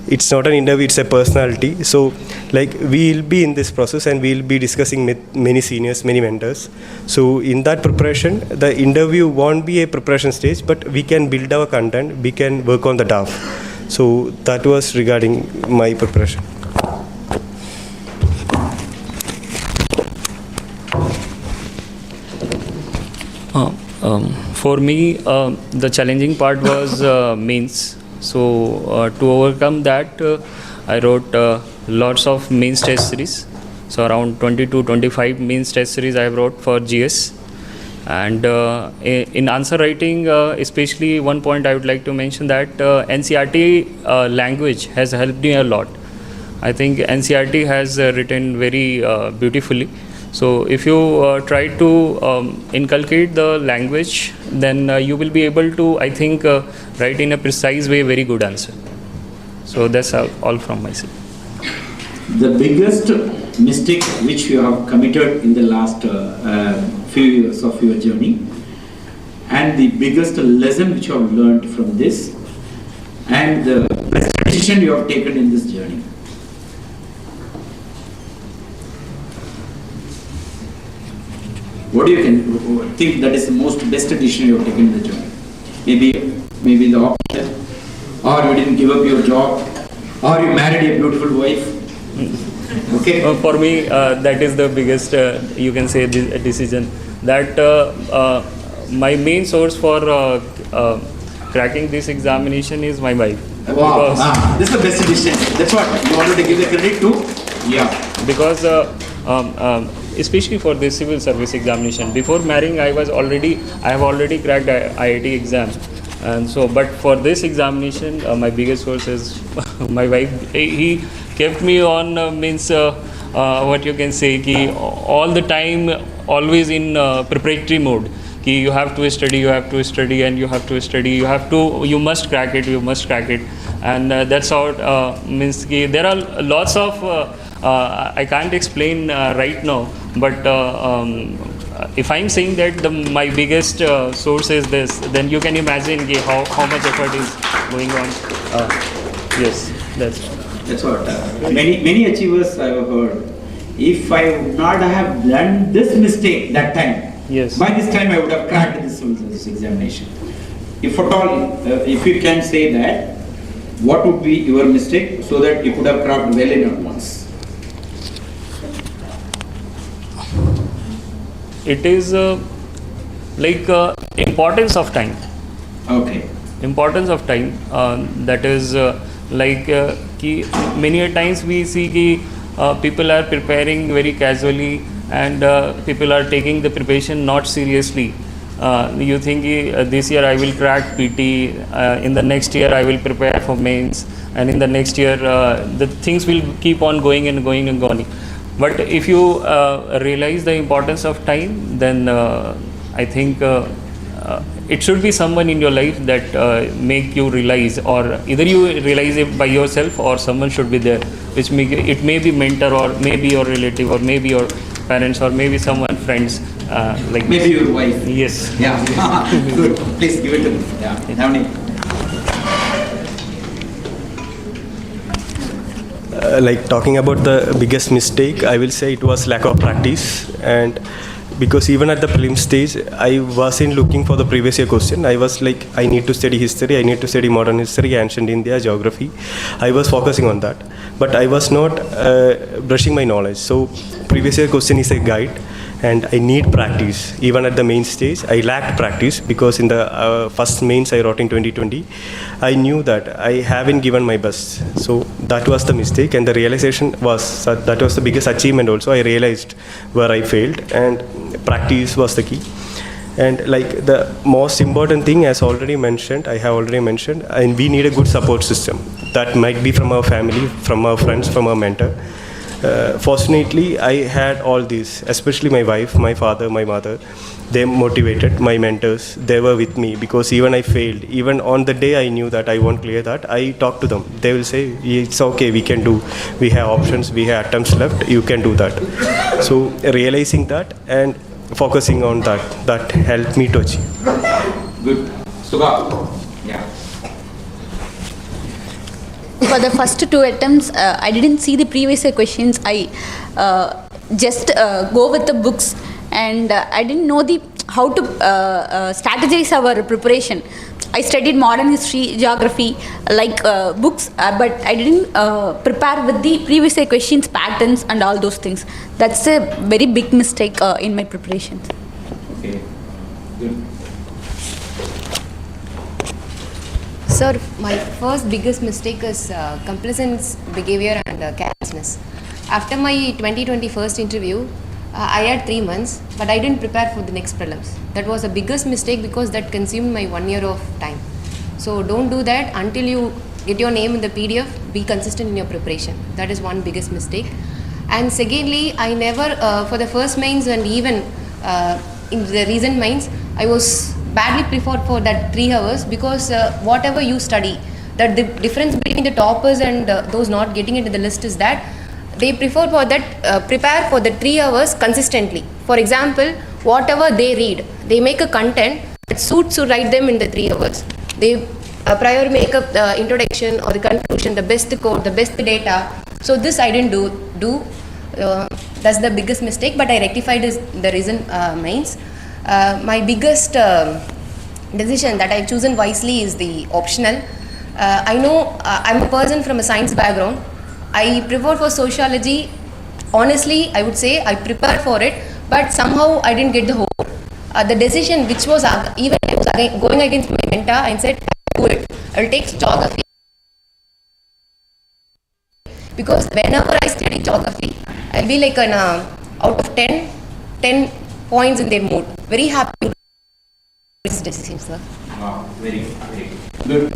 it's not an interview, it's a personality. So like, we'll be in this process and we'll be discussing with many seniors, many mentors. So in that preparation, the interview won't be a preparation stage, but we can build our content, we can work on the draft. So that was regarding my preparation. For me, the challenging part was mains. So to overcome that, I wrote lots of mains test series. So around 20 to 25 mains test series I wrote for GS. And in answer writing, especially one point I would like to mention that NCERT language has helped me a lot. I think NCERT has written very beautifully. So if you try to inculcate the language, then you will be able to, I think, write in a precise way very good answer. So that's all from my side. The biggest mistake which you have committed in the last few years of your journey, and the biggest lesson which you have learned from this, and the best decision you have taken in this journey. What do you think that is the most best decision you have taken in the journey? Maybe the option, or you didn't give up your job, or you married a beautiful wife. Okay. For me, that is the biggest, you can say, decision. That my main source for cracking this examination is my wife. Wow, this is the best decision. That's what you wanted to give the credit to. Yeah. Because especially for this civil service examination, before marrying, I have already cracked IIT exam, and so, but for this examination, my biggest source is my wife. He kept me on what you can say, ki all the time, always in preparatory mode. Ki you have to study, and you must crack it, and that's how means ki there are lots of I can't explain right now, but if I'm saying that my biggest source is this, then you can imagine ki how much effort is going on. Yes, that's what many achievers I have heard. If I would not have done this mistake that time, yes, by this time I would have cracked this examination. If at all, if you can say that, what would be your mistake so that you could have cracked well in advance? It is importance of time. Okay. Importance of time. That is ki many a times we see ki people are preparing very casually, and people are taking the preparation not seriously. You think this year I will crack PT, in the next year I will prepare for mains, and in the next year the things will keep on going and going. But if you realize the importance of time, then I think it should be someone in your life that make you realize, or either you realize it by yourself, or someone should be there, which it may be mentor, or maybe your relative, or maybe your parents, or maybe someone friends, like maybe your wife. Yes. Yeah. Good. Please give it to me. Yeah. Navneet. Like, talking about the biggest mistake, I will say it was lack of practice. And because even at the prelim stage, I wasn't looking for the previous year question. I was like, I need to study history, I need to study modern history, ancient India, geography. I was focusing on that, but I was not brushing my knowledge. So previous year question is a guide, and I need practice. Even at the main stage, I lacked practice, because in the first mains I wrote in 2020, I knew that I haven't given my best. So that was the mistake, and the realization was that was the biggest achievement also. I realized where I failed, and practice was the key. And like, the most important thing, as I have already mentioned, and we need a good support system. That might be from our family, from our friends, from our mentor. Fortunately, I had all these, especially my wife, my father, my mother. they motivated my mentors. They were with me because even I failed. Even on the day I knew that I won't clear that, I talked to them. They will say, it's okay, we can do. We have options, we have attempts left, you can do that. So realizing that and focusing on that helped me to achieve. Good. Sugha. Yeah. For the first two attempts, I didn't see the previous year questions. I just go with the books, and I didn't know how to strategize our preparation. I studied modern history, geography, like books, but I didn't prepare with the previous year questions, patterns, and all those things. That's a very big mistake in my preparation. Okay. Good. Sir, my first biggest mistake is complacent behavior and carelessness. After my 2020 first interview, I had 3 months, but I didn't prepare for the next prelims. That was the biggest mistake because that consumed my 1 year of time. So don't do that until you get your name in the PDF. Be consistent in your preparation. That is one biggest mistake. And secondly, I never, for the first mains and even in the recent mains, I was badly prepared for that 3 hours because whatever you study, that the difference between the toppers and those not getting into the list is that they prepare for the 3 hours consistently. For example, whatever they read, they make a content that suits to write them in the 3 hours. They prior make up the introduction or the conclusion, the best code, the best data. So this I didn't do. That's the biggest mistake, but I rectified the recent mains. My biggest decision that I've chosen wisely is the optional. I know I'm a person from a science background. I prepared for sociology. Honestly, I would say I prepared for it, but somehow I didn't get the hope. The decision which was even I was going against my mentor, I said, do it. I'll take geography. Because whenever I study geography, I'll be like out of 10 points in their mood. Very happy with this decision, sir. Wow, very good.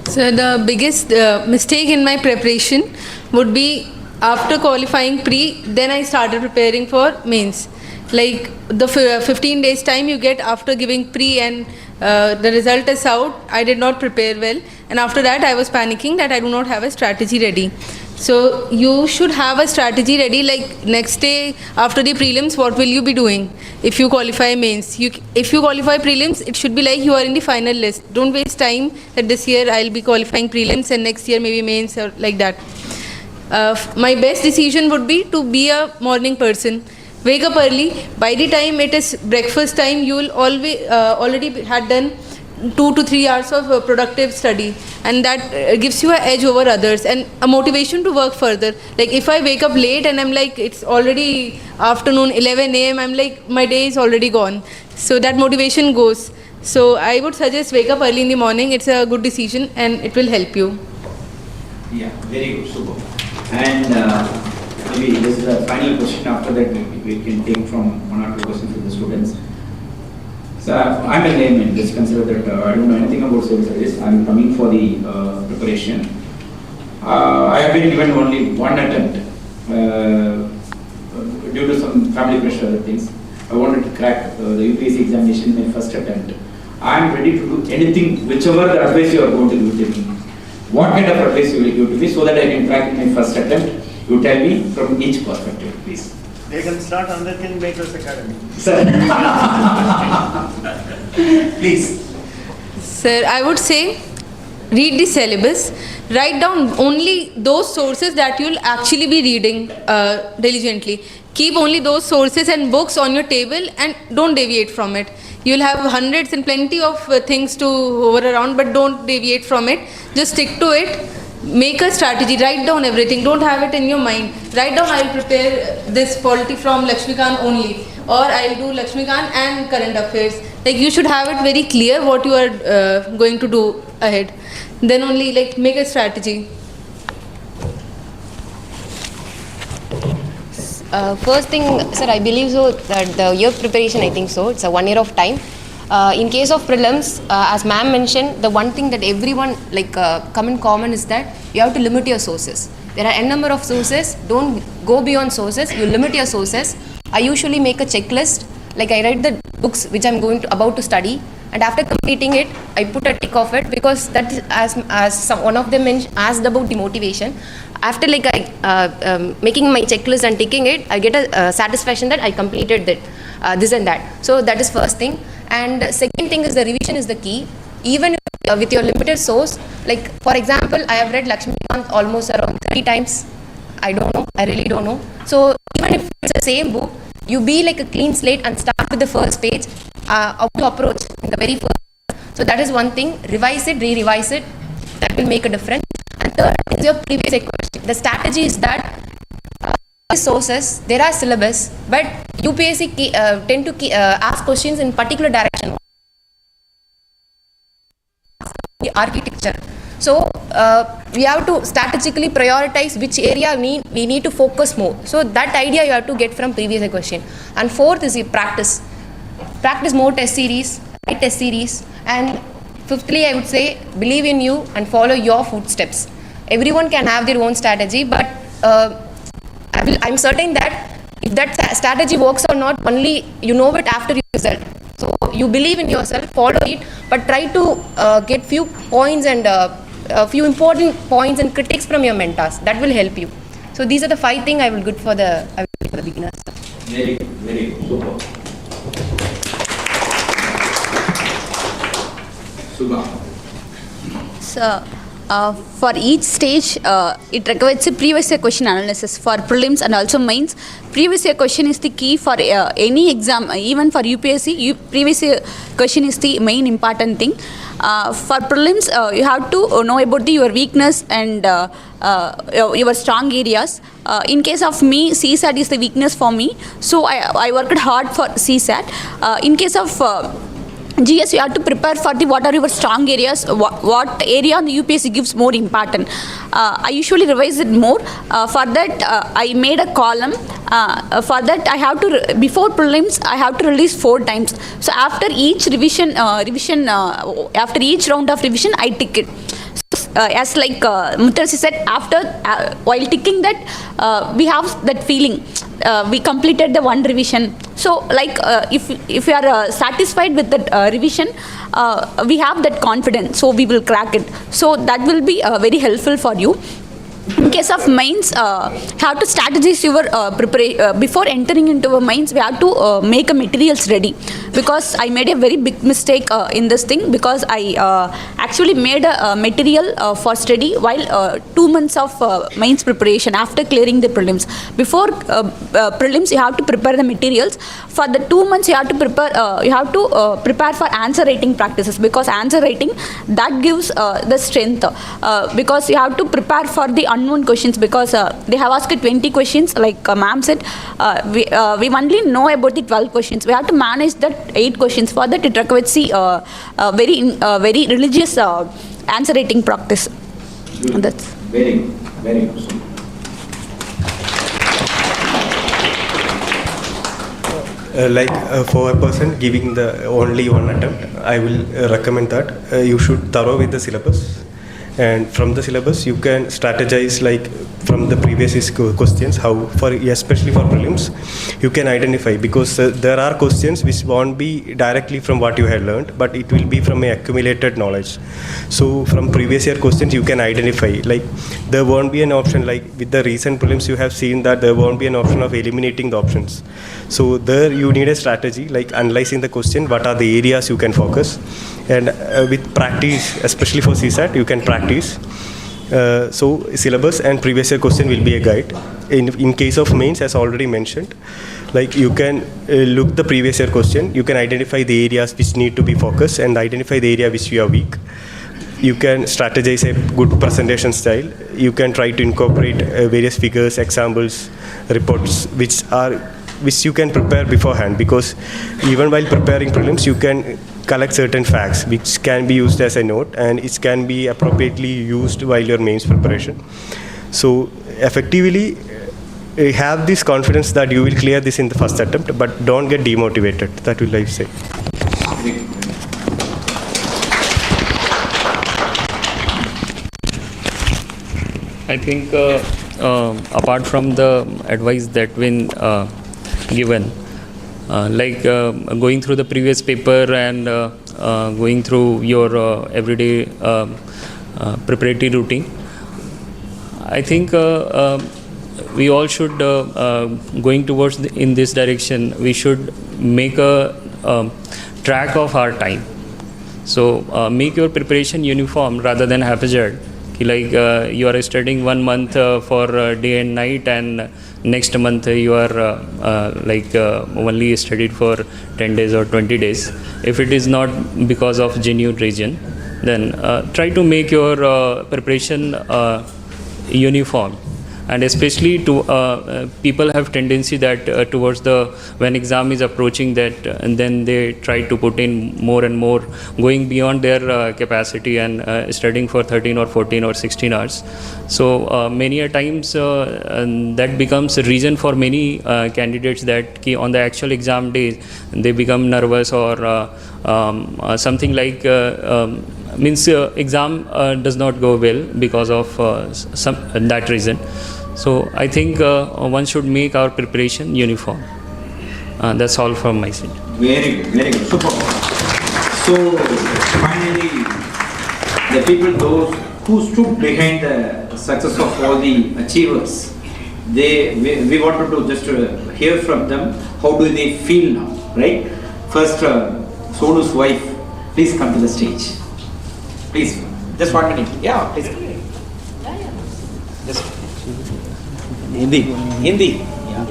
So the biggest mistake in my preparation would be after qualifying pre, then I started preparing for mains. Like the 15 days time you get after giving pre and the result is out, I did not prepare well, and after that I was panicking that I do not have a strategy ready. So you should have a strategy ready, like next day after the prelims, what will you be doing if you qualify mains? If you qualify prelims, it should be like you are in the final list. Don't waste time that this year I'll be qualifying prelims and next year maybe mains or like that. My best decision would be to be a morning person. Wake up early. By the time it is breakfast time, you will already had done 2 to 3 hours of productive study, and that gives you an edge over others and a motivation to work further. Like if I wake up late and I'm like, it's already afternoon 11 a.m., I'm like, my day is already gone. So that motivation goes. So I would suggest wake up early in the morning. It's a good decision and it will help you. Yeah, very good, super. And maybe this is the final question. After that, we can take from 1 or 2 questions from the students. So I'm a layman. Just consider that I don't know anything about civil service. I'm coming for the preparation. I have been given only one attempt due to some family pressure, other things. I wanted to crack the UPSC examination in my first attempt. I'm ready to do anything, whichever the advice you are going to give to me. What kind of advice you will give to me so that I can crack in my first attempt? You tell me from each perspective, please. They can start another Kingmakers Academy. Sir. Please. Sir, I would say read the syllabus. Write down only those sources that you'll actually be reading diligently. Keep only those sources and books on your table and don't deviate from it. You'll have hundreds and plenty of things to hover around, but don't deviate from it. Just stick to it. Make a strategy. Write down everything. Don't have it in your mind. Write down, I'll prepare this polity from Lakshmikant only, or I'll do Lakshmikant and current affairs. Like you should have it very clear what you are going to do ahead. Then only like make a strategy. First thing, sir, I believe so that the year preparation, I think so. It's a 1 year of time. In case of prelims, as ma'am mentioned, the one thing that everyone come in common is that you have to limit your sources. There are n number of sources. Don't go beyond sources. You limit your sources. I usually make a checklist. Like I write the books which I'm about to study, and after completing it, I put a tick of it, because that is, one of them asked about the motivation. After like making my checklist and ticking it, I get a satisfaction that I completed that, this and that. So that is first thing. And second thing is the revision is the key. Even with your limited source, like for example, I have read Lakshmikant almost around 3 times. I don't know, I really don't know. So even if it's the same book, you be like a clean slate and start with the first page, how to approach in the very first. So that is one thing. Revise it, re-revise it. That will make a difference. And third is your previous question. The strategy is that sources, there are syllabus, but UPSC tend to ask questions in particular direction. The architecture. So we have to strategically prioritize which area we need to focus more. So that idea you have to get from previous question. And fourth is your practice. Practice more test series, write test series. And fifthly, I would say, believe in you and follow your footsteps. Everyone can have their own strategy, but I'm certain that if that strategy works or not, only you know it after your result. So you believe in yourself, follow it, but try to get few points and a few important points and critics from your mentors. That will help you. So these are the 5 things I will good for the beginners. Very good, very good, super. Subha. So, for each stage, it requires a previous year question analysis for prelims and also mains. Previous year question is the key for any exam, even for UPSC. Previous year question is the main important thing. For prelims, you have to know about your weakness and your strong areas. In case of me, CSAT is the weakness for me, so I worked hard for CSAT. In case of GS, you have to prepare for what are your strong areas, what area the UPSC gives more important. I usually revise it more. For that, I made a column. For that, I have to, before prelims, I have to release 4 times. So after each revision, after each round of revision, I tick it. As like Muttarsi said, after while ticking that, we have that feeling. We completed the one revision. So like if you are satisfied with that revision, we have that confidence, so we will crack it. So that will be very helpful for you. In case of mains, have to strategize your preparation. Before entering into a mains, we have to make a materials ready, because I made a very big mistake in this thing, because I actually made a material for study while 2 months of mains preparation after clearing the prelims. Before prelims, you have to prepare the materials. For the 2 months, you have to prepare for answer writing practices, because answer writing, that gives the strength, because you have to prepare for the unknown questions, because they have asked 20 questions, like ma'am said, we only know about the 12 questions. We have to manage that 8 questions. For that, it requires very religious answer writing practice. Good. That's very good, very good. For a person giving the only one attempt, I will recommend that you should thorough with the syllabus. And from the syllabus, you can strategize like from the previous questions, how for especially for prelims, you can identify, because there are questions which won't be directly from what you had learned, but it will be from a accumulated knowledge. So from previous year questions, you can identify, like there won't be an option, like with the recent prelims, you have seen that there won't be an option of eliminating the options. So there you need a strategy, like analyzing the question, what are the areas you can focus, and with practice, especially for CSAT, you can practice. So syllabus and previous year question will be a guide. In case of mains, as already mentioned, like you can look the previous year question, you can identify the areas which need to be focused and identify the area which you are weak. You can strategize a good presentation style. You can try to incorporate various figures, examples, reports, which you can prepare beforehand, because even while preparing prelims, you can collect certain facts which can be used as a note, and it can be appropriately used while your mains preparation. So effectively, have this confidence that you will clear this in the first attempt, but don't get demotivated. That will I say. I think apart from the advice that been given, like going through the previous paper and going through your everyday preparatory routine, I think we all should, going towards in this direction, we should make a track of our time. So make your preparation uniform rather than haphazard. Like you are studying 1 month for day and night, and next month you are only studied for 10 days or 20 days. If it is not because of genuine reason, then try to make your preparation uniform. And especially to people have tendency that towards the when exam is approaching, that and then they try to put in more and more, going beyond their capacity and studying for 13 or 14 or 16 hours. So many a times that becomes a reason for many candidates that on the actual exam days they become nervous or something like means exam does not go well because of that reason. So I think one should make our preparation uniform. That's all from my side. Very good, super. So finally, the people, those who stood behind the success of all the achievers, we wanted to just hear from them, how do they feel now, right? First, Sonu's wife, please come to the stage. Please, just 1 minute. Yeah, please. Just Hindi, yeah.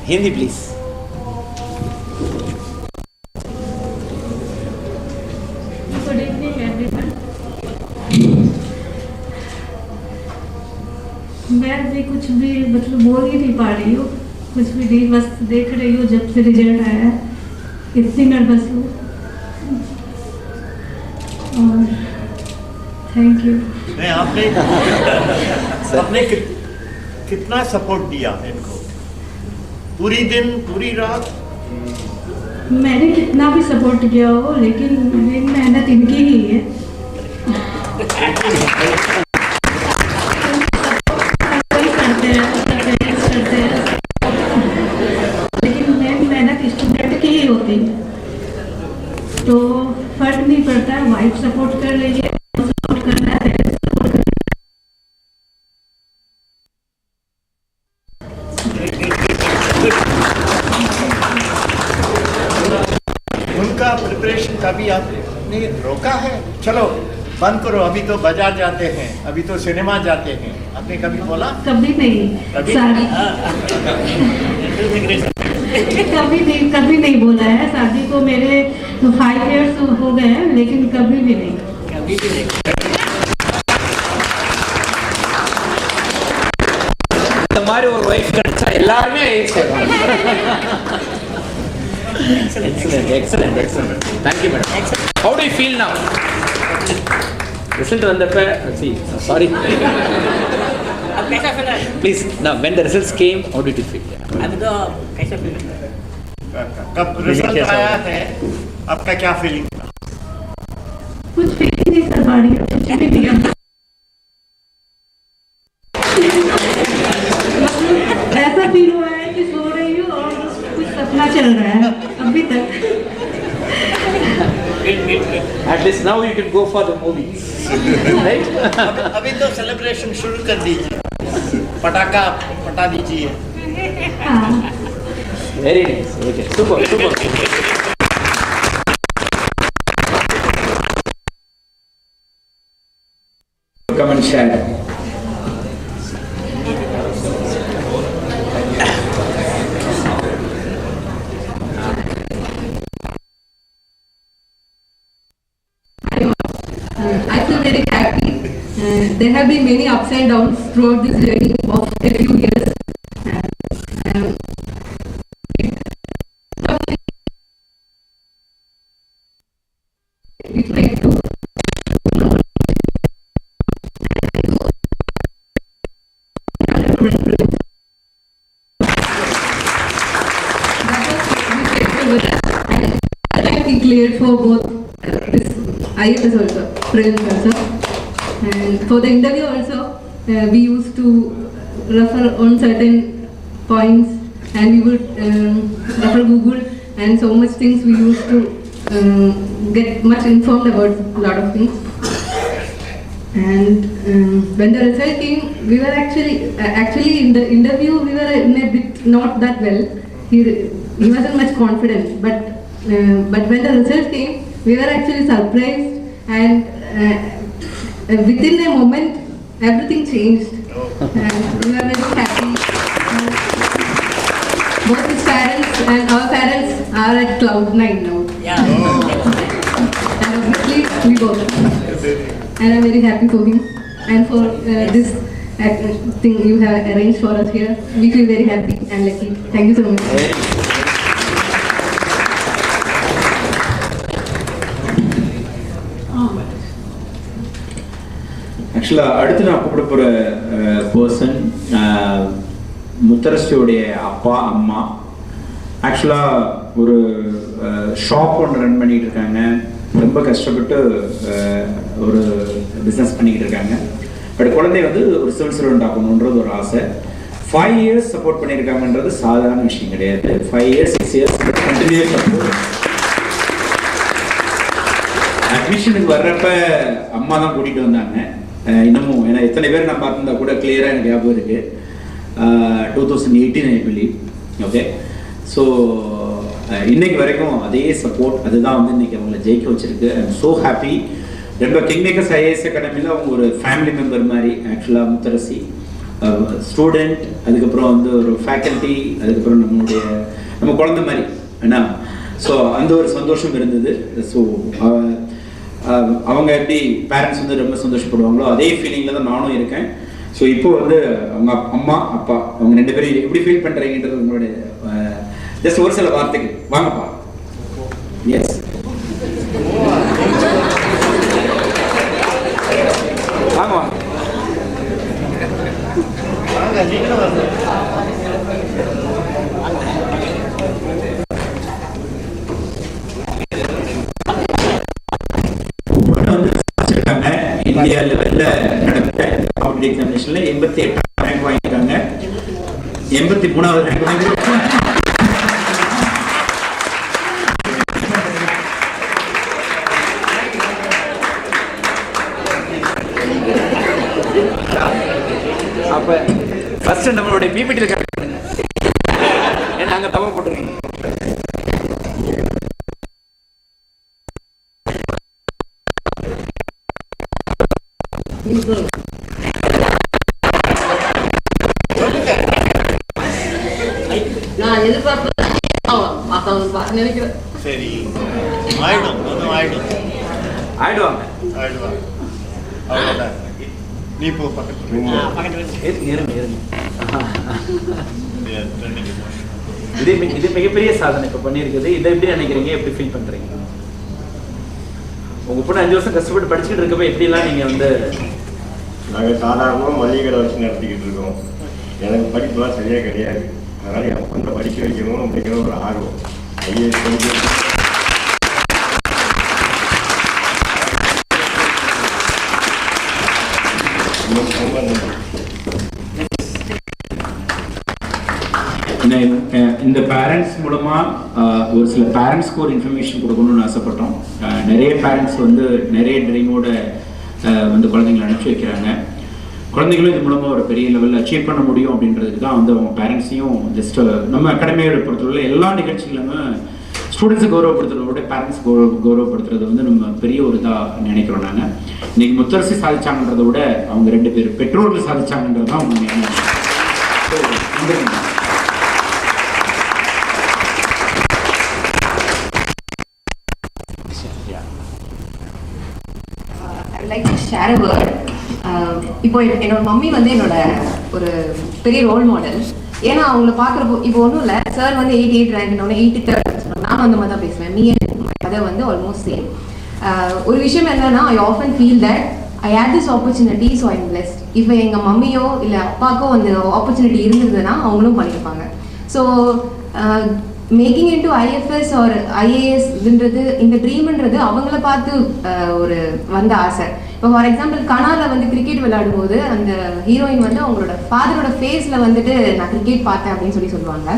Hindi, please. Good evening, everyone. मैं भी कुछ भी मतलब बोल ही नहीं पा रही हूँ, कुछ भी नहीं, बस देख रही हूँ जब से रिजल्ट आया है, इतनी नर्वस हूँ। और थैंक यू। नहीं, आपने कितना सपोर्ट दिया इनको? पूरी दिन, पूरी रात? मैंने कितना भी सपोर्ट किया हो, लेकिन मेन मेहनत इनकी ही है। लेकिन मेन मेहनत स्टूडेंट की ही होती है, तो फर्क नहीं पड़ता है। वाइफ सपोर्ट कर रही है, सपोर्ट कर रहा है, उनका प्रिपरेशन कभी आपने रोका है? चलो बंद करो, अभी तो बाजार जाते हैं, अभी तो सिनेमा जाते हैं, आपने कभी बोला? कभी नहीं। कभी कभी नहीं बोला है। शादी को मेरे 5 years हो गए हैं, लेकिन कभी भी नहीं। तुम्हारे और वाइफ का எல்லாருமே excellent. Thank you, madam. How do you feel now? Result வந்தப்ப, see, sorry. अब कैसा फील है? Please, now when the results came, how did you feel? अभी तो कैसा फील है? कब रिजल्ट आया है, आपका क्या फीलिंग था? कुछ फील नहीं कर पा रही हूँ, कुछ भी नहीं। ऐसा फील हुआ है कि सो रही हूँ और कुछ सपना चल रहा है अभी तक। At least now you can go for the movie, right? अभी तो सेलिब्रेशन शुरू कर दीजिए, पटाखा फटा दीजिए। Very nice. Okay. Super. Come and share. I feel very happy. There have been many ups and downs throughout this journey of a few years. I cleared for both this IFS also, prelims also, and for the interview also, we used to refer on certain points, and we would refer Google, and so much things we used to get much informed about a lot of things. And when the result came, we were actually in the interview we were in a bit not that well. He wasn't much confident, but when the result came, we were actually surprised, and within a moment everything changed, and we were very happy. Both his parents and our parents are at cloud 9 now. And obviously we both. And I'm very happy for him and for this thing you have arranged for us here. We feel very happy and lucky. Thank you so much. ஆக்சுவலாக அடுத்து நான் கூப்பிட போகிற person முத்தரசியோடைய அப்பா அம்மா. ஆக்சுவலாக ஒரு shop ஒன்று ரன் பண்ணிகிட்டு இருக்காங்க. ரொம்ப கஷ்டப்பட்டு ஒரு பிஸ்னஸ் பண்ணிக்கிட்டு இருக்காங்க. பட் குழந்தை வந்து ஒரு சிவில் சர்வெண்ட் ஆகணுன்றது ஒரு ஆசை. 5 years சப்போர்ட் பண்ணியிருக்காங்கன்றது சாதாரண விஷயம் கிடையாது. 5 years 6 years கண்டினியூஸ் சப்போர்ட். அட்மிஷனுக்கு வர்றப்ப அம்மா தான் கூட்டிகிட்டு வந்தாங்க. இன்னமும் ஏன்னா எத்தனை பேர் நான் பார்த்துருந்தா கூட கிளியராக எனக்கு ஞாபகம் இருக்குது. 2018 ஐ பிலீவ். ஓகே, ஸோ இன்னைக்கு வரைக்கும் அதே சப்போர்ட் அதுதான் வந்து இன்னைக்கு அவங்களை ஜெயிக்க வச்சிருக்கு. I am so happy. ரொம்ப கிங்மேக்கர்ஸ் ஐஏஎஸ் அகாடமியில் அவங்க ஒரு ஃபேமிலி மெம்பர் மாதிரி. ஆக்சுவலாக முத்தரசி ஸ்டூடெண்ட், அதுக்கப்புறம் வந்து ஒரு ஃபேக்கல்ட்டி, அதுக்கப்புறம் நம்ம குழந்தை மாதிரி ஏன்னா. ஸோ அந்த ஒரு சந்தோஷம் இருந்தது. ஸோ அவங்க எப்படி பேரண்ட்ஸ் வந்து ரொம்ப சந்தோஷப்படுவாங்களோ அதே ஃபீலிங்கில் தான் நானும் இருக்கேன். ஸோ இப்போ வந்து அவங்க அம்மா அப்பா அவங்க 2 பேரும் எப்படி ஃபீல் பண்ணுறீங்கன்றது உங்களுடைய ஜஸ்ட் ஒரு சில வார்த்தைகள். வாங்கப்பா. எஸ், வாங்க வாங்க. இந்தியா லெவலில் நடந்த காம்படிட்டிவ் எக்ஸாமினேஷனில் 88ஆம் ரேங்க் வாங்கியிருக்காங்க. 83வது ரேங்க் வாங்கியிருக்காங்க. அப்போ ஃபர்ஸ்ட் நம்மளுடைய பிபிடியில் கரெக்ட் பண்ணுங்க. ஏன்னா நாங்கள் தவறு போட்டுருக்கீங்க. நான் எதிர்பார்ப்பு நினைக்கிறேன். சரி, ஆயிடும் ஆயிடுவாங்க. அவ்வளோதான். நீ போ பக்கத்துல. இது மிகப்பெரிய சாதனை இப்போ பண்ணியிருக்குது. இதை எப்படி நினைக்கிறீங்க? எப்படி ஃபீல் பண்ணுறீங்க? உங்கள் பொண்ணு 5 வருஷம் கஷ்டப்பட்டு படிச்சுக்கிட்டு இருக்கப்போ எப்படிலாம் நீங்கள் வந்து? நாங்கள் சாதாரணமாக மளிகை கடை வச்சு நடத்திக்கிட்டு இருக்கோம். எனக்கு படிப்புலாம் சரியாக கிடையாது. அதனால் என் பொண்ணை படிக்க வைக்கணும் அப்படிங்கிற ஒரு ஆர்வம். ஐஏஎஸ் படிக்க இந்த பேரண்ட்ஸ் மூலமாக ஒரு சில பேரண்ட்ஸ்க்கு ஒரு இன்ஃபர்மேஷன் கொடுக்கணும்னு ஆசைப்பட்டோம். நிறைய பேரண்ட்ஸ் வந்து நிறைய ட்ரீமோட வந்து குழந்தைங்களை அனுப்பிச்சி வைக்கிறாங்க. குழந்தைங்களும் இது மூலமாக ஒரு பெரிய லெவலில் அச்சீவ் பண்ண முடியும் அப்படின்றதுக்கு தான் வந்து அவங்க பேரண்ட்ஸையும் ஜஸ்ட் நம்ம அகாடமியோட பொறுத்தவரை எல்லா நிகழ்ச்சிகளுமே ஸ்டூடெண்ட்ஸை கௌரவப்படுத்துறத விட பேரண்ட்ஸ் கௌரவப்படுத்துறது வந்து நம்ம பெரிய ஒரு இதாக நினைக்கிறோம். நாங்கள் இன்னைக்கு முத்தரசி சாதிச்சாங்கன்றதை விட அவங்க 2 பேர் பெற்றோர்கள் சாதிச்சாங்கன்றது தான் அவங்க நினைக்கிறோம். Like to share a word. இப்போ என்னோட மம்மி வந்து என்னோட ஒரு பெரிய ரோல் மாடல். ஏன்னா அவங்கள பார்க்குறப்போ இப்போ ஒன்றும் இல்லை, சார் வந்து 88 ரேங்க், இன்னொன்று 83rd சொன்னாங்க. நானும் அந்த மாதிரி தான் பேசுவேன். மீ அண்ட் மை மதர் வந்து ஆல்மோஸ்ட் சேம். ஒரு விஷயம் என்னன்னா, I often feel that I hate this opportunity, so I'm blessed. இப்போ எங்கள் மம்மியோ இல்லை அப்பாக்கோ அந்த ஆப்பர்ச்சுனிட்டி இருந்ததுன்னா அவங்களும் பண்ணியிருப்பாங்க. So making into IFS or IAS இதுன்றது, இந்த ட்ரீம்ன்றது அவங்கள பார்த்து ஒரு வந்த ஆசை. இப்போ ஃபார் எக்ஸாம்பிள் கனாலில் வந்து கிரிக்கெட் விளையாடும்போது அந்த ஹீரோயின் வந்து அவங்களோட ஃபாதரோட ஃபேஸில் வந்துட்டு நான் கிரிக்கெட் பார்த்தேன் அப்படின்னு சொல்லுவாங்க.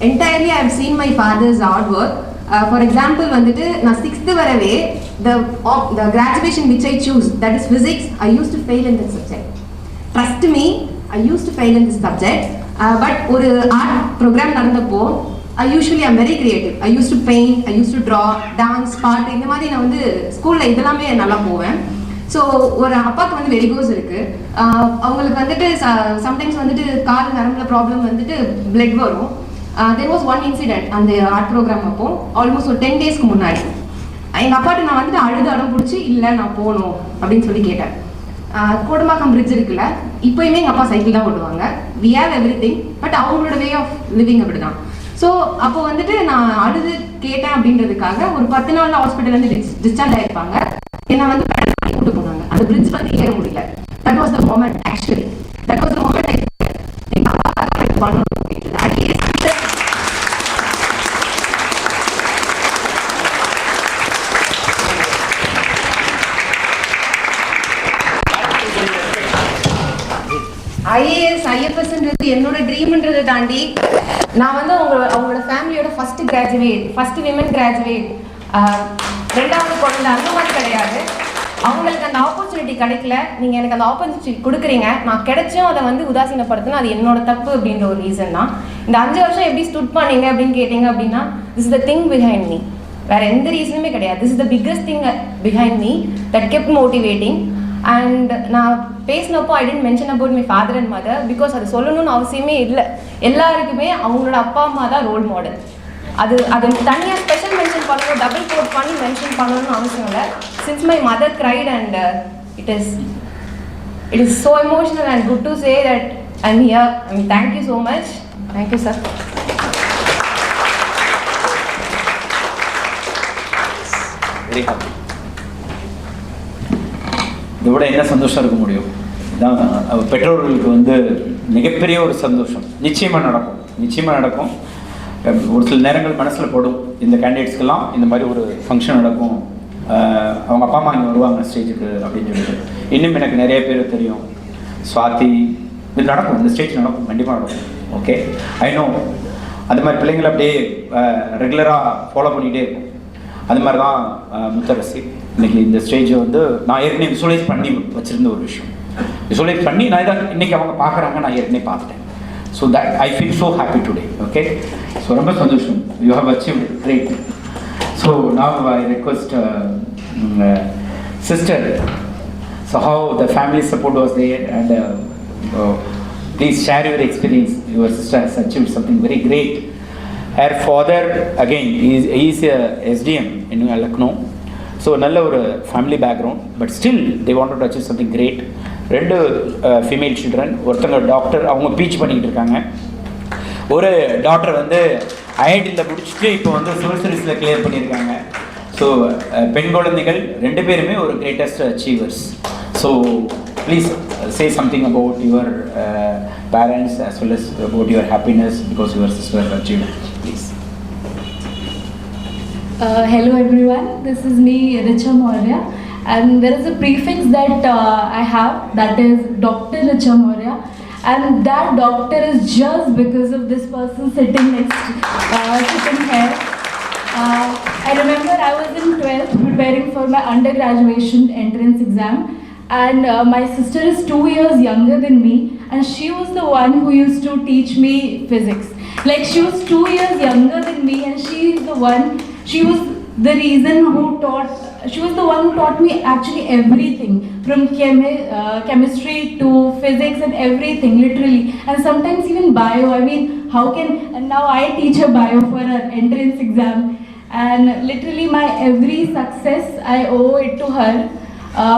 Entirely I have seen my father's hard work. For example வந்துட்டு நான் 6th வரவே the graduation which I choose, that is physics, I used to fail in that subject. Trust me, I used to fail in this subject. But ஒரு art program நடந்தப்போ I usually am very creative. I used to paint, I used to draw, dance, பாட்டு இந்த மாதிரி நான் வந்து ஸ்கூலில் இதெல்லாமே நல்லா போவேன். ஸோ ஒரு அப்பாவுக்கு வந்து வெரிகோஸ் இருக்குது. அவங்களுக்கு வந்துட்டு சம்டைம்ஸ் வந்துட்டு கால் நரம்புல ப்ராப்ளம் வந்துட்டு பிளட் வரும். தெர் வாஸ் ஒன் இன்சிடென்ட் அந்த ஆர்ட் ப்ரோக்ராம் அப்போ ஆல்மோஸ்ட் ஒரு 10 daysக்கு முன்னாடி எங்கள் அப்பாட்ட நான் வந்துட்டு அடம் பிடிச்சி இல்லை நான் போகணும் அப்படின்னு சொல்லி கேட்டேன். கோடம்பாக்கம் பிரிட்ஜ் இருக்குல்ல, இப்போயுமே எங்கள் அப்பா சைக்கிள் தான் ஓட்டுவாங்க. வி ஹேவ் எவ்ரிதிங், பட் அவங்களோட வே ஆஃப் லிவிங் அப்படி தான். ஸோ அப்போ வந்துட்டு நான் அழுது கேட்டேன் அப்படின்றதுக்காக ஒரு 10 நாள் ஹாஸ்பிட்டல்லேருந்து டிஸ்சார்ஜ் ஆகிருப்பாங்க. என்னை வந்து கூட்டு போனாங்க. அந்த பிரிட்ஜ் வந்து ஏற முடியல. That was the moment actually. That was the moment எங்கள் அப்பா பண்ணணும் அப்படின்றது. ஐஏஎஸ் ஐஎஃப்எஸ்ன்றது என்னோட ட்ரீம்ன்றதை தாண்டி நான் வந்து அவங்களோட ஃபேமிலியோட ஃபர்ஸ்ட் விமன் கிராஜுவேட், 2வது குழந்தை அந்த மாதிரி கிடையாது. அவங்களுக்கு அந்த ஆப்பர்ச்சுனிட்டி கிடைக்கல, நீங்கள் எனக்கு அந்த ஆப்பர்ச்சுனிட்டி கொடுக்குறீங்க, நான் கிடைச்சும் அதை வந்து உதாசீனப்படுத்தினா அது என்னோட தப்பு அப்படின்ற ஒரு ரீசன் தான். இந்த 5 வருஷம் எப்படி ஸ்டுட் பண்ணீங்க அப்படின்னு கேட்டீங்க அப்படின்னா, this is the thing behind me. வேற எந்த ரீசனுமே கிடையாது. This is the biggest thing behind me that kept motivating. And நான் பேசினப்போ I didn't mention about my father and mother, because அது சொல்லணும்னு அவசியமே இல்லை. எல்லாருக்குமே அவங்களோட அப்பா அம்மா தான் ரோல் மாடல். அது தனியாக ஸ்பெஷல் மென்ஷன் பண்ணணும், டபுள் கோட் பண்ணி மென்ஷன் பண்ணணும்னு அவசியம் இல்லை. Since my mother cried and it is so emotional and good to say that I'm here. I mean, thank you so much. Thank you, sir. Very happy. இதோட என்ன சந்தோஷம் இருக்க முடியும்? இதான் பெற்றோர்களுக்கு வந்து மிகப்பெரிய ஒரு சந்தோஷம். நிச்சயமாக நடக்கும். ஒரு சில நேரங்கள் மனசில் போடும், இந்த கேண்டிடேட்ஸ்க்கெல்லாம் இந்த மாதிரி ஒரு ஃபங்க்ஷன் நடக்கும், அவங்க அப்பா அம்மா இங்கே வருவாங்க ஸ்டேஜுக்கு அப்படின்னு சொல்லிட்டு. இன்னும் எனக்கு நிறைய பேர் தெரியும். சுவாதி, இது நடக்கும், இந்த ஸ்டேஜ் நடக்கும், கண்டிப்பாக நடக்கும். Okay, I know. அது மாதிரி பிள்ளைங்களை அப்படியே ரெகுலராக ஃபாலோ பண்ணிகிட்டே இருக்கும். அது மாதிரி தான் முத்தரசி இன்றைக்கி இந்த ஸ்டேஜை வந்து நான் ஏற்கனவே விசுவலைஸ் பண்ணி வச்சுருந்த ஒரு விஷயம். விசுவலைஸ் பண்ணி நான் இதை இன்றைக்கி அவங்க பார்க்குறாங்க, நான் ஏற்கனவே பார்த்துட்டேன். So that I feel so happy today. Okay, so ரொம்ப சந்தோஷம். You have achieved great. So now I request sister, so how the family support was there and please share your experience. Your sister has achieved something very great. Her father again he is a SDM in Lucknow, so நல்ல ஒரு family background, but still they wanted to achieve something great. 2 female children, ஒருத்தங்க doctor, அவங்க beach பண்ணிக்கிட்டு இருக்காங்க. ஒரு doctor வந்து ஐஐடியில் முடிச்சுட்டு இப்போ வந்து சிவில் சர்வீஸில் கிளியர் பண்ணியிருக்காங்க. ஸோ பெண் குழந்தைகள் 2 பேருமே ஒரு greatest achievers. So please say something about your parents as well as about your happiness because your sister achieved. Please. Hello everyone, this is me, Richa Maurya, and there is a prefix that I have, that is Dr. Richa Maurya, and that doctor is just because of this person sitting here. I remember I was in 12th preparing for my undergraduation entrance exam, and my sister is 2 years younger than me, and she was the one who used to teach me physics. Like, she was 2 years younger than me, and she was the one who taught me actually everything, from chemistry to physics and everything, literally, and sometimes even bio. I mean, and now I teach her bio for her entrance exam, and literally my every success I owe it to her.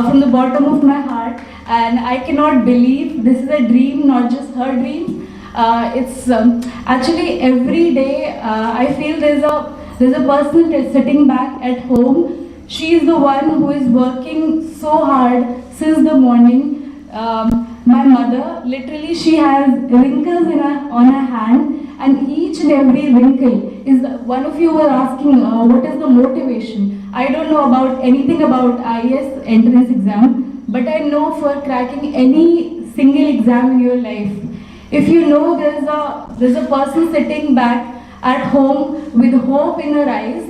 From the bottom of my heart, and I cannot believe this is a dream, not just her dream. It's actually every day I feel there's a person sitting back at home. She is the one who is working so hard since the morning. My mother, literally, she has wrinkles on her hand, and each and every wrinkle is. One of you were asking what is the motivation. I don't know about anything about IAS entrance exam, but I know for cracking any single exam in your life, if you know there's a person sitting back at home with hope in her eyes,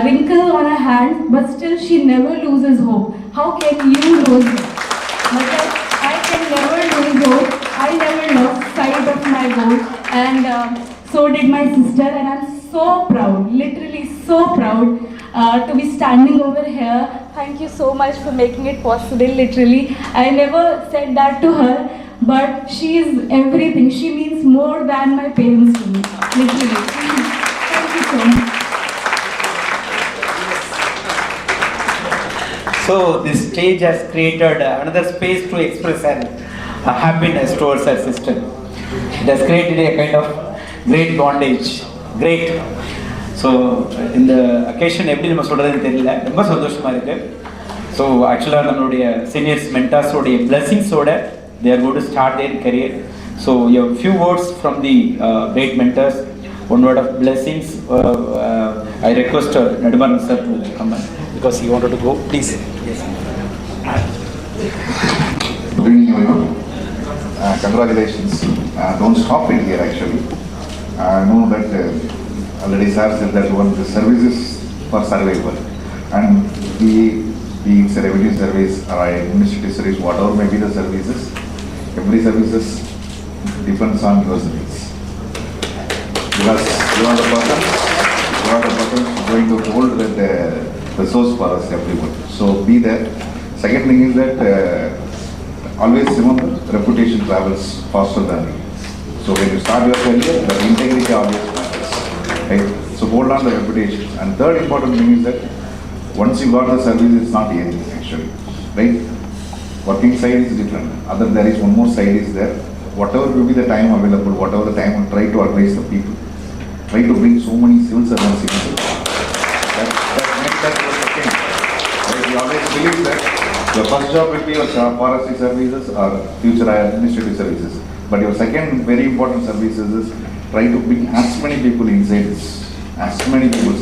wrinkle on her hand, but still she never loses hope. How can you lose hope? But I can never lose hope. I never lost sight of my goal, and so did my sister, and I'm so proud, literally so proud to be standing over here. Thank you so much for making it possible, literally. I never said that to her, but she is everything. She means more than my parents to me, literally. Thank you so much. So this stage has created another space to express a happiness towards her sister. It has created a kind of great bondage. Great. So in the occasion எப்படி நம்ம சொல்றதுன்னு தெரியல, ரொம்ப சந்தோஷமா இருக்கு. So actually நம்மளுடைய seniors mentors உடைய blessings ஓட they are going to start their career. So a few words from the great mentors, one word of blessings. I request Nadimaran sir to come because he wanted to go. Please. Yes. Good evening, everyone. Congratulations. Don't stop it here actually. I know that already sir said that one of the services for survival, and be it's a revenue service or administrative service, whatever may be the services, every services depends on your service. Because you are the person going to hold that resource for us, everyone. So be there. Second thing is that always remember, reputation travels faster than you. So when you start your career, the integrity always matters. Right? So hold on to the reputation. And third important thing is that once you got the service, it's not easy actually. Right? Working side is different. There is one more side is there. Whatever will be the time available, whatever the time, try to advise the people. Try to bring so many civil servants in. That makes that your second. Right? You always believe that your first job will be your forestry services or future administrative services. But your second very important services is try to bring as many people inside this. As many people,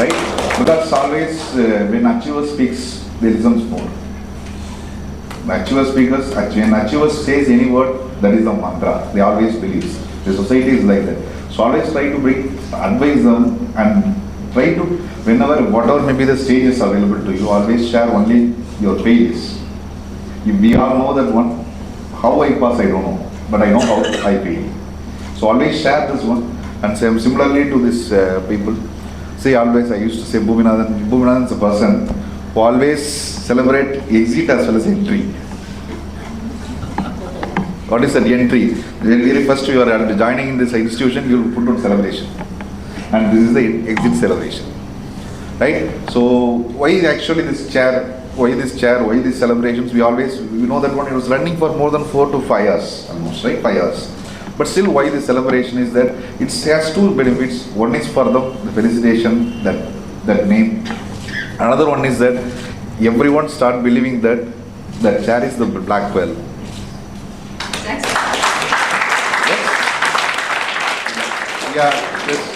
right? Because always when achiever speaks, they listen more. The achiever speakers, when achiever says any word, that is the mantra. They always believe. The society is like that. So always try to advise them and try to, whenever, whatever may be the stages available to you, always share only your failures. We all know that one. How I pass, I don't know, but I know how I fail. So always share this one, and similarly to this people. Say always, I used to say Bhuminathan is a person who always celebrate exit as well as entry. What is that entry? Very first you are joining in this institution, you will put on celebration, and this is the exit celebration, right? So why actually this chair? Why these celebrations? We know that one, it was running for more than 4 to 5 years, almost, right? 5 years. But still, why this celebration is that it has two benefits. One is for the felicitation, that name. Another one is that everyone start believing that chair is the black pearl. Yeah,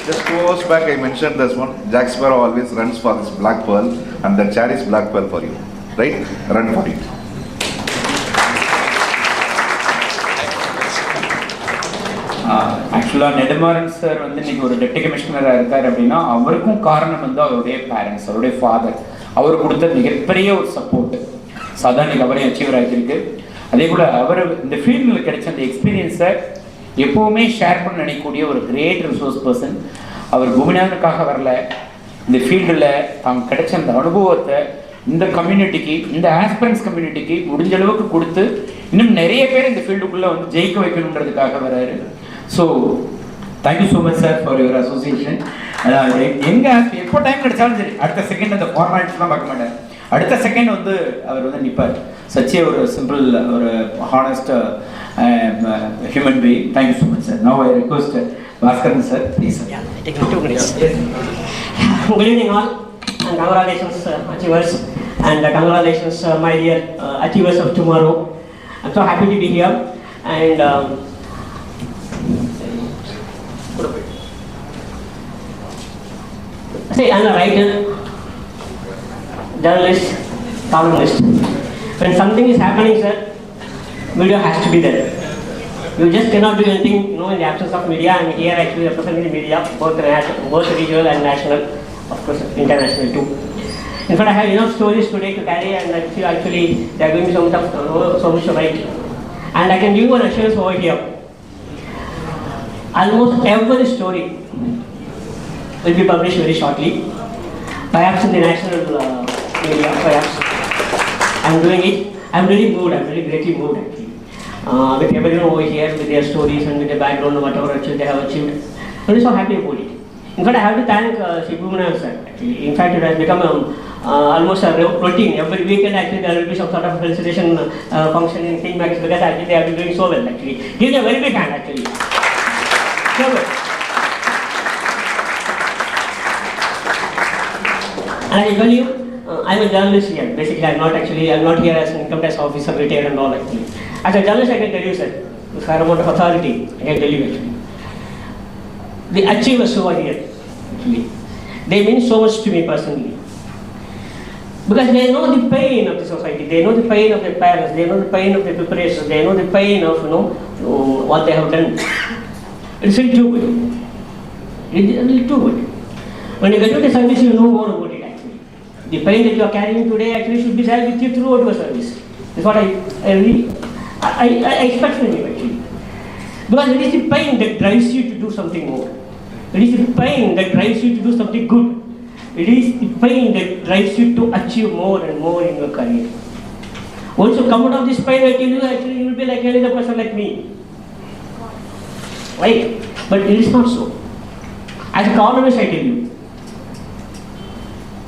just 2 hours back I mentioned this one. Jack Sparrow always runs for this black pearl, and that chair is black pearl for you, right? Run for it. ஆக்சுவலாக Nedumaran sir வந்து இன்னைக்கு ஒரு deputy கமிஷனராக இருக்கார் அப்படின்னா அவருக்கும் காரணம் வந்து அவருடைய பேரண்ட்ஸ், அவருடைய ஃபாதர். அவர் கொடுத்த மிகப்பெரிய ஒரு சப்போர்ட். சாதாரண இன்னைக்கு அவரையும் அச்சீவர் ஆகியிருக்கு. அதே போல் அவர் இந்த ஃபீல்டில் கிடைச்ச அந்த எக்ஸ்பீரியன்ஸை எப்போவுமே ஷேர் பண்ண நினைக்கக்கூடிய ஒரு கிரேட் ரிசோர்ஸ் பர்சன். அவர் பூமிநாதனுக்காக வரல, இந்த ஃபீல்டில் தாங்க கிடைச்ச அந்த அனுபவத்தை இந்த கம்யூனிட்டிக்கு, இந்த ஆஸ்பிரன்ஸ் கம்யூனிட்டிக்கு முடிஞ்ச அளவுக்கு கொடுத்து இன்னும் நிறைய பேர் இந்த ஃபீல்டுக்குள்ளே வந்து ஜெயிக்க வைக்கணுன்றதுக்காக வராரு. So thank you so much sir for your association. எங்கே எப்போ டைம் கிடைச்சாலும் சரி, அடுத்த செகண்ட் அந்த ஃபார்மாலிட்டிஸ்லாம் பார்க்க மாட்டார். அடுத்த செகண்ட் வந்து அவர் வந்து நிற்பார். சச்சே ஒரு சிம்பிள், ஒரு honest human being. Thank you so much, sir. Now I request Bhaskaran sir, please. Sir. Yeah, take 2 minutes. Yes. Good evening all, and congratulations achievers, and congratulations my dear achievers of tomorrow. I'm so happy to be here, and see, I'm a writer, journalist, columnist. When something is happening, sir, media has to be there. You just cannot do anything, in the absence of media. I'm here actually representing the media, both regional and national, of course, international too. In fact, I have enough stories today to carry, and I feel actually they are giving me so much to write. And I can give you an assurance over here. Almost every story will be published very shortly, perhaps in the national media, perhaps. I'm doing it. I'm really moved. I'm really greatly moved actually. With everyone over here, with their stories and with their background, whatever actually they have achieved. I'm really so happy about it. In fact, I have to thank Shibumana sir. Actually. In fact, it has become almost a routine. Every weekend, actually, there will be some sort of felicitation function in Kingmakers because actually they have been doing so well. Actually, give them a very big hand. Actually, so good. And I tell you, I'm a journalist here. Basically, I'm not here as an income tax officer, retired and all actually. As a journalist, I can tell you, sir, with a fair amount of authority, I can tell you actually. The achievers who are here, actually, they mean so much to me personally. Because they know the pain of the society, they know the pain of their parents, they know the pain of their preparations, they know the pain of, what they have done. It's really too good. It's really too good. When you get to the service, you know more about it actually. The pain that you are carrying today actually should be shared with you throughout your service. That's what I expect from you actually. Because it is the pain that drives you to do something more. It is the pain that drives you to do something good. It is the pain that drives you to achieve more and more in your career. Once you come out of this pain, actually you will be like any other person like me. Right? But it is not so. As a columnist, I tell you,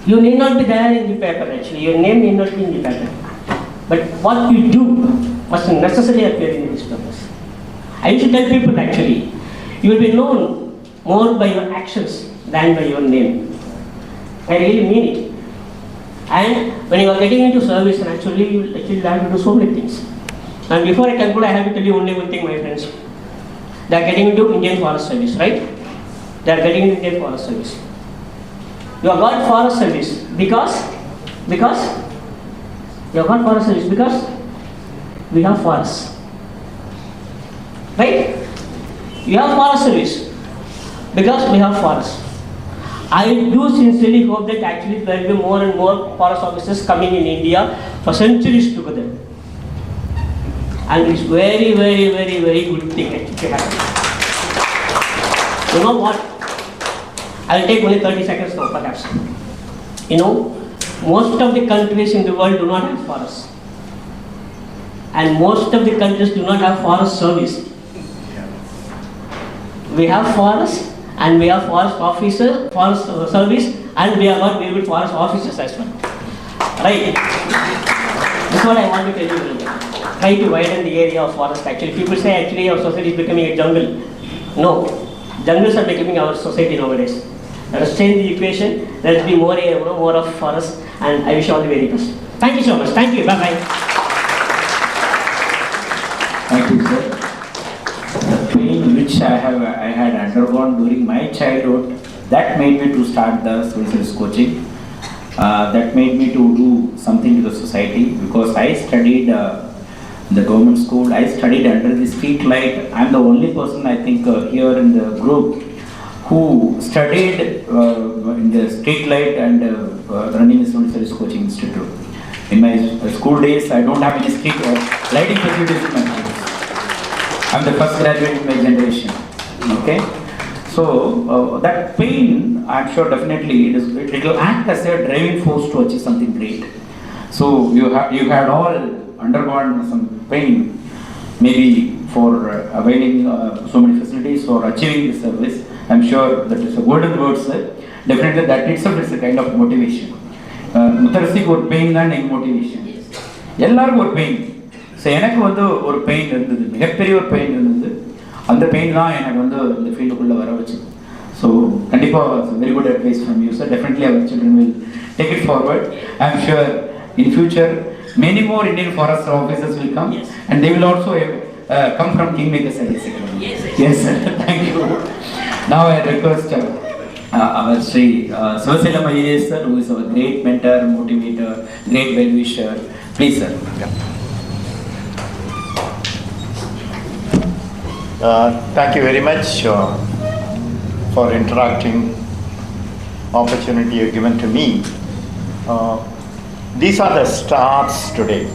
you need not be there in the paper actually. Your name need not be in the paper. But what you do must necessarily appear in the newspapers. I used to tell people actually, you will be known more by your actions than by your name. I really mean it. And when you are getting into service, naturally you will actually have to do so many things. And before I conclude, I have to tell you only one thing, my friends. They are getting into Indian Forest Service, right? They are getting into Indian Forest Service. You have got Forest Service because you have got Forest Service because we have forests. Right? You have Forest Service because we have forests. I do sincerely hope that actually there will be more and more forest officers coming in India for centuries together. And it's very, very, very, very good thing actually happening. You know what? I will take only 30 seconds now perhaps. Most of the countries in the world do not have forests. And most of the countries do not have forest service. We have forests and we have forest service, and we have got very good forest officers as well. Right? That's what I want to tell you. Try to widen the area of forest actually. People say actually our society is becoming a jungle. No. Jungles are becoming our society nowadays. Let us change the equation. Let us be more of forest, and I wish you all the very best. Thank you so much. Thank you. Bye bye. Thank you, sir. The pain which I had undergone during my childhood, that made me to start the civil service coaching. That made me to do something to the society because I studied the government school. I studied under the street light. I'm the only person I think here in the group who studied in the street light and running a civil service coaching institute. In my school days, I don't have any street lighting facilities in my school. I'm the first graduate in my generation. Okay, so that pain, I'm sure definitely it will act as a driving force to achieve something great. So you had all undergone some pain, maybe for availing so many facilities or achieving the service. I'm sure that is a golden word, sir. Definitely that itself is a kind of motivation. Mutharasiku or pain than motivation. எல்லாருக்கும் ஒரு pain. So எனக்கு ஒரு pain இருந்தது, மிகப்பெரிய ஒரு pain இருந்தது. அந்த pain தான் எனக்கு இந்த ஃபீல்டுக்குள்ளே வர வச்சு. ஸோ கண்டிப்பாக very good advice from you sir. Definitely our children will take it forward. I am sure in future many more Indian forest officers will come, and they will also come from Kingmakers IAS Academy. Yes, sir. Thank you. Now I request our Sri Sivaselam IAS sir, who is our great mentor, motivator, great well-wisher. Please, sir. Thank you very much for interacting opportunity you given to me. These are the stars today.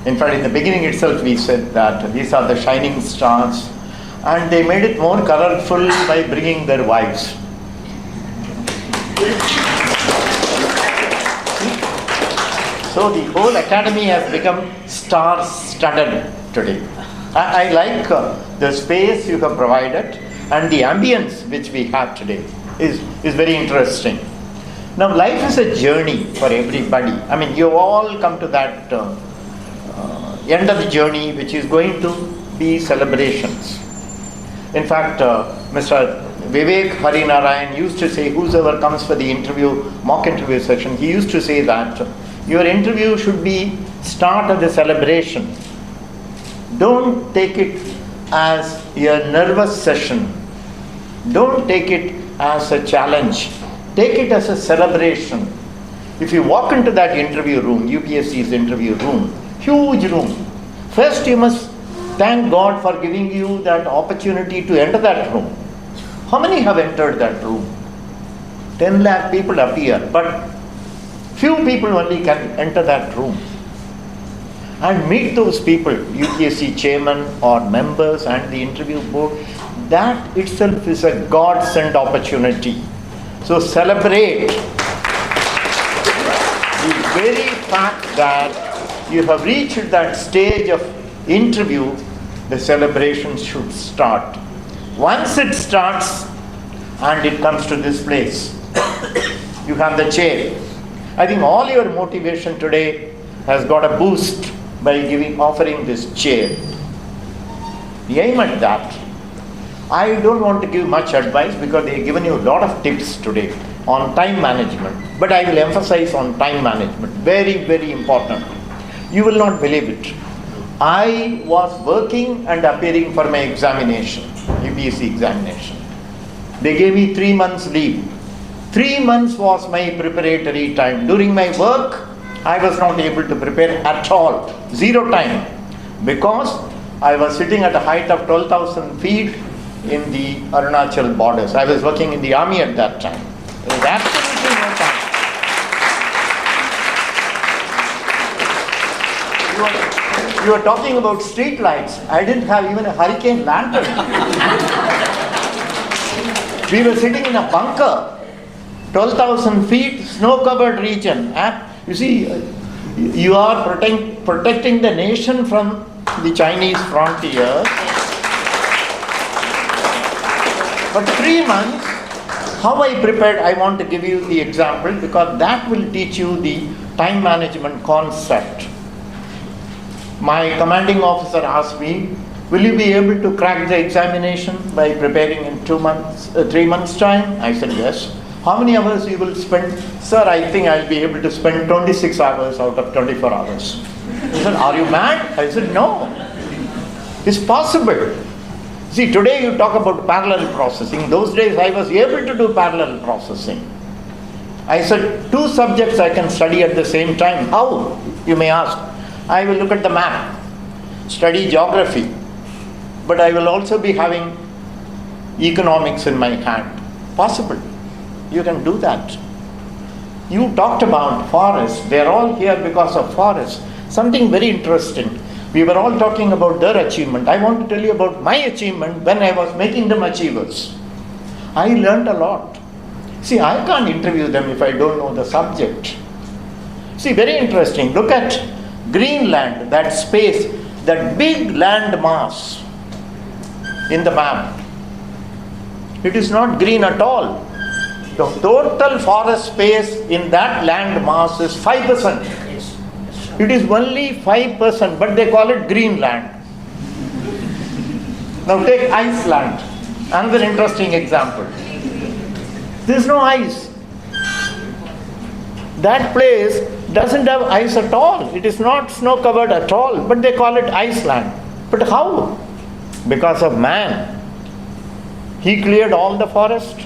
In fact, in the beginning itself we said that these are the shining stars, and they made it more colorful by bringing their wives. So the whole academy has become star-studded today. I like the space you have provided, and the ambience which we have today is very interesting. Now, life is a journey for everybody. I mean, you all come to that end of the journey, which is going to be celebrations. In fact, Mr. Vivek Harinarayan used to say, whosoever comes for the interview, mock interview session, he used to say that your interview should be start of the celebration. Don't take it as a nervous session. Don't take it as a challenge. Take it as a celebration. If you walk into that interview room, UPSC's interview room, huge room, first you must thank God for giving you that opportunity to enter that room. How many have entered that room? 10 lakh people appear, but few people only can enter that room and meet those people, UPSC chairman or members and the interview board. That itself is a God-sent opportunity. So celebrate the very fact that you have reached that stage of interview. The celebration should start. Once it starts and it comes to this place, you have the chair. I think all your motivation today has got a boost by offering this chair. Aim at that. I don't want to give much advice because they have given you a lot of tips today on time management. But I will emphasize on time management. Very, very important. You will not believe it. I was working and appearing for my examination, UPSC examination. They gave me 3 months leave. 3 months was my preparatory time. During my work, I was not able to prepare at all. 0 time. Because I was sitting at a height of 12,000 feet in the Arunachal borders. I was working in the army at that time. There was absolutely no time. You were talking about street lights. I didn't have even a hurricane lantern. We were sitting in a bunker, 12,000 feet, snow-covered region. You see, you are protecting the nation from the Chinese frontier. But 3 months, how I prepared, I want to give you the example because that will teach you the time management concept. My commanding officer asked me, will you be able to crack the examination by preparing in 3 months time? I said, yes. How many hours you will spend? Sir, I think I'll be able to spend 26 hours out of 24 hours. He said, are you mad? I said, no. It's possible. See, today you talk about parallel processing. Those days I was able to do parallel processing. I said, 2 subjects I can study at the same time. How? You may ask. I will look at the map, study geography, but I will also be having economics in my hand. Possible. You can do that. You talked about forests. They are all here because of forests. Something very interesting. We were all talking about their achievement. I want to tell you about my achievement when I was making them achievers. I learned a lot. See, I can't interview them if I don't know the subject. See, very interesting. Look at Greenland, that space, that big land mass in the map. It is not green at all. The total forest space in that land mass is 5%. It is only 5%, but they call it Greenland. Now take Iceland, another interesting example. There is no ice. That place doesn't have ice at all. It is not snow covered at all, but they call it Iceland. But how? Because of man. He cleared all the forest.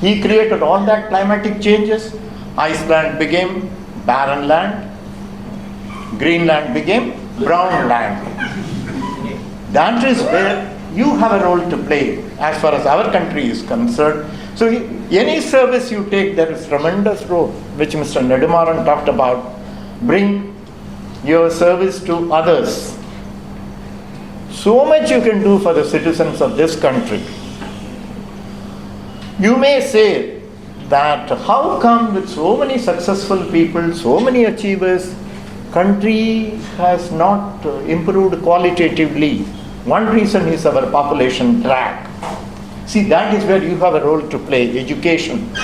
He created all that climatic changes. Iceland became barren land. Greenland became brown land. That is where you have a role to play as far as our country is concerned. So any service you take, there is tremendous role which Mr. Nedumaran talked about. Bring your service to others. So much you can do for the citizens of this country. You may say that how come with so many successful people, so many achievers, country has not improved qualitatively. One reason is our population drag. See, that is where you have a role to play. Education,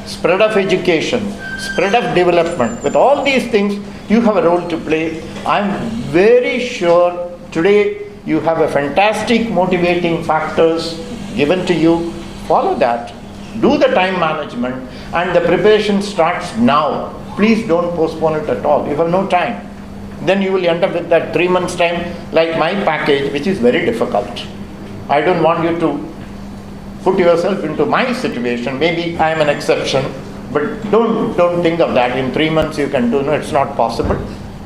spread of education, spread of development. With all these things, you have a role to play. I'm very sure today you have a fantastic motivating factors given to you. Follow that. Do the time management, and the preparation starts now. Please don't postpone it at all. You have no time. Then you will end up with that 3 months time like my package, which is very difficult. I don't want you to put yourself into my situation. Maybe I am an exception, but don't think of that. In 3 months you can do. No, it's not possible.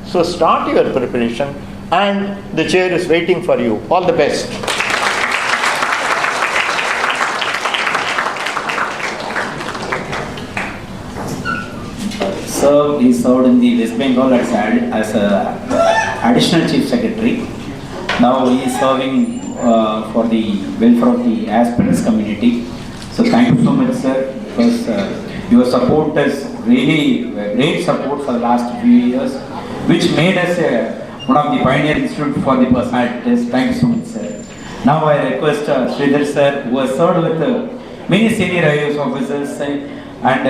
So start your preparation, and the chair is waiting for you. All the best. He served in the West Bengal as additional chief secretary. Now he is serving for the welfare of the aspirants community. So thank you so much, sir, because your support is really great support for the last few years, which made us one of the pioneer institute for the personality test. Thank you so much, sir. Now I request Sridhar sir, who has served with many senior IAS officers and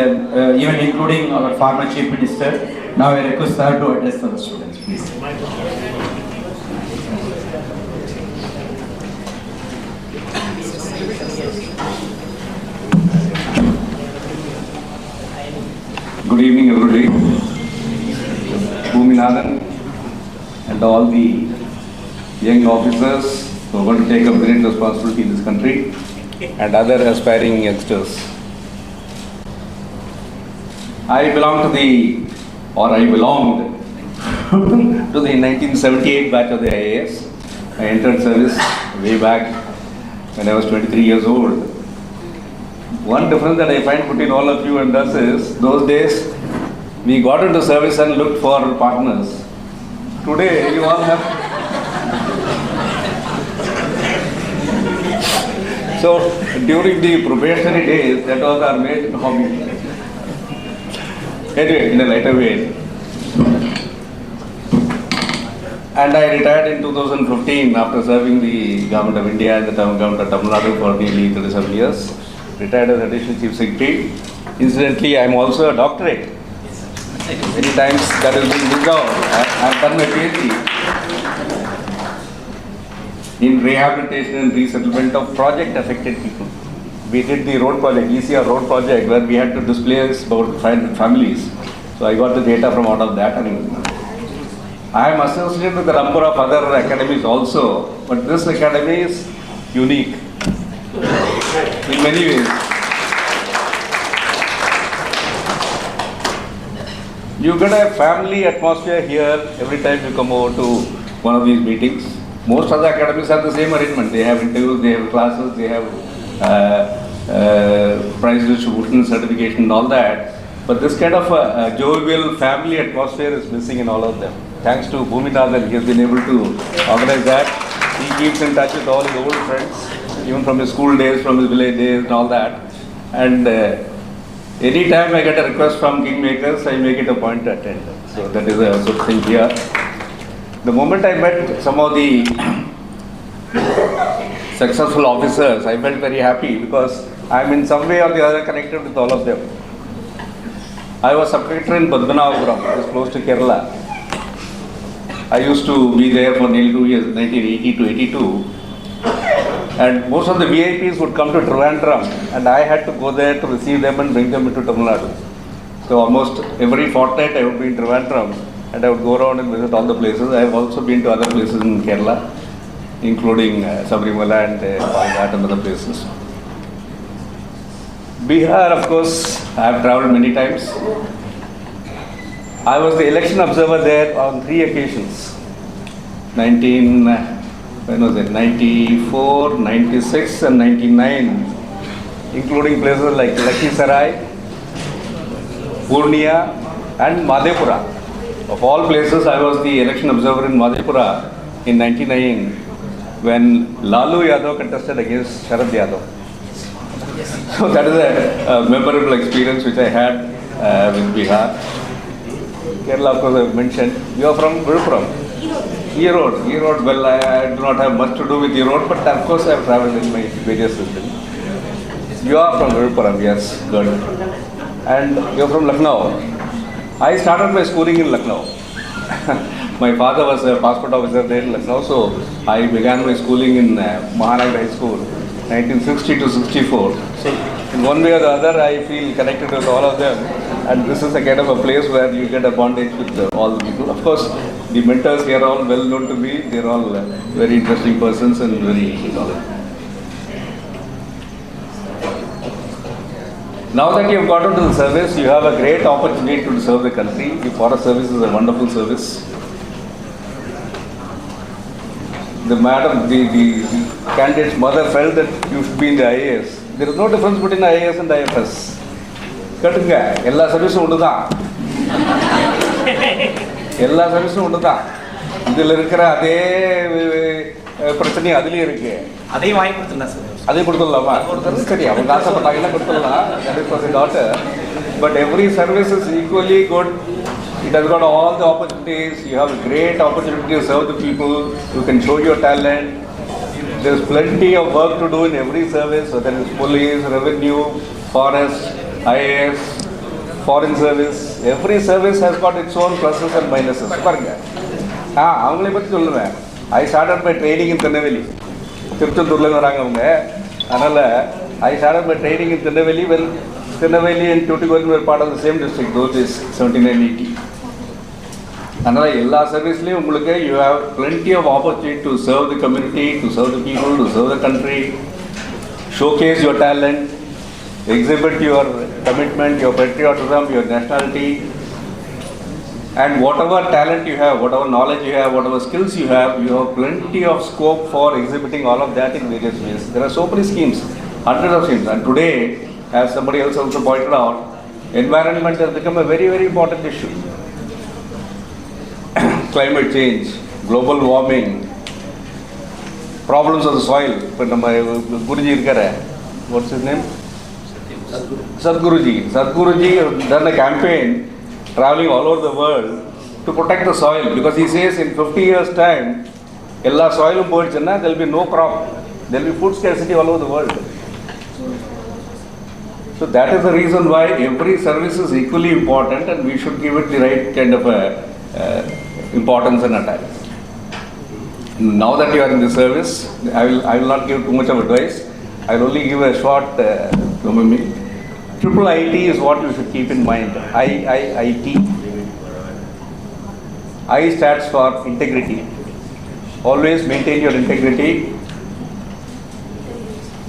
even including our former chief minister. Now I request sir to address the students, please. Good evening, everybody. Bhuminathan and all the young officers who are going to take up great responsibility in this country and other aspiring youngsters. I belonged to the 1978 batch of the IAS. I entered service way back when I was 23 years old. One difference that I find between all of you and us is, those days we got into service and looked for partners. Today you all have... So during the probationary days, that was our main hobby. Anyway, in a lighter way. And I retired in 2015 after serving the government of India and the government of Tamil Nadu for nearly 37 years. Retired as additional chief secretary. Incidentally, I am also a doctorate. Many times that has been missed out. I have done my PhD in rehabilitation and resettlement of project affected people. We did the road project, ECR road project, where we had to displace about 500 families. So I got the data from out of that, and I am associated with a number of other academies also, but this academy is unique in many ways. You get a family atmosphere here every time you come over to one of these meetings. Most other academies have the same arrangement. They have interviews, they have classes, they have prize distribution, certification and all that. But this kind of a jovial family atmosphere is missing in all of them. Thanks to Bhuminathan, he has been able to organize that. He keeps in touch with all his old friends, even from his school days, from his village days and all that. And anytime I get a request from Kingmakers, I make it a point to attend. So that is a good thing here. The moment I met some of the successful officers, I felt very happy because I am in some way or the other connected with all of them. I was sub-secretary in Padmanabhapuram, it is close to Kerala. I used to be there for nearly 2 years, 1980 to 82. And most of the VIPs would come to Trivandrum, and I had to go there to receive them and bring them into Tamil Nadu. So almost every fortnight I would be in Trivandrum, and I would go around and visit all the places. I have also been to other places in Kerala, including Sabrimala and Palghat and other places. Bihar, of course, I have traveled many times. I was the election observer there on 3 occasions. 94, 96 and 99, including places like Lakhisarai, Purnia and Madhepura. Of all places, I was the election observer in Madhepura in 99 when Lalu Yadav contested against Sharad Yadav. So that is a memorable experience which I had with Bihar. Kerala, of course, I have mentioned. You are from Viluppuram? Erode. Well, I do not have much to do with Erode, but of course I have travelled in my various systems. You are from Viluppuram, yes, good. And you are from Lucknow. I started my schooling in Lucknow. My father was a passport officer there in Lucknow, so I began my schooling in Mahanagar High School, 1960 to 64. So in one way or the other, I feel connected with all of them. And this is a kind of a place where you get a bondage with all the people. Of course, the mentors here are all well known to me. They are all very interesting persons and very knowledgeable. Now that you have got into the service, you have a great opportunity to serve the country. The forest service is a wonderful service. The candidate's mother felt that you should be in the IAS. There is no difference between IAS and IFS. கேட்டுங்க, எல்லா சர்வீஸும் ஒன்று தான். எல்லா சர்வீஸும் ஒன்று தான். இதில் இருக்கிற அதே பிரச்சனையும் அதுலேயும் இருக்கு. அதையும் வாங்கி கொடுத்துடலாம் சார். அதையும் கொடுத்துடலாமா? கொடுத்துறது சரி, அவங்க ஆசைப்பட்டாங்கன்னா கொடுத்துடலாம். That is for the daughter. But every service is equally good. It has got all the opportunities. You have a great opportunity to serve the people. You can show your talent. There is plenty of work to do in every service, whether it is police, revenue, forest, IAS, foreign service. Every service has got its own pluses and minuses. பாருங்க, அவங்களே பற்றி சொல்லுவேன். I started my training in Tirunelveli. திருச்செந்தூர்லேருந்து வராங்க அவங்க. அதனால் I started my training in Tirunelveli when Tirunelveli and Tuticorin were part of the same district, those days, 79-80. அதனால் எல்லா சர்வீஸ்லேயும் உங்களுக்கு you have plenty of opportunity to serve the community, to serve the people, to serve the country, showcase your talent, exhibit your commitment, your patriotism, your nationality, and whatever talent you have, whatever knowledge you have, whatever skills you have plenty of scope for exhibiting all of that in various ways. There are so many schemes, hundreds of schemes, and today, as somebody else also pointed out, environment has become a very, very important issue. Climate change, global warming, problems of the soil. Guruji irukara, what's his name? Sadhguruji has done a campaign traveling all over the world to protect the soil, because he says in 50 years time, ella soilum poichana, there will be no crop, there will be food scarcity all over the world. So that is the reason why every service is equally important, and we should give it the right kind of importance and attachment. Now that you are in the service, I will not give too much of advice. I will only give a short Triple IT is what you should keep in mind. IIIT. I stands for integrity. Always maintain your integrity.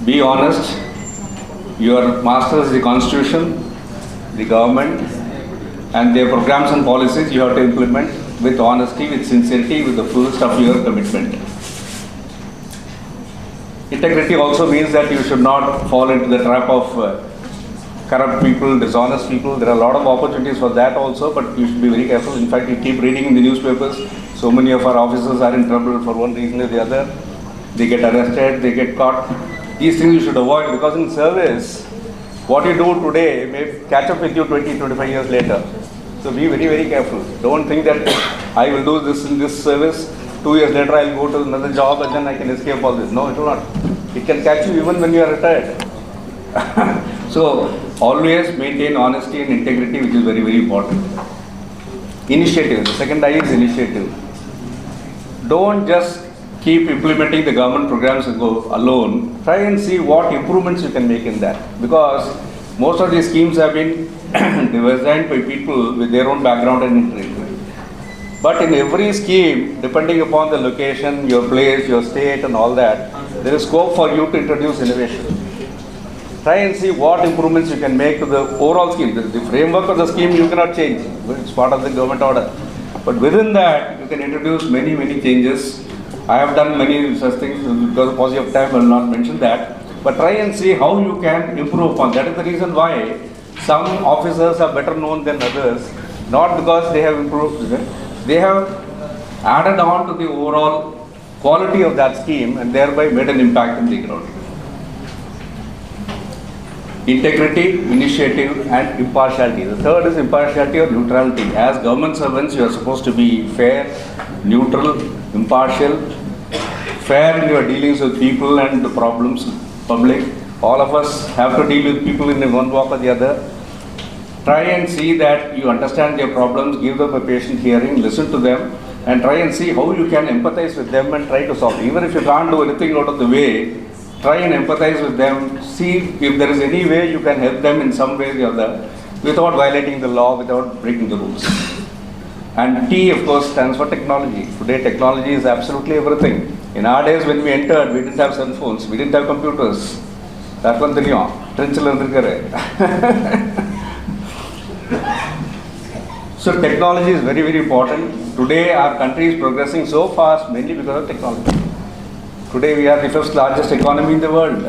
Be honest. Your master is the constitution, the government, and their programs and policies you have to implement with honesty, with sincerity, with the fullest of your commitment. Integrity also means that you should not fall into the trap of corrupt people, dishonest people. There are a lot of opportunities for that also, but you should be very careful. In fact, you keep reading in the newspapers, so many of our officers are in trouble for one reason or the other. They get arrested, they get caught. These things you should avoid, because in service, what you do today may catch up with you 20-25 years later. So be very, very careful. Don't think that I will do this in this service, 2 years later I will go to another job and then I can escape all this. No, it will not. It can catch you even when you are retired. So always maintain honesty and integrity, which is very, very important. Initiative. The second I is initiative. Don't just keep implementing the government programs and go alone. Try and see what improvements you can make in that. Because most of these schemes have been designed by people with their own background and interest. But in every scheme, depending upon the location, your place, your state and all that, there is scope for you to introduce innovation. try and see what improvements you can make to the overall scheme. The framework of the scheme you cannot change, it's part of the government order. But within that, you can introduce many, many changes. I have done many such things, because of paucity of time I will not mention that. But try and see how you can improve upon. That is the reason why some officers are better known than others, not because they have improved, they have added on to the overall quality of that scheme and thereby made an impact in the ground. Integrity, initiative and impartiality. The third is impartiality or neutrality. As government servants, you are supposed to be fair, neutral, impartial, fair in your dealings with people and the problems, public. All of us have to deal with people in one walk or the other. Try and see that you understand their problems, give them a patient hearing, listen to them, and try and see how you can empathize with them and try to solve. Even if you can't do anything out of the way, try and empathize with them, see if there is any way you can help them in some way or the other, without violating the law, without breaking the rules. And T, of course, stands for technology. Today, technology is absolutely everything. In our days, when we entered, we didn't have cell phones, we didn't have computers. That one theriyum. So technology is very, very important. Today, our country is progressing so fast, mainly because of technology. Today, we are the 5th largest economy in the world.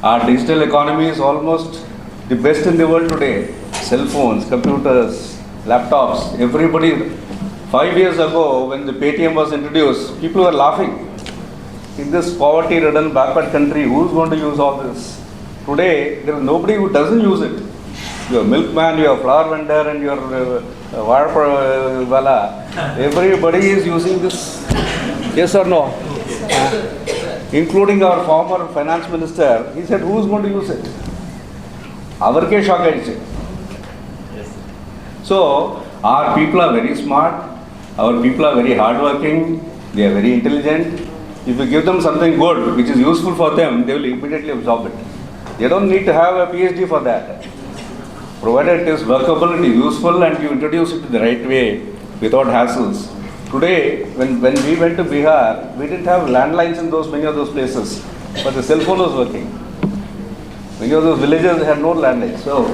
Our digital economy is almost the best in the world today. Cell phones, computers, laptops, everybody. 5 years ago, when the Paytm was introduced, people were laughing. In this poverty-ridden, backward country, who's going to use all this? Today, there is nobody who doesn't use it. Your milkman, your flower vendor, and your wala, everybody is using this. Yes or no? Including our former finance minister, he said, who's going to use it? Our ke shock hai. So, our people are very smart, our people are very hardworking, they are very intelligent. If you give them something good, which is useful for them, they will immediately absorb it. They don't need to have a PhD for that. Provided it is workable, it is useful, and you introduce it the right way, without hassles. Today, when we went to Bihar, we didn't have landlines in many of those places, but the cell phone was working. Many of those villages had no landlines. So,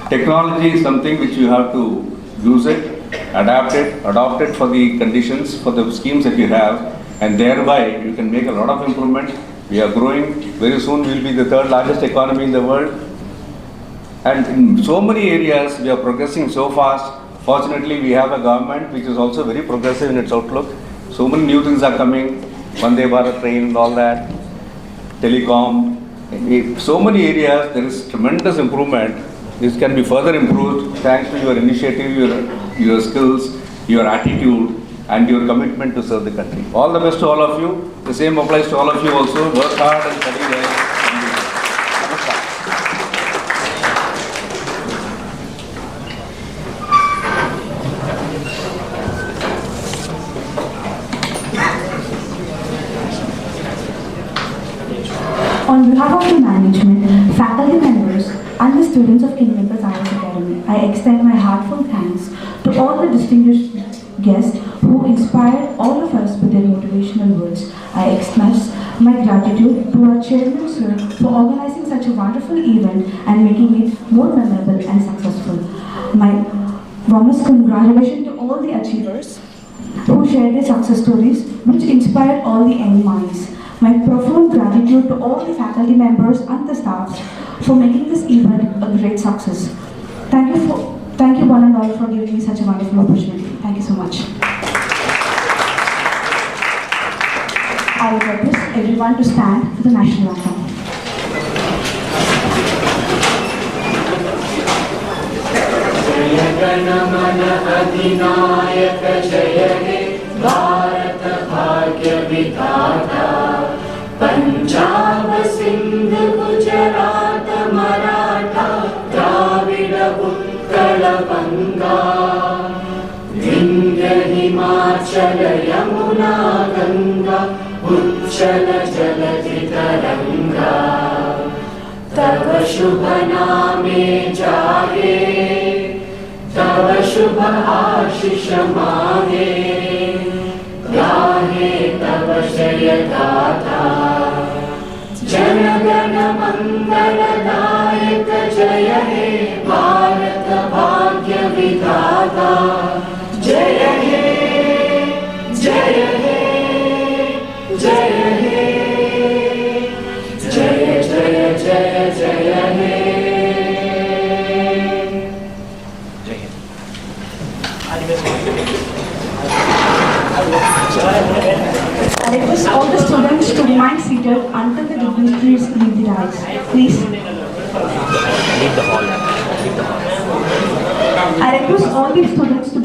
technology is something which you have to use it, adapt it, adopt it for the conditions, for the schemes that you have, and thereby you can make a lot of improvement. We are growing. Very soon we will be the 3rd largest economy in the world. And in so many areas, we are progressing so fast. Fortunately, we have a government which is also very progressive in its outlook. So many new things are coming. Vande Bharat train and all that. Telecom. In so many areas, there is tremendous improvement. This can be further improved thanks to your initiative, your skills, your attitude, and your commitment to serve the country. All the best to all of you. The same applies to all of you also. Work hard and study well. On behalf of the management, faculty members, and the students of Kingmakers IAS Academy, I extend my heartfelt thanks to all the distinguished guests who inspired all of us with their motivational words. I express my gratitude to our chairman, sir, for organizing such a wonderful event and making it more memorable and successful. My warmest congratulations to all the achievers who shared their success stories, which inspired all the young minds. My profound gratitude to all the faculty members and the staff for making this event a great success. Thank you one and all for giving me such a wonderful opportunity. Thank you so much. I will request everyone to stand for the national anthem. Punjab Sindh Gujarat Maratha Dravid Utkal बंगा विंध्य हिमाचल यमुना गंगा उच्चल जलधि तरंगा तव शुभ नामे जागे तव शुभ आशीष मांगे गाहे तव जय गाथा जन गण मंगल नायक जय हे भारत भाग्य विधाता जय हे जय हे जय हे जय जय जय जय हे I request all the students to remain seated until the dignitaries leave the dais. Please. Leave the hall. Leave the hall. I request all the students to